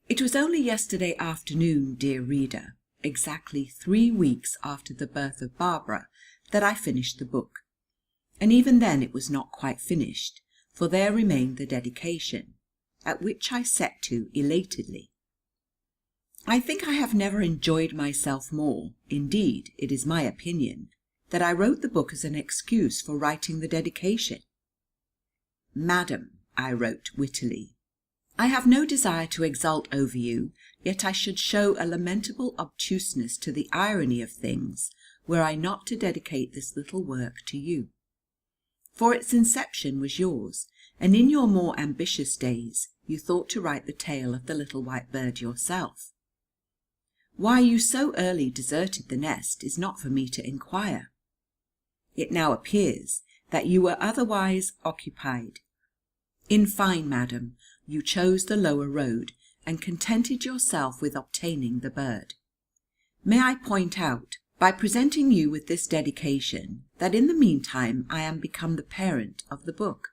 It was only yesterday afternoon, dear reader, exactly 3 weeks after the birth of Barbara, that I finished the book, and even then it was not quite finished, for there remained the dedication, at which I set to elatedly. I think I have never enjoyed myself more. Indeed, it is my opinion that I wrote the book as an excuse for writing the dedication. "Madam," I wrote wittily, "I have no desire to exult over you, yet I should show a lamentable obtuseness to the irony of things were I not to dedicate this little work to you. For its inception was yours, and in your more ambitious days you thought to write the tale of the little white bird yourself. Why you so early deserted the nest is not for me to inquire. It now appears that you were otherwise occupied. In fine, madam, you chose the lower road, and contented yourself with obtaining the bird. May I point out, by presenting you with this dedication, that in the meantime I am become the parent of the book.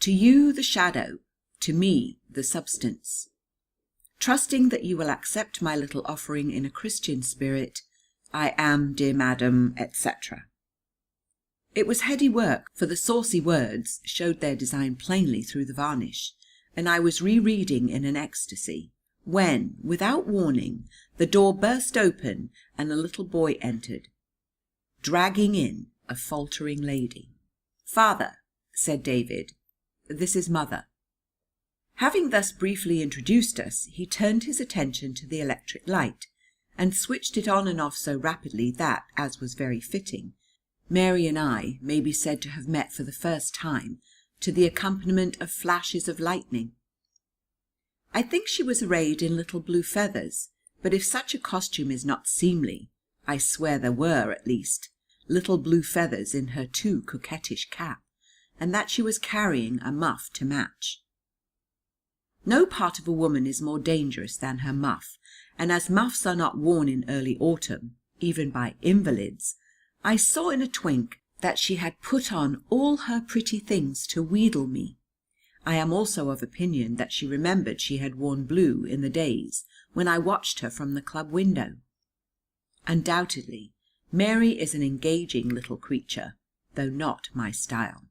To you the shadow, to me the substance. Trusting that you will accept my little offering in a Christian spirit, I am, dear madam, etc. It was heady work, for the saucy words showed their design plainly through the varnish, and I was rereading in an ecstasy, when, without warning, the door burst open and a little boy entered, dragging in a faltering lady. "Father," said David, "this is mother." Having thus briefly introduced us, he turned his attention to the electric light, and switched it on and off so rapidly that, as was very fitting, Mary and I may be said to have met for the first time, to the accompaniment of flashes of lightning. I think she was arrayed in little blue feathers, but if such a costume is not seemly, I swear there were, at least, little blue feathers in her too coquettish cap, and that she was carrying a muff to match. No part of a woman is more dangerous than her muff, and as muffs are not worn in early autumn, even by invalids, I saw in a twink that she had put on all her pretty things to wheedle me. I am also of opinion that she remembered she had worn blue in the days when I watched her from the club window. Undoubtedly, Mary is an engaging little creature, though not my style.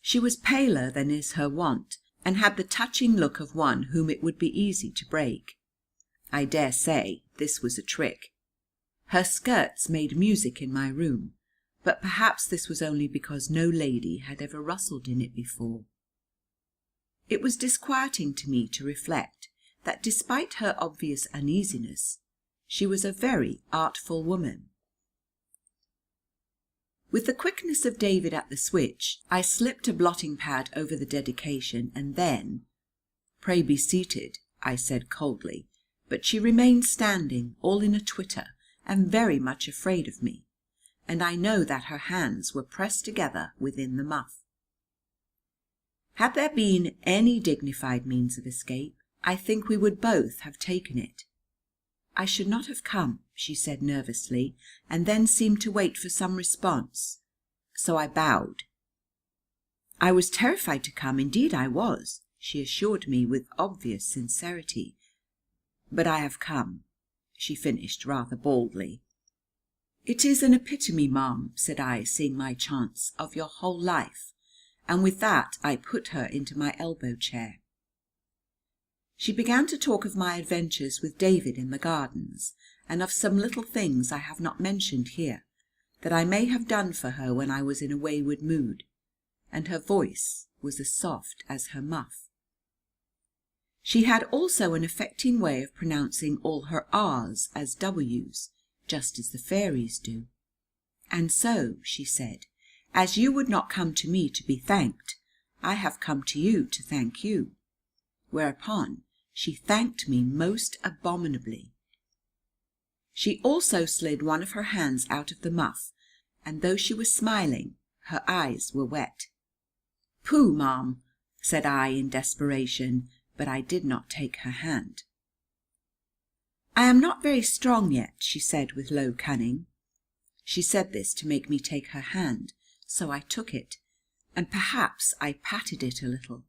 She was paler than is her wont, and had the touching look of one whom it would be easy to break. I dare say this was a trick. Her skirts made music in my room, but perhaps this was only because no lady had ever rustled in it before. It was disquieting to me to reflect that despite her obvious uneasiness, she was a very artful woman. With the quickness of David at the switch, I slipped a blotting pad over the dedication, and then, "Pray be seated," I said coldly, but she remained standing, all in a twitter, and very much afraid of me, and I know that her hands were pressed together within the muff. Had there been any dignified means of escape, I think we would both have taken it. "I should not have come," she said nervously, and then seemed to wait for some response. So I bowed. "I was terrified to come, indeed I was," she assured me with obvious sincerity. "But I have come," she finished rather baldly. "It is an epitome, ma'am," said I, seeing my chance, "of your whole life," and with that I put her into my elbow chair. She began to talk of my adventures with David in the gardens, and of some little things I have not mentioned here, that I may have done for her when I was in a wayward mood, and her voice was as soft as her muff. She had also an affecting way of pronouncing all her R's as W's, just as the fairies do. "And so," she said, "as you would not come to me to be thanked, I have come to you to thank you." Whereupon she thanked me most abominably. She also slid one of her hands out of the muff, and though she was smiling, her eyes were wet. "Pooh, ma'am," said I in desperation, but I did not take her hand. "I am not very strong yet," she said with low cunning. She said this to make me take her hand, so I took it, and perhaps I patted it a little.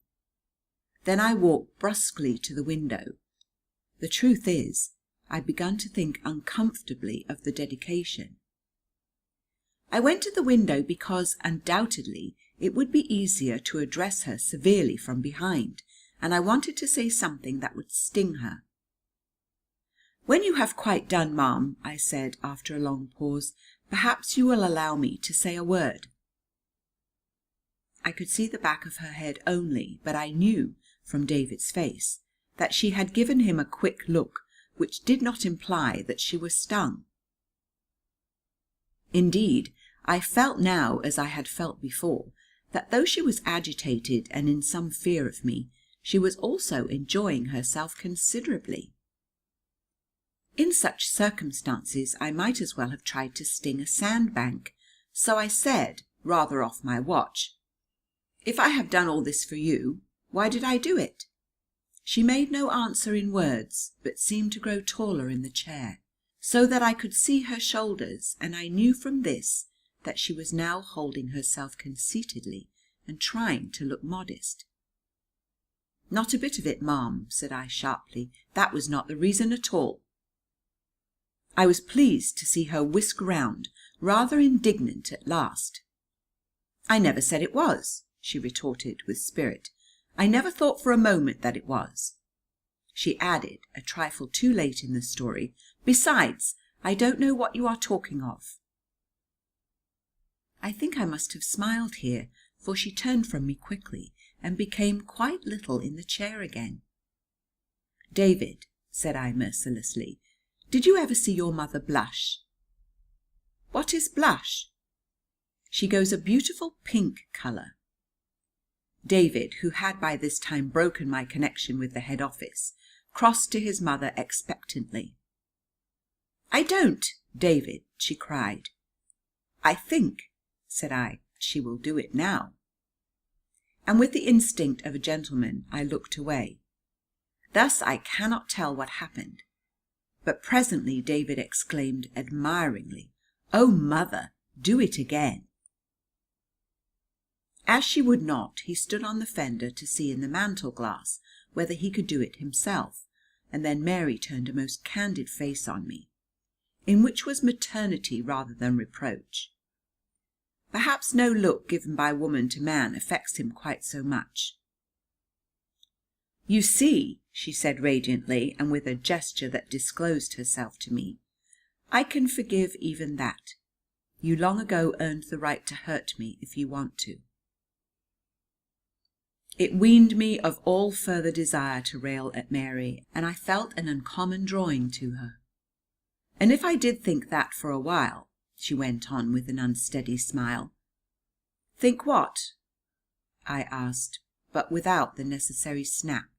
Then I walked brusquely to the window. The truth is, I begun to think uncomfortably of the dedication. I went to the window because undoubtedly it would be easier to address her severely from behind, and I wanted to say something that would sting her. "When you have quite done, ma'am," I said after a long pause, "perhaps you will allow me to say a word." I could see the back of her head only, but I knew from David's face that she had given him a quick look which did not imply that she was stung. Indeed, I felt now, as I had felt before, that though she was agitated and in some fear of me, she was also enjoying herself considerably. In such circumstances I might as well have tried to sting a sandbank, so I said, rather off my watch, "If I have done all this for you, why did I do it?" She made no answer in words, but seemed to grow taller in the chair, so that I could see her shoulders, and I knew from this that she was now holding herself conceitedly and trying to look modest. "Not a bit of it, ma'am," said I sharply. "That was not the reason at all." I was pleased to see her whisk round, rather indignant at last. "I never said it was," she retorted with spirit. "I never thought for a moment that it was." She added, a trifle too late in the story, "Besides, I don't know what you are talking of." I think I must have smiled here, for she turned from me quickly, and became quite little in the chair again. "David," said I mercilessly, "did you ever see your mother blush?" "What is blush?" "She goes a beautiful pink colour." David, who had by this time broken my connection with the head office, crossed to his mother expectantly. "I don't, David," she cried. "I think," said I, "she will do it now." And with the instinct of a gentleman I looked away. Thus I cannot tell what happened. But presently David exclaimed admiringly, "Oh, mother, do it again." As she would not, he stood on the fender to see in the mantel glass whether he could do it himself, and then Mary turned a most candid face on me, in which was maternity rather than reproach. Perhaps no look given by woman to man affects him quite so much. "You see," she said radiantly, and with a gesture that disclosed herself to me, "I can forgive even that. You long ago earned the right to hurt me if you want to." It weaned me of all further desire to rail at Mary, and I felt an uncommon drawing to her. "And if I did think that for a while," she went on with an unsteady smile. "Think what?" I asked, but without the necessary snap.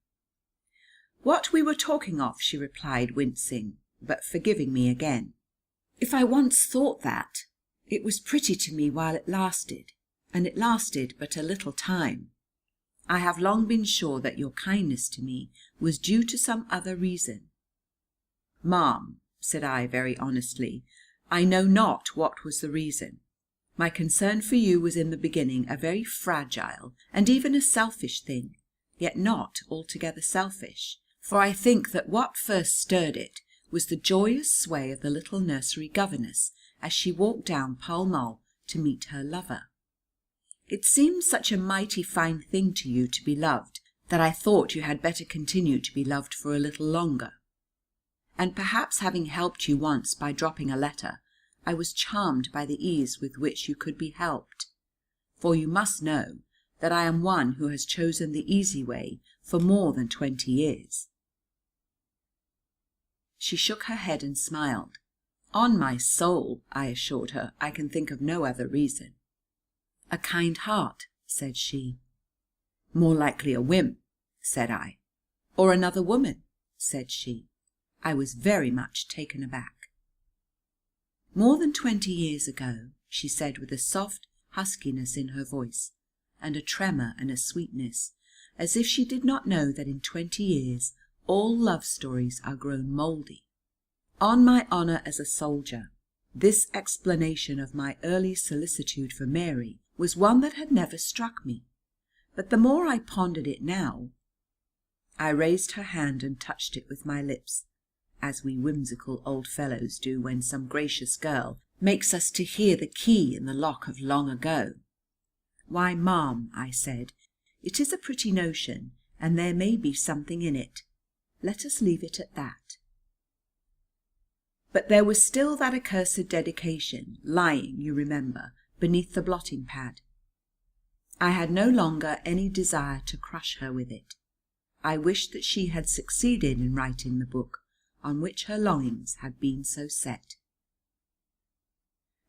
"What we were talking of," she replied, wincing, but forgiving me again. "If I once thought that, it was pretty to me while it lasted, and it lasted but a little time. I have long been sure that your kindness to me was due to some other reason." "Ma'am," said I very honestly, "I know not what was the reason. My concern for you was in the beginning a very fragile and even a selfish thing, yet not altogether selfish, for I think that what first stirred it was the joyous sway of the little nursery governess as she walked down Pall Mall to meet her lover. It seemed such a mighty fine thing to you to be loved that I thought you had better continue to be loved for a little longer. And perhaps having helped you once by dropping a letter, I was charmed by the ease with which you could be helped. For you must know that I am one who has chosen the easy way for more than 20 years. She shook her head and smiled. "On my soul," I assured her, "I can think of no other reason." "A kind heart," said she. "More likely a whim," said I. "Or another woman," said she. I was very much taken aback. "More than 20 years ago," she said with a soft huskiness in her voice, and a tremor and a sweetness, as if she did not know that in 20 years all love stories are grown mouldy. "On my honour as a soldier, this explanation of my early solicitude for Mary was one that had never struck me, but the more I pondered it now—" I raised her hand and touched it with my lips, as we whimsical old fellows do when some gracious girl makes us to hear the key in the lock of long ago. "Why, ma'am," I said, "it is a pretty notion, and there may be something in it. Let us leave it at that." But there was still that accursed dedication, lying, you remember, beneath the blotting pad. I had no longer any desire to crush her with it. I wished that she had succeeded in writing the book on which her longings had been so set.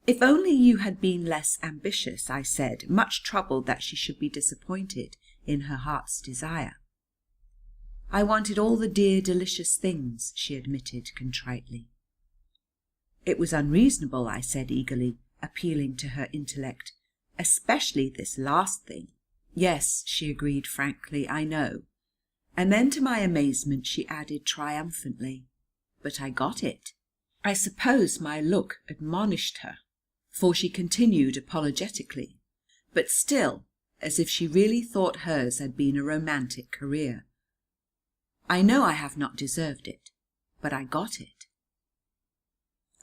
"If only you had been less ambitious," I said, much troubled that she should be disappointed in her heart's desire. "I wanted all the dear delicious things," she admitted contritely. "It was unreasonable," I said eagerly, appealing to her intellect, "especially this last thing." "Yes," she agreed frankly, "I know." And then to my amazement she added triumphantly, "But I got it. I suppose my look admonished her, for she continued apologetically, but still as if she really thought hers had been a romantic career. I know I have not deserved it, but I got it.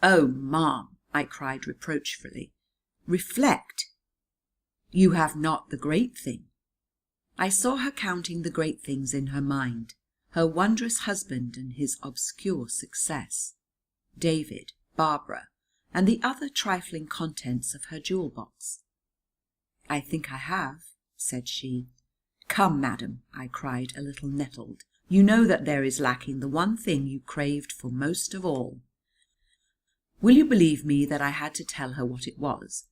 "Oh, ma'am," I cried reproachfully, "reflect. You have not the great thing." I saw her counting the great things in her mind, her wondrous husband and his obscure success, David, Barbara, and the other trifling contents of her jewel box. "I think I have," said she. "Come, madam," I cried, a little nettled, "you know that there is lacking the one thing you craved for most of all." Will you believe me that I had to tell her what it was?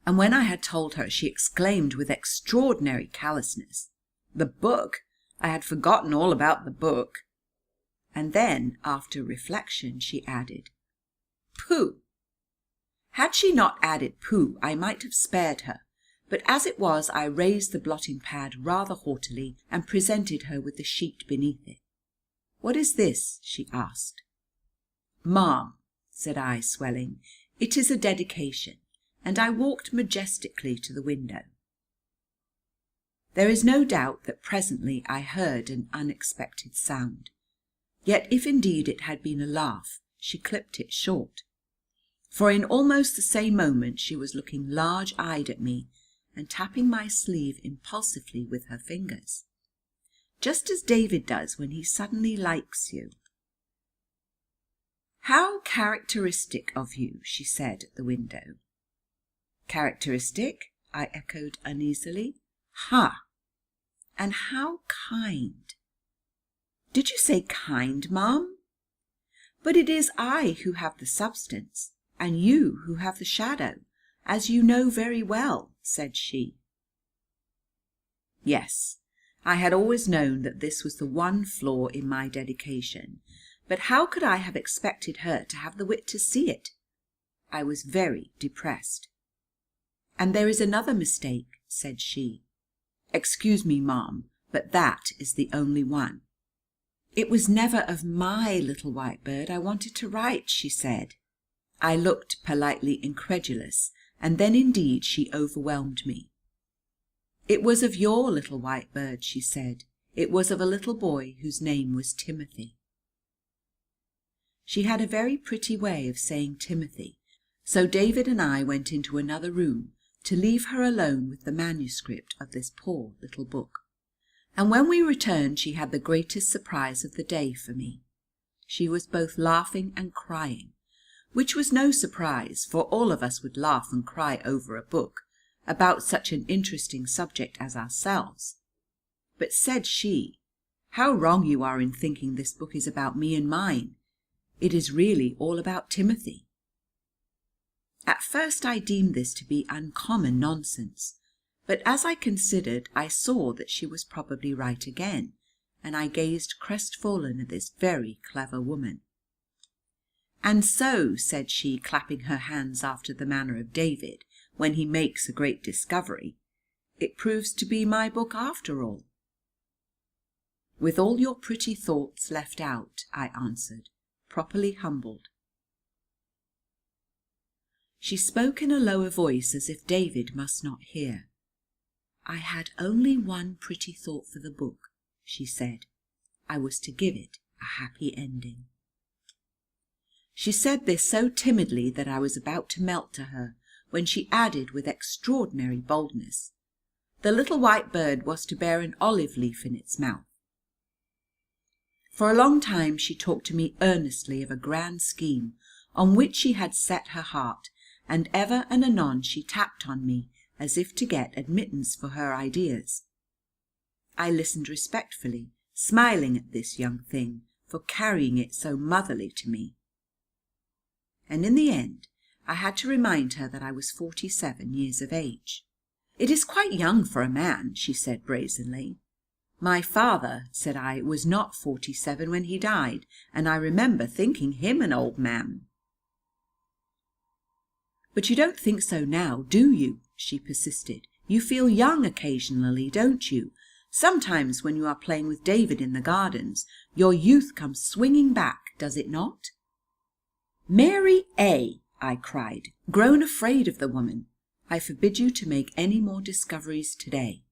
And when I had told her, she exclaimed with extraordinary callousness, "The book! I had forgotten all about the book." And then, after reflection, she added, "Pooh!" Had she not added "pooh," I might have spared her, but as it was I raised the blotting pad rather haughtily and presented her with the sheet beneath it. "What is this?" she asked. "Ma'am," said I, swelling, "it is a dedication," and I walked majestically to the window. There is no doubt that presently I heard an unexpected sound. Yet if indeed it had been a laugh, she clipped it short. For in almost the same moment she was looking large-eyed at me and tapping my sleeve impulsively with her fingers, just as David does when he suddenly likes you. "How characteristic of you," she said at the window. "Characteristic?" I echoed uneasily. "Ha! And how kind." "Did you say kind, ma'am? But it is I who have the substance, and you who have the shadow, as you know very well," said she. Yes, I had always known that this was the one flaw in my dedication, but how could I have expected her to have the wit to see it? I was very depressed. "And there is another mistake," said she. "Excuse me, ma'am, but that is the only one." "It was never of my little white bird I wanted to write," she said. I looked politely incredulous, and then indeed she overwhelmed me. "It was of your little white bird," she said. "It was of a little boy whose name was Timothy." She had a very pretty way of saying Timothy, so David and I went into another room to leave her alone with the manuscript of this poor little book. And when we returned she had the greatest surprise of the day for me. She was both laughing and crying, which was no surprise, for all of us would laugh and cry over a book about such an interesting subject as ourselves. But said she, "How wrong you are in thinking this book is about me and mine. It is really all about Timothy." At first I deemed this to be uncommon nonsense, but as I considered I saw that she was probably right again, and I gazed crestfallen at this very clever woman. "And so," said she, clapping her hands after the manner of David when he makes a great discovery, "it proves to be my book after all." "With all your pretty thoughts left out," I answered, properly humbled. She spoke in a lower voice as if David must not hear. "I had only one pretty thought for the book," she said. "I was to give it a happy ending." She said this so timidly that I was about to melt to her, when she added with extraordinary boldness, "The little white bird was to bear an olive leaf in its mouth." For a long time she talked to me earnestly of a grand scheme on which she had set her heart, and ever and anon she tapped on me as if to get admittance for her ideas. I listened respectfully, smiling at this young thing for carrying it so motherly to me. And in the end I had to remind her that I was 47 years of age. "It is quite young for a man," she said brazenly. "My father," said I, "was not 47 when he died, and I remember thinking him an old man." "But you don't think so now, do you?" she persisted. "You feel young occasionally, don't you? Sometimes when you are playing with David in the Gardens, your youth comes swinging back, does it not?" "Mary A," I cried, grown afraid of the woman, "I forbid you to make any more discoveries to-day."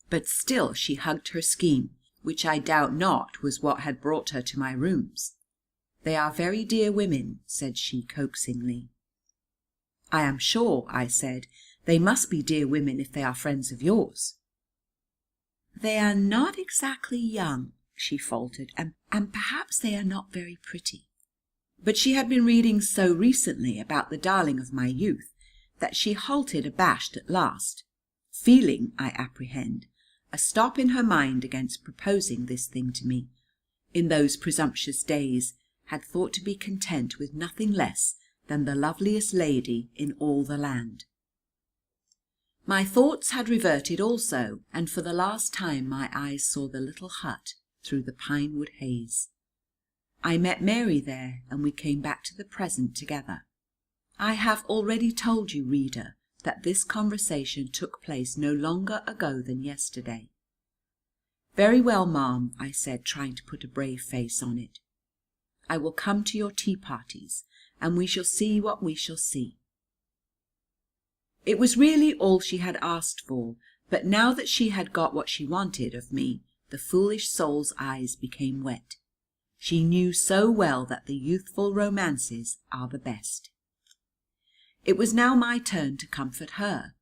But still she hugged her scheme, which I doubt not was what had brought her to my rooms. "They are very dear women," said she coaxingly. "I am sure," I said, "they must be dear women if they are friends of yours." "They are not exactly young," she faltered, and perhaps they are not very pretty." But she had been reading so recently about the darling of my youth that she halted abashed at last, feeling, I apprehend, a stop in her mind against proposing this thing to me, in those presumptuous days had thought to be content with nothing less than the loveliest lady in all the land. My thoughts had reverted also, and for the last time my eyes saw the little hut through the pinewood haze. I met Mary there, and we came back to the present together. I have already told you, reader, that this conversation took place no longer ago than yesterday. "Very well, ma'am," I said, trying to put a brave face on it. "I will come to your tea parties, and we shall see what we shall see." It was really all she had asked for, but now that she had got what she wanted of me, the foolish soul's eyes became wet. She knew so well that the youthful romances are the best. It was now my turn to comfort her.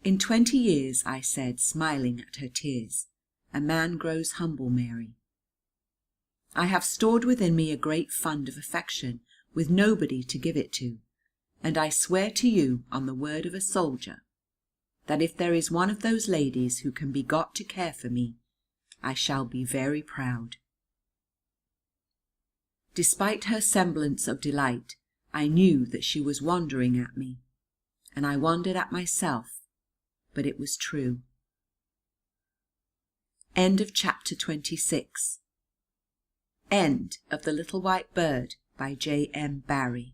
"In 20 years," I said, smiling at her tears, "a man grows humble, Mary. I have stored within me a great fund of affection, with nobody to give it to, and I swear to you, on the word of a soldier, that if there is one of those ladies who can be got to care for me, I shall be very proud." Despite her semblance of delight, I knew that she was wondering at me, and I wondered at myself, but it was true. End of chapter 26. End of The Little White Bird by J. M. Barrie.